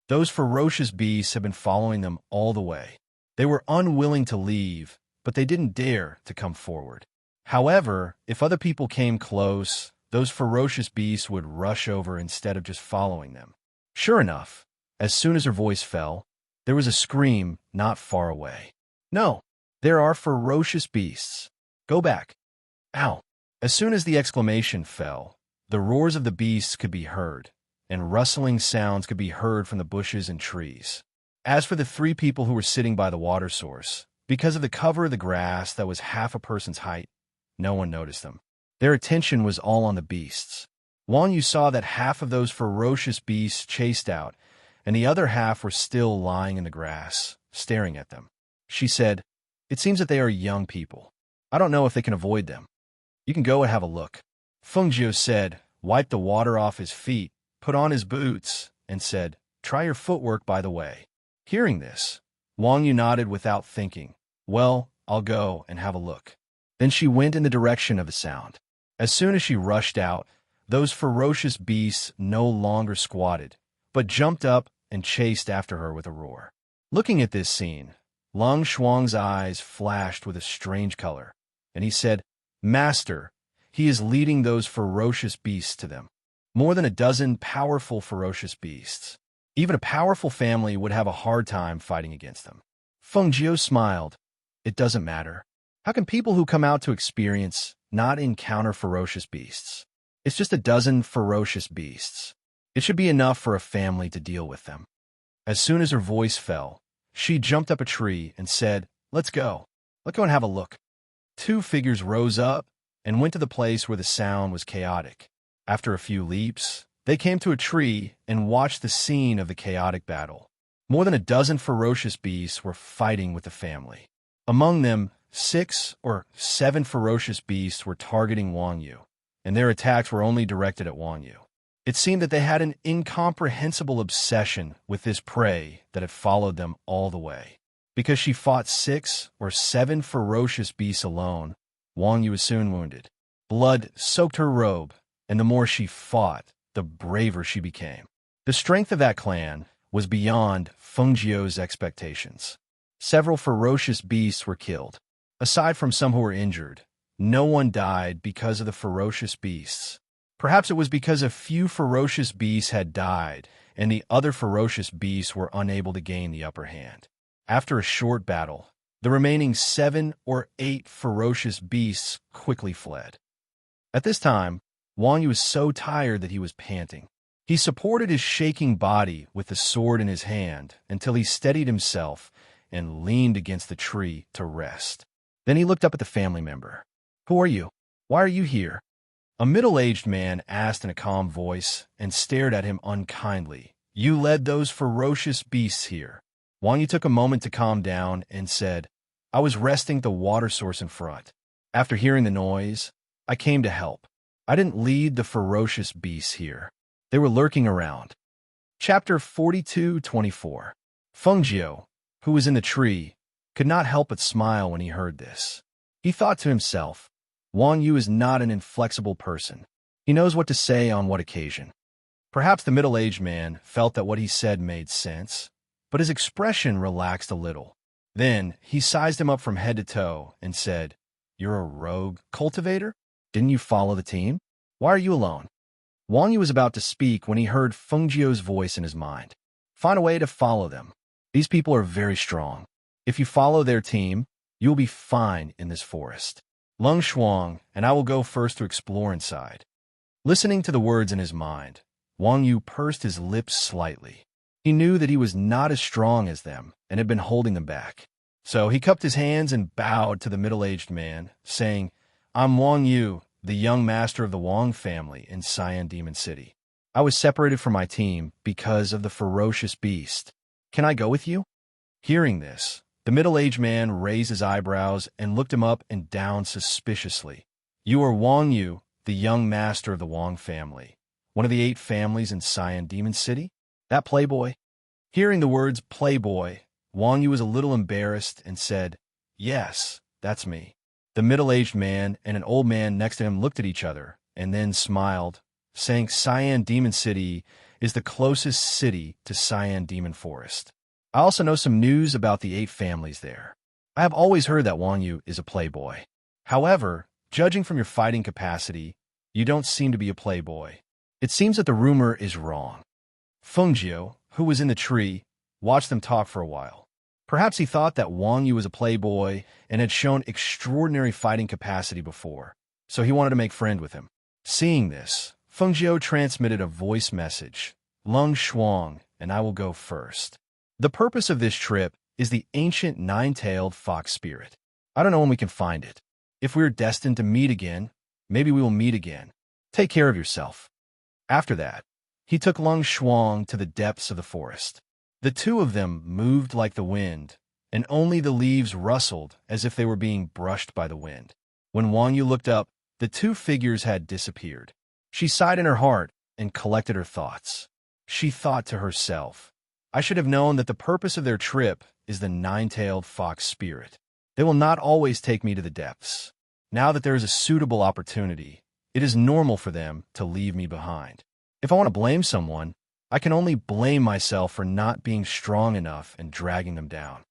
Those ferocious beasts have been following them all the way. They were unwilling to leave, but they didn't dare to come forward. However, if other people came close, those ferocious beasts would rush over instead of just following them." Sure enough, as soon as her voice fell, there was a scream not far away. "No, there are ferocious beasts. Go back." Ow! As soon as the exclamation fell, the roars of the beasts could be heard, and rustling sounds could be heard from the bushes and trees. As for the three people who were sitting by the water source, because of the cover of the grass that was half a person's height, no one noticed them. Their attention was all on the beasts. Wang Yu saw that half of those ferocious beasts chased out, and the other half were still lying in the grass, staring at them. She said, "It seems that they are young people. I don't know if they can avoid them. You can go and have a look." Feng said, wiped the water off his feet, put on his boots, and said, "Try your footwork by the way." Hearing this, Wang Yu nodded without thinking. "Well, I'll go and have a look." Then she went in the direction of the sound. As soon as she rushed out, those ferocious beasts no longer squatted, but jumped up and chased after her with a roar. Looking at this scene, Lang Shuang's eyes flashed with a strange color, and he said, "Master, he is leading those ferocious beasts to them. More than a dozen powerful ferocious beasts. Even a powerful family would have a hard time fighting against them." Feng smiled. "It doesn't matter. How can people who come out to experience not encounter ferocious beasts? It's just a dozen ferocious beasts. It should be enough for a family to deal with them." As soon as her voice fell, she jumped up a tree and said, "Let's go. Let's go and have a look." Two figures rose up and went to the place where the sound was chaotic. After a few leaps, they came to a tree and watched the scene of the chaotic battle. More than a dozen ferocious beasts were fighting with the family. Among them, 6 or 7 ferocious beasts were targeting Wang Yu, and their attacks were only directed at Wang Yu. It seemed that they had an incomprehensible obsession with this prey that had followed them all the way. Because she fought 6 or 7 ferocious beasts alone, Wang Yu was soon wounded. Blood soaked her robe, and the more she fought, the braver she became. The strength of that clan was beyond Feng expectations. Several ferocious beasts were killed. Aside from some who were injured, no one died because of the ferocious beasts. Perhaps it was because a few ferocious beasts had died, and the other ferocious beasts were unable to gain the upper hand. After a short battle, the remaining 7 or 8 ferocious beasts quickly fled. At this time, Wang Yu was so tired that he was panting. He supported his shaking body with the sword in his hand until he steadied himself and leaned against the tree to rest. Then he looked up at the family member. "Who are you? Why are you here?" A middle-aged man asked in a calm voice and stared at him unkindly. "You led those ferocious beasts here." Wang Yu took a moment to calm down and said, "I was resting at the water source in front. After hearing the noise, I came to help. I didn't lead the ferocious beasts here. They were lurking around." Chapter 42:24. Feng who was in the tree, could not help but smile when he heard this. He thought to himself, Wang Yu is not an inflexible person. He knows what to say on what occasion. Perhaps the middle-aged man felt that what he said made sense, but his expression relaxed a little. Then he sized him up from head to toe and said, "You're a rogue cultivator? Didn't you follow the team? Why are you alone?" Wang Yu was about to speak when he heard Feng voice in his mind. "Find a way to follow them. These people are very strong. If you follow their team, you will be fine in this forest. Lung Shuang and I will go first to explore inside. Listening to the words in his mind, Wang Yu pursed his lips slightly. He knew that he was not as strong as them and had been holding them back. So he cupped his hands and bowed to the middle-aged man, saying, I'm Wang Yu, the young master of the Wang family in Cyan Demon City. I was separated from my team because of the ferocious beast. Can I go with you? Hearing this, the middle-aged man raised his eyebrows and looked him up and down suspiciously. You are Wang Yu, the young master of the Wang family, one of the 8 families in Cyan Demon City? That playboy? Hearing the words playboy, Wang Yu was a little embarrassed and said, Yes, that's me. The middle-aged man and an old man next to him looked at each other and then smiled, saying Cyan Demon City is the closest city to Cyan Demon Forest. I also know some news about the 8 families there. I have always heard that Wang Yu is a playboy. However, judging from your fighting capacity, you don't seem to be a playboy. It seems that the rumor is wrong. Fengjiu, who was in the tree, watched them talk for a while. Perhaps he thought that Wang Yu was a playboy and had shown extraordinary fighting capacity before, so he wanted to make friend with him. Seeing this, Fengjiu transmitted a voice message, Lung Shuang, and I will go first. The purpose of this trip is the ancient 9-tailed fox spirit. I don't know when we can find it. If we're destined to meet again, maybe we will meet again. Take care of yourself. After that, he took Lung Shuang to the depths of the forest. The two of them moved like the wind, and only the leaves rustled as if they were being brushed by the wind. When Wang Yu looked up, the 2 figures had disappeared. She sighed in her heart and collected her thoughts. She thought to herself, I should have known that the purpose of their trip is the 9-tailed fox spirit. They will not always take me to the depths. Now that there is a suitable opportunity, it is normal for them to leave me behind. If I want to blame someone, I can only blame myself for not being strong enough and dragging them down.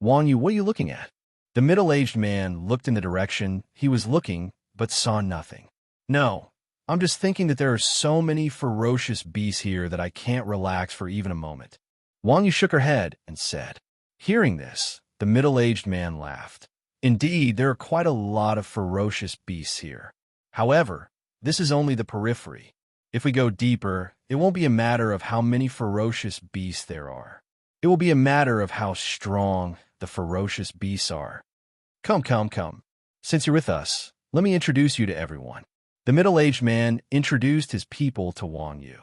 Wang Yu, what are you looking at? The middle-aged man looked in the direction he was looking, but saw nothing. No, I'm just thinking that there are so many ferocious beasts here that I can't relax for even a moment. Wang Yu shook her head and said. Hearing this, the middle-aged man laughed. Indeed, there are quite a lot of ferocious beasts here. However, this is only the periphery. If we go deeper, it won't be a matter of how many ferocious beasts there are. It will be a matter of how strong the ferocious beasts are. Come. Since you're with us, let me introduce you to everyone. The middle-aged man introduced his people to Wang Yu.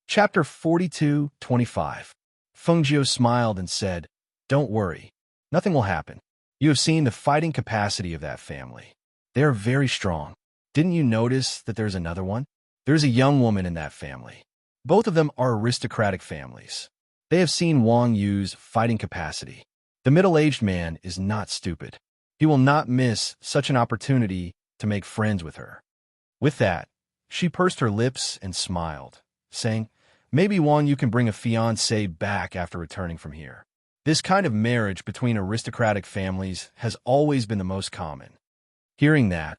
Chapter 42:25. Fengjiu smiled and said, Don't worry. Nothing will happen. You have seen the fighting capacity of that family. They are very strong. Didn't you notice that there's another one? There's a young woman in that family. Both of them are aristocratic families. They have seen Wang Yu's fighting capacity. The middle-aged man is not stupid. He will not miss such an opportunity to make friends with her. With that, she pursed her lips and smiled, saying, Maybe Wang Yu can bring a fiancé back after returning from here. This kind of marriage between aristocratic families has always been the most common. Hearing that,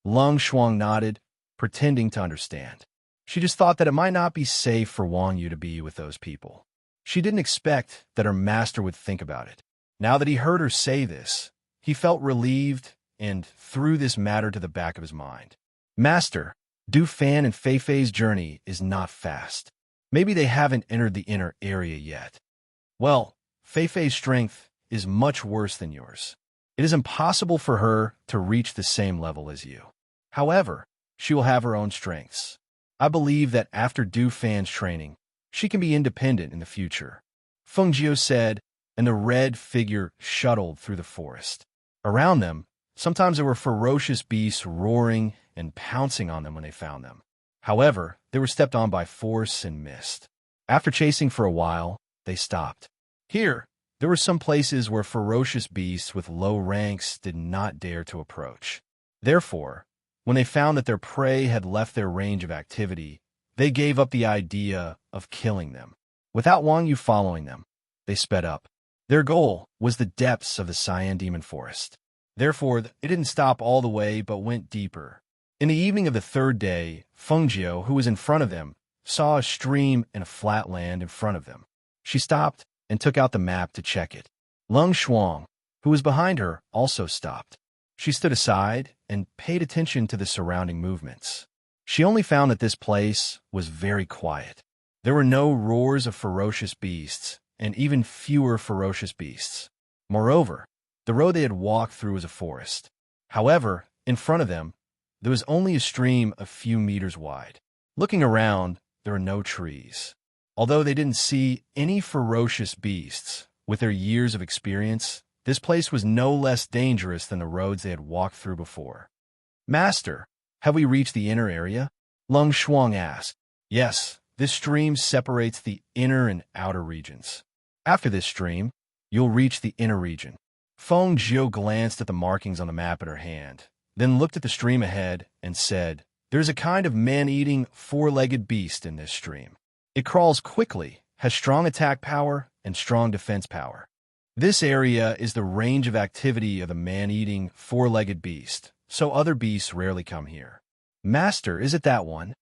Lung Shuang nodded, pretending to understand. She just thought that it might not be safe for Wang Yu to be with those people. She didn't expect that her master would think about it. Now that he heard her say this, he felt relieved and threw this matter to the back of his mind. Master, Du Fan and Fei Fei's journey is not fast. Maybe they haven't entered the inner area yet. Well, Fei Fei's strength is much worse than yours. It is impossible for her to reach the same level as you. However, she will have her own strengths. I believe that after Du Fan's training, she can be independent in the future. Fengjiu said, and the red figure shuttled through the forest. Around them, sometimes there were ferocious beasts roaring and pouncing on them when they found them. However, they were stepped on by force and mist. After chasing for a while, they stopped. Here, there were some places where ferocious beasts with low ranks did not dare to approach. Therefore, when they found that their prey had left their range of activity, they gave up the idea of killing them. Without Wang Yu following them, they sped up. Their goal was the depths of the Cyan Demon Forest. Therefore, it didn't stop all the way but went deeper. In the evening of the 3rd day, Fengjiu, who was in front of them, saw a stream and a flat land in front of them. She stopped and took out the map to check it. Lung Shuang, who was behind her, also stopped. She stood aside and paid attention to the surrounding movements. She only found that this place was very quiet. There were no roars of ferocious beasts, and even fewer ferocious beasts. Moreover, the road they had walked through was a forest. However, in front of them, there was only a stream a few meters wide. Looking around, there were no trees. Although they didn't see any ferocious beasts, with their years of experience, this place was no less dangerous than the roads they had walked through before. "Master, have we reached the inner area?" Lung Shuang asked. "Yes, this stream separates the inner and outer regions. After this stream, you'll reach the inner region." Feng Jiu glanced at the markings on the map in her hand, then looked at the stream ahead and said, "There's a kind of man-eating, four-legged beast in this stream. It crawls quickly, has strong attack power, and strong defense power. This area is the range of activity of the man-eating, four-legged beast, so other beasts rarely come here." "Master, is it that one?"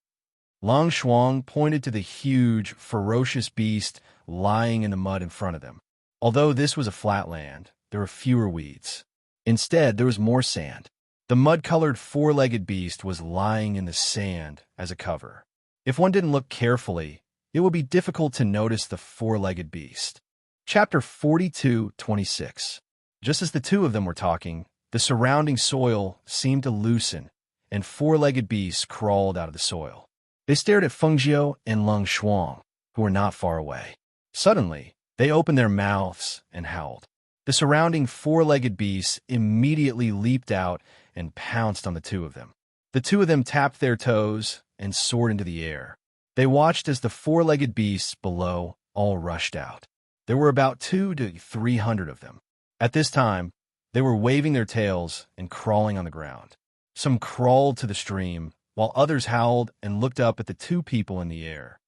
Lang Shuang pointed to the huge, ferocious beast lying in the mud in front of them. Although this was a flat land, there were fewer weeds. Instead, there was more sand. The mud-colored four-legged beast was lying in the sand as a cover. If one didn't look carefully, it would be difficult to notice the four-legged beast. Chapter 42:26. Just as the two of them were talking, the surrounding soil seemed to loosen, and four-legged beasts crawled out of the soil. They stared at Feng Jiu and Lung Shuang, who were not far away. Suddenly, they opened their mouths and howled. The surrounding four-legged beasts immediately leaped out and pounced on the two of them. The two of them tapped their toes and soared into the air. They watched as the four-legged beasts below all rushed out. There were about 200 to 300 of them. At this time, they were waving their tails and crawling on the ground. Some crawled to the stream, while others howled and looked up at the two people in the air.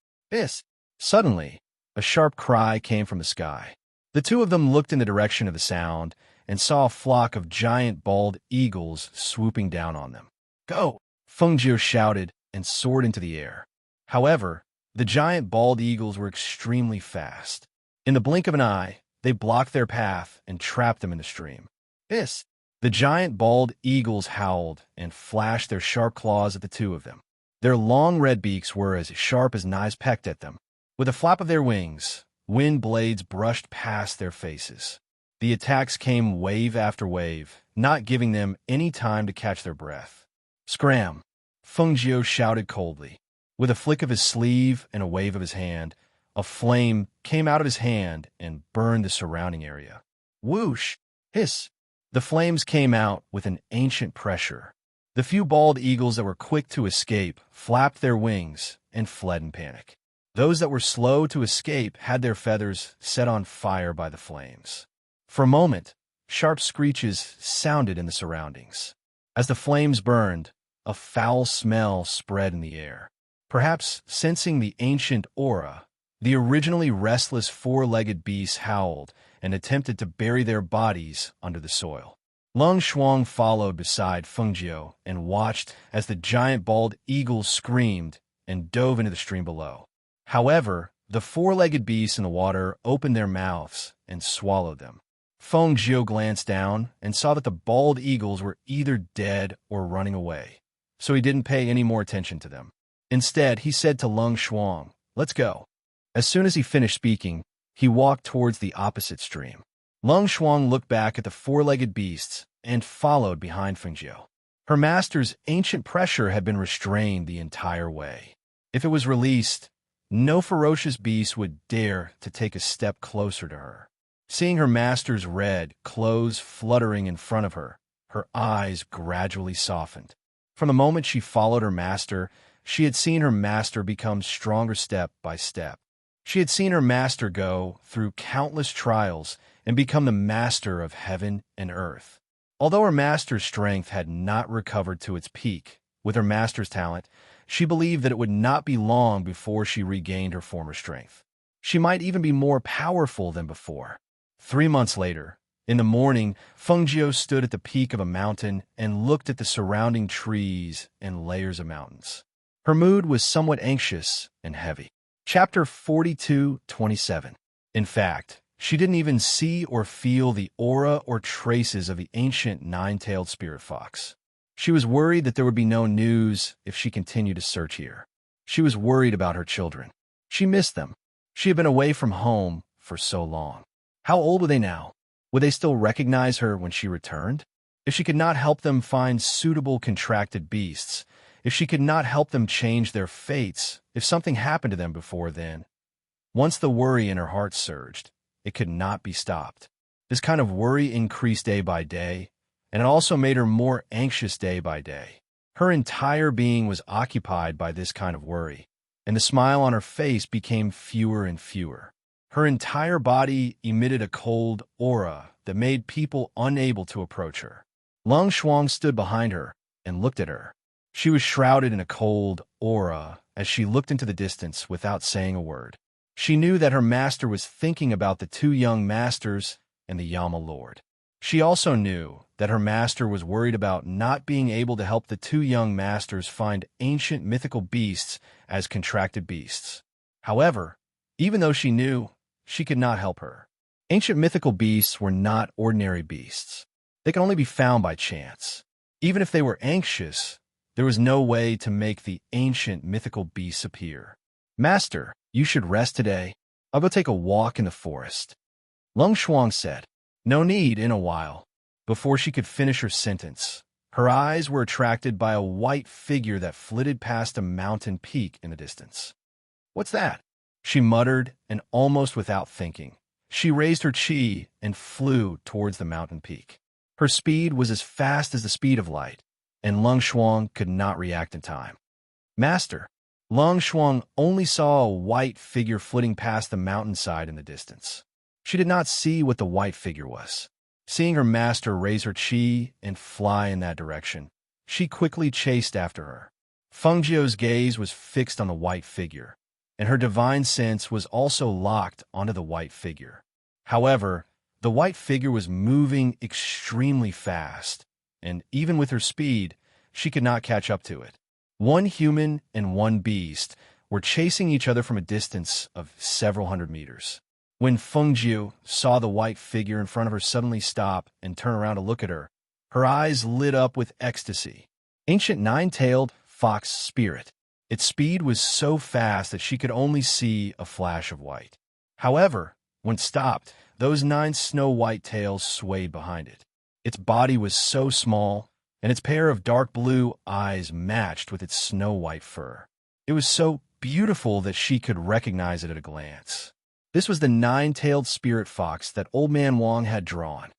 Suddenly, a sharp cry came from the sky. The two of them looked in the direction of the sound and saw a flock of giant bald eagles swooping down on them. "Go!" Feng Jiu shouted and soared into the air. However, the giant bald eagles were extremely fast. In the blink of an eye, they blocked their path and trapped them in the stream. The giant bald eagles howled and flashed their sharp claws at the two of them. Their long red beaks were as sharp as knives pecked at them. With a flap of their wings, wind blades brushed past their faces. The attacks came wave after wave, not giving them any time to catch their breath. "Scram!" Feng Jiu shouted coldly. With a flick of his sleeve and a wave of his hand, a flame came out of his hand and burned the surrounding area. Whoosh! Hiss! The flames came out with an ancient pressure. The few bald eagles that were quick to escape flapped their wings and fled in panic. Those that were slow to escape had their feathers set on fire by the flames. For a moment, sharp screeches sounded in the surroundings. As the flames burned, a foul smell spread in the air. Perhaps sensing the ancient aura, the originally restless four-legged beasts howled and attempted to bury their bodies under the soil. Lung Shuang followed beside Feng Jiu and watched as the giant bald eagles screamed and dove into the stream below. However, the four-legged beasts in the water opened their mouths and swallowed them. Feng Jiu glanced down and saw that the bald eagles were either dead or running away, so he didn't pay any more attention to them. Instead, he said to Lung Shuang, "Let's go." As soon as he finished speaking, he walked towards the opposite stream. Lung Shuang looked back at the four-legged beasts and followed behind Feng Jiu. Her master's ancient pressure had been restrained the entire way. If it was released, no ferocious beast would dare to take a step closer to her. Seeing her master's red clothes fluttering in front of her, her eyes gradually softened. From the moment she followed her master, she had seen her master become stronger step by step. She had seen her master go through countless trials and become the master of heaven and earth. Although her master's strength had not recovered to its peak, with her master's talent, she believed that it would not be long before she regained her former strength. She might even be more powerful than before. 3 months later, in the morning, Feng Jiu stood at the peak of a mountain and looked at the surrounding trees and layers of mountains. Her mood was somewhat anxious and heavy. Chapter 42:27. In fact, She didn't even see or feel the aura or traces of the ancient nine-tailed spirit fox. She was worried that there would be no news if she continued to search here. She was worried about her children. She missed them. She had been away from home for so long. How old were they now? Would they still recognize her when she returned? If she could not help them find suitable contracted beasts, if she could not help them change their fates, if something happened to them before then. Once the worry in her heart surged, it could not be stopped. This kind of worry increased day by day, and it also made her more anxious day by day. Her entire being was occupied by this kind of worry, and the smile on her face became fewer and fewer. Her entire body emitted a cold aura that made people unable to approach her. Lung Shuang stood behind her and looked at her. She was shrouded in a cold aura as she looked into the distance without saying a word. She knew that her master was thinking about the two young masters and the Yama Lord. She also knew that her master was worried about not being able to help the two young masters find ancient mythical beasts as contracted beasts. However, even though she knew, she could not help her. Ancient mythical beasts were not ordinary beasts. They could only be found by chance. Even if they were anxious, there was no way to make the ancient mythical beasts appear. Master, you should rest today. I'll go take a walk in the forest. Lung Shuang said. No need in a while. Before she could finish her sentence, her eyes were attracted by a white figure that flitted past a mountain peak in the distance. What's that? She muttered, and almost without thinking, she raised her chi and flew towards the mountain peak. Her speed was as fast as the speed of light, and Lung Shuang could not react in time. Master, Lung Shuang only saw a white figure flitting past the mountainside in the distance. She did not see what the white figure was. Seeing her master raise her chi and fly in that direction, she quickly chased after her. Fengjiu's gaze was fixed on the white figure, and her divine sense was also locked onto the white figure. However, the white figure was moving extremely fast, and even with her speed, she could not catch up to it. One human and one beast were chasing each other from a distance of several hundred meters. When Fengjiu saw the white figure in front of her suddenly stop and turn around to look at her, her eyes lit up with ecstasy. Ancient nine-tailed fox spirit. Its speed was so fast that she could only see a flash of white. However, when stopped, those 9 snow-white tails swayed behind it. Its body was so small, and its pair of dark blue eyes matched with its snow-white fur. It was so beautiful that she could recognize it at a glance. This was the 9-tailed spirit fox that Old Man Wang had drawn.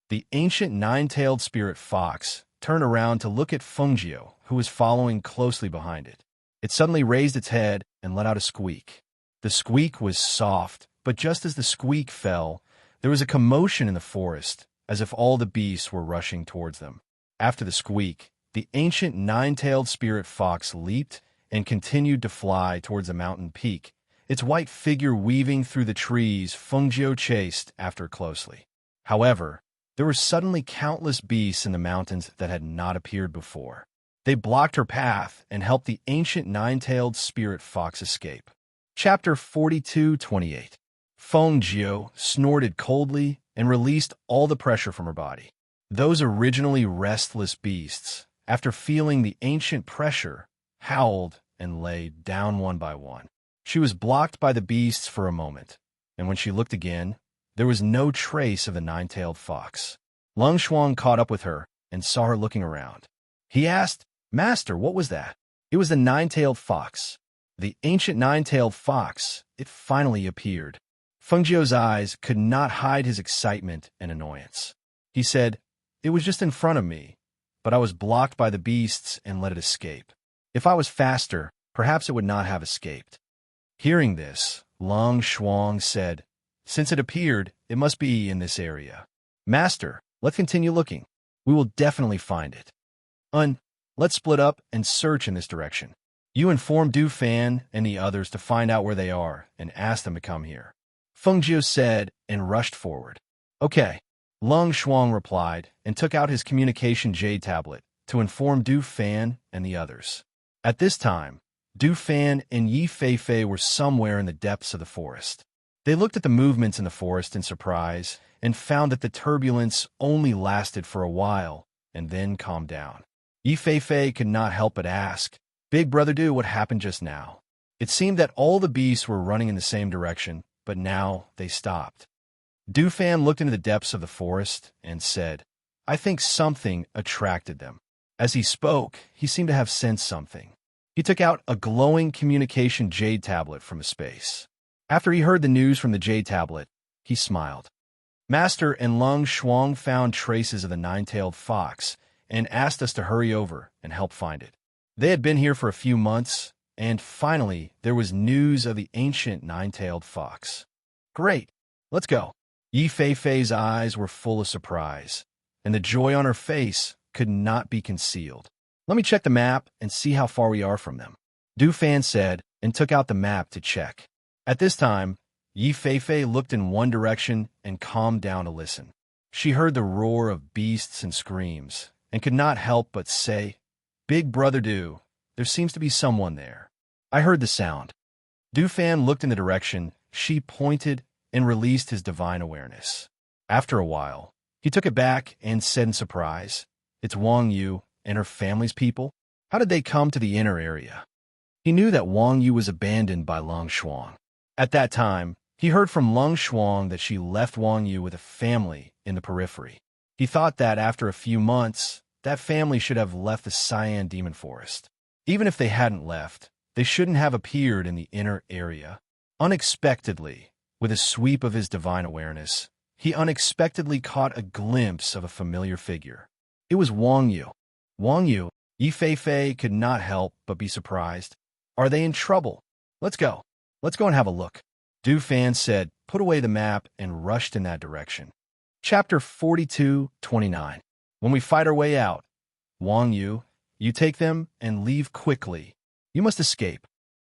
The ancient 9-tailed spirit fox turned around to look at Fengjiu, who was following closely behind it. It suddenly raised its head and let out a squeak. The squeak was soft, but just as the squeak fell, there was a commotion in the forest, as if all the beasts were rushing towards them. After the squeak, the ancient 9-tailed spirit fox leaped and continued to fly towards the mountain peak, its white figure weaving through the trees. Fengjiu chased after it closely. However, there were suddenly countless beasts in the mountains that had not appeared before. They blocked her path and helped the ancient 9-tailed spirit fox escape. Chapter 42:28. Fengjiu snorted coldly and released all the pressure from her body. Those originally restless beasts, after feeling the ancient pressure, howled and lay down one by one. She was blocked by the beasts for a moment, and when she looked again, there was no trace of the 9-tailed fox. Lung Shuang caught up with her and saw her looking around. He asked, "Master, what was that?" It was the 9-tailed fox. The ancient 9-tailed fox. It finally appeared. Fengjiu's eyes could not hide his excitement and annoyance. He said, "It was just in front of me, but I was blocked by the beasts and let it escape. If I was faster, perhaps it would not have escaped." Hearing this, Lung Shuang said, "Since it appeared, it must be in this area. Master, let's continue looking. We will definitely find it. Let's split up and search in this direction. You inform Du Fan and the others to find out where they are and ask them to come here." Fengjiu said and rushed forward. "Okay." Lung Shuang replied and took out his communication jade tablet to inform Du Fan and the others. At this time, Du Fan and Yi Feifei were somewhere in the depths of the forest. They looked at the movements in the forest in surprise and found that the turbulence only lasted for a while and then calmed down. Yi Fei could not help but ask, "Big Brother Do, what happened just now?" It seemed that all the beasts were running in the same direction, but now they stopped. Dufan looked into the depths of the forest and said, "I think something attracted them." As he spoke, he seemed to have sensed something. He took out a glowing communication jade tablet from his space. After he heard the news from the jade tablet, he smiled. Master and Lung Shuang found traces of the nine-tailed fox and asked us to hurry over and help find it. They had been here for a few months, and finally there was news of the ancient nine-tailed fox. "Great, let's go." Yi Fei's eyes were full of surprise, and the joy on her face could not be concealed. "Let me check the map and see how far we are from them," Dufan said, and took out the map to check. At this time, Yi Fei looked in one direction and calmed down to listen. She heard the roar of beasts and screams, and could not help but say, "Big Brother Do, there seems to be someone there." "I heard the sound." Dufan looked in the direction she pointed and released his divine awareness. After a while, he took it back and said in surprise, "It's Wang Yu and her family's people? How did they come to the inner area?" He knew that Wang Yu was abandoned by Lung Shuang. At that time, he heard from Lung Shuang that she left Wang Yu with a family in the periphery. He thought that after a few months, that family should have left the Cyan Demon Forest. Even if they hadn't left, they shouldn't have appeared in the inner area. Unexpectedly, with a sweep of his divine awareness, he unexpectedly caught a glimpse of a familiar figure. It was Wang Yu. Wang Yu, Yi Fei could not help but be surprised. "Are they in trouble? Let's go. Let's go and have a look," Dufan said, put away the map, and rushed in that direction. Chapter 42:29. When we fight our way out, Wang Yu, you take them and leave quickly. You must escape.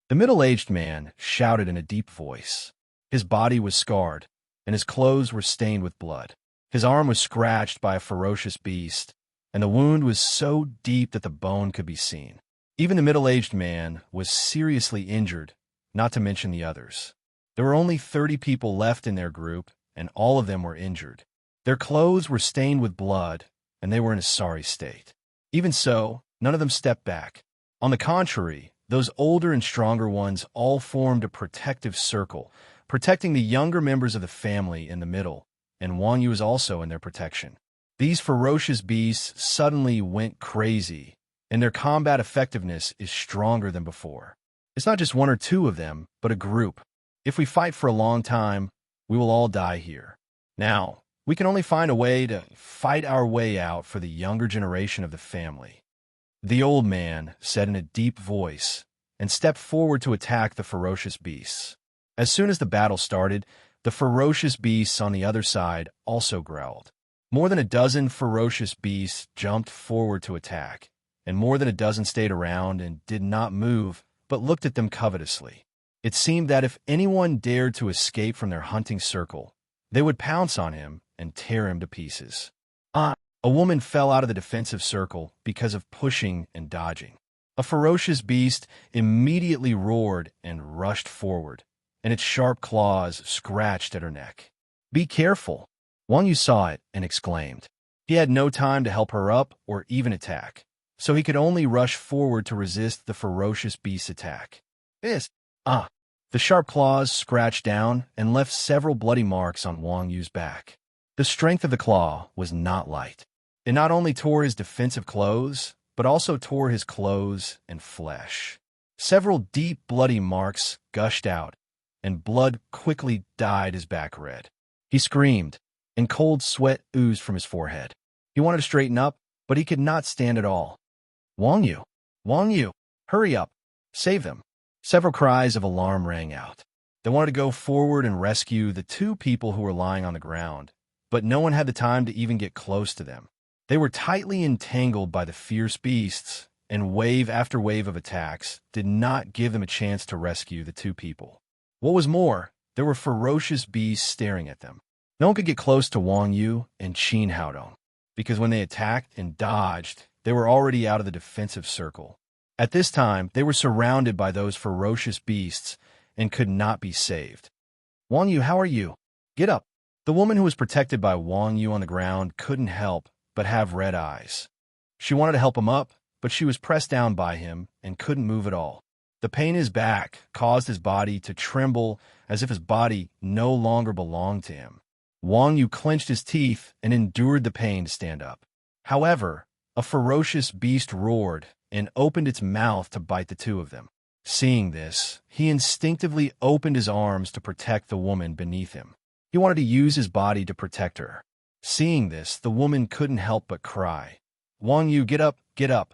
The middle-aged man shouted in a deep voice. His body was scarred, and his clothes were stained with blood. His arm was scratched by a ferocious beast, and the wound was so deep that the bone could be seen. Even the middle-aged man was seriously injured, not to mention the others. There were only 30 people left in their group, and all of them were injured. Their clothes were stained with blood, and they were in a sorry state. Even so, none of them stepped back. On the contrary, those older and stronger ones all formed a protective circle, protecting the younger members of the family in the middle, and Wang Yu was also in their protection. These ferocious beasts suddenly went crazy, and their combat effectiveness is stronger than before. It's not just one or two of them, but a group. If we fight for a long time, we will all die here. Now, we can only find a way to fight our way out for the younger generation of the family," the old man said in a deep voice, and stepped forward to attack the ferocious beasts. As soon as the battle started, the ferocious beasts on the other side also growled. More than a dozen ferocious beasts jumped forward to attack, and more than a dozen stayed around and did not move, but looked at them covetously. It seemed that if anyone dared to escape from their hunting circle, they would pounce on him and tear him to pieces. A woman fell out of the defensive circle because of pushing and dodging. A ferocious beast immediately roared and rushed forward, and its sharp claws scratched at her neck. "Be careful!" Wang Yu saw it and exclaimed. He had no time to help her up or even attack, so he could only rush forward to resist the ferocious beast's attack. The sharp claws scratched down and left several bloody marks on Wang Yu's back. The strength of the claw was not light. It not only tore his defensive clothes, but also tore his clothes and flesh. Several deep bloody marks gushed out, and blood quickly dyed his back red. He screamed, and cold sweat oozed from his forehead. He wanted to straighten up, but he could not stand at all. Wang Yu, hurry up, save them." Several cries of alarm rang out. They wanted to go forward and rescue the two people who were lying on the ground, but no one had the time to even get close to them. They were tightly entangled by the fierce beasts, and wave after wave of attacks did not give them a chance to rescue the two people. What was more, there were ferocious beasts staring at them. No one could get close to Wang Yu and Qin Haodong, because when they attacked and dodged, they were already out of the defensive circle. At this time, they were surrounded by those ferocious beasts and could not be saved. Wang Yu, how are you? Get up. The woman who was protected by Wang Yu on the ground couldn't help but have red eyes. She wanted to help him up, but she was pressed down by him and couldn't move at all. The pain in his back caused his body to tremble as if his body no longer belonged to him. Wang Yu clenched his teeth and endured the pain to stand up. However, a ferocious beast roared and opened its mouth to bite the two of them. Seeing this, he instinctively opened his arms to protect the woman beneath him. He wanted to use his body to protect her. Seeing this, the woman couldn't help but cry. Wang Yu, get up, get up.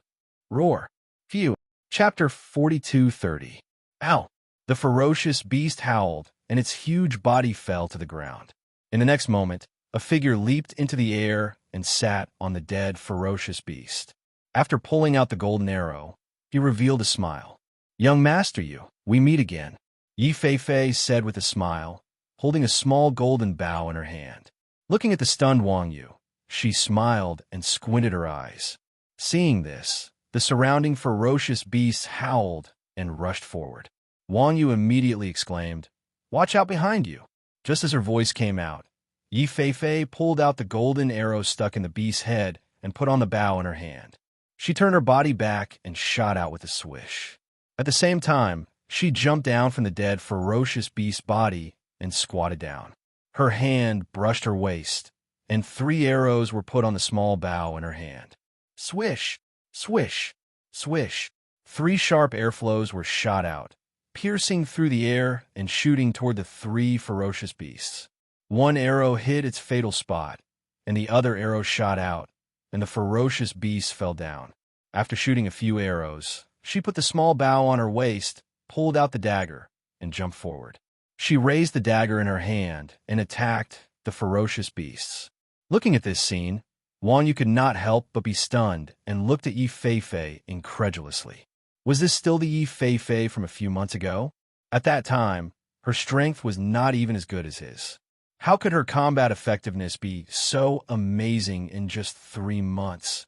Roar. Phew. Chapter 42:30. Ow! The ferocious beast howled, and its huge body fell to the ground. In the next moment, a figure leaped into the air and sat on the dead, ferocious beast. After pulling out the golden arrow, he revealed a smile. Young master Yu, we meet again, Yi Feifei said with a smile, holding a small golden bow in her hand. Looking at the stunned Wang Yu, she smiled and squinted her eyes. Seeing this, the surrounding ferocious beasts howled and rushed forward. Wang Yu immediately exclaimed, "Watch out behind you!" Just as her voice came out, Yi Feifei pulled out the golden arrow stuck in the beast's head and put on the bow in her hand. She turned her body back and shot out with a swish. At the same time, she jumped down from the dead, ferocious beast's body and squatted down. Her hand brushed her waist, and 3 arrows were put on the small bow in her hand. Swish, swish, swish. 3 sharp airflows were shot out, piercing through the air and shooting toward the 3 ferocious beasts. 1 arrow hit its fatal spot, and the other arrow shot out, and the ferocious beast fell down. After shooting a few arrows, she put the small bow on her waist, pulled out the dagger, and jumped forward. She raised the dagger in her hand and attacked the ferocious beasts. Looking at this scene, Wang Yu could not help but be stunned and looked at Yi Feifei incredulously. Was this still the Yi Feifei from a few months ago? At that time, her strength was not even as good as his. How could her combat effectiveness be so amazing in just 3 months?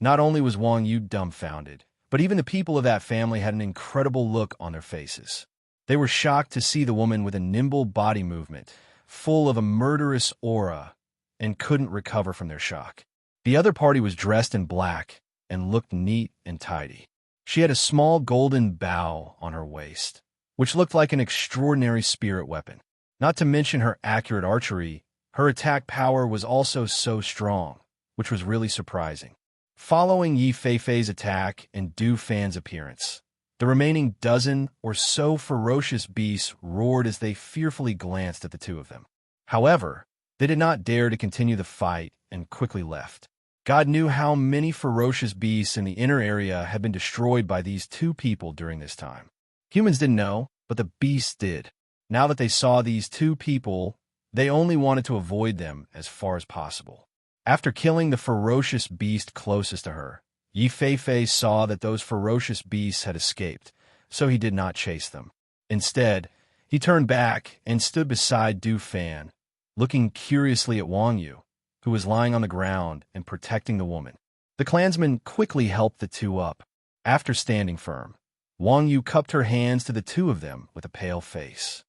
Not only was Wang Yu dumbfounded, but even the people of that family had an incredible look on their faces. They were shocked to see the woman with a nimble body movement, full of a murderous aura, and couldn't recover from their shock. The other party was dressed in black and looked neat and tidy. She had a small golden bow on her waist, which looked like an extraordinary spirit weapon. Not to mention her accurate archery, her attack power was also so strong, which was really surprising. Following Yi Feifei's attack and Du Fan's appearance, the remaining dozen or so ferocious beasts roared as they fearfully glanced at the two of them. However, they did not dare to continue the fight and quickly left. God knew how many ferocious beasts in the inner area had been destroyed by these 2 people during this time. Humans didn't know, but the beasts did. Now that they saw these 2 people, they only wanted to avoid them as far as possible. After killing the ferocious beast closest to her, Yi Feifei saw that those ferocious beasts had escaped, so he did not chase them. Instead, he turned back and stood beside Du Fan, looking curiously at Wang Yu, who was lying on the ground and protecting the woman. The clansman quickly helped the 2 up. After standing firm, Wang Yu cupped her hands to the 2 of them with a pale face.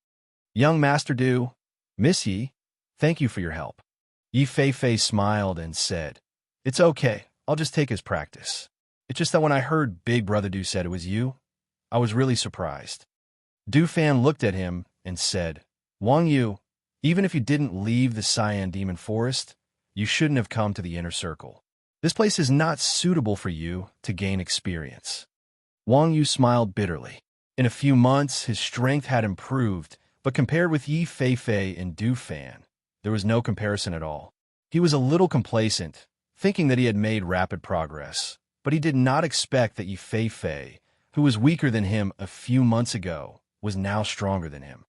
Young Master Du, Miss Yi, thank you for your help. Yi Feifei smiled and said, It's okay, I'll just take his practice. It's just that when I heard Big Brother Du said it was you, I was really surprised. Du Fan looked at him and said, Wang Yu, even if you didn't leave the Cyan Demon Forest, you shouldn't have come to the Inner Circle. This place is not suitable for you to gain experience. Wang Yu smiled bitterly. In a few months, his strength had improved, but compared with Yi Feifei and Du Fan, there was no comparison at all. He was a little complacent, thinking that he had made rapid progress, but he did not expect that Yi Feifei, who was weaker than him a few months ago, was now stronger than him.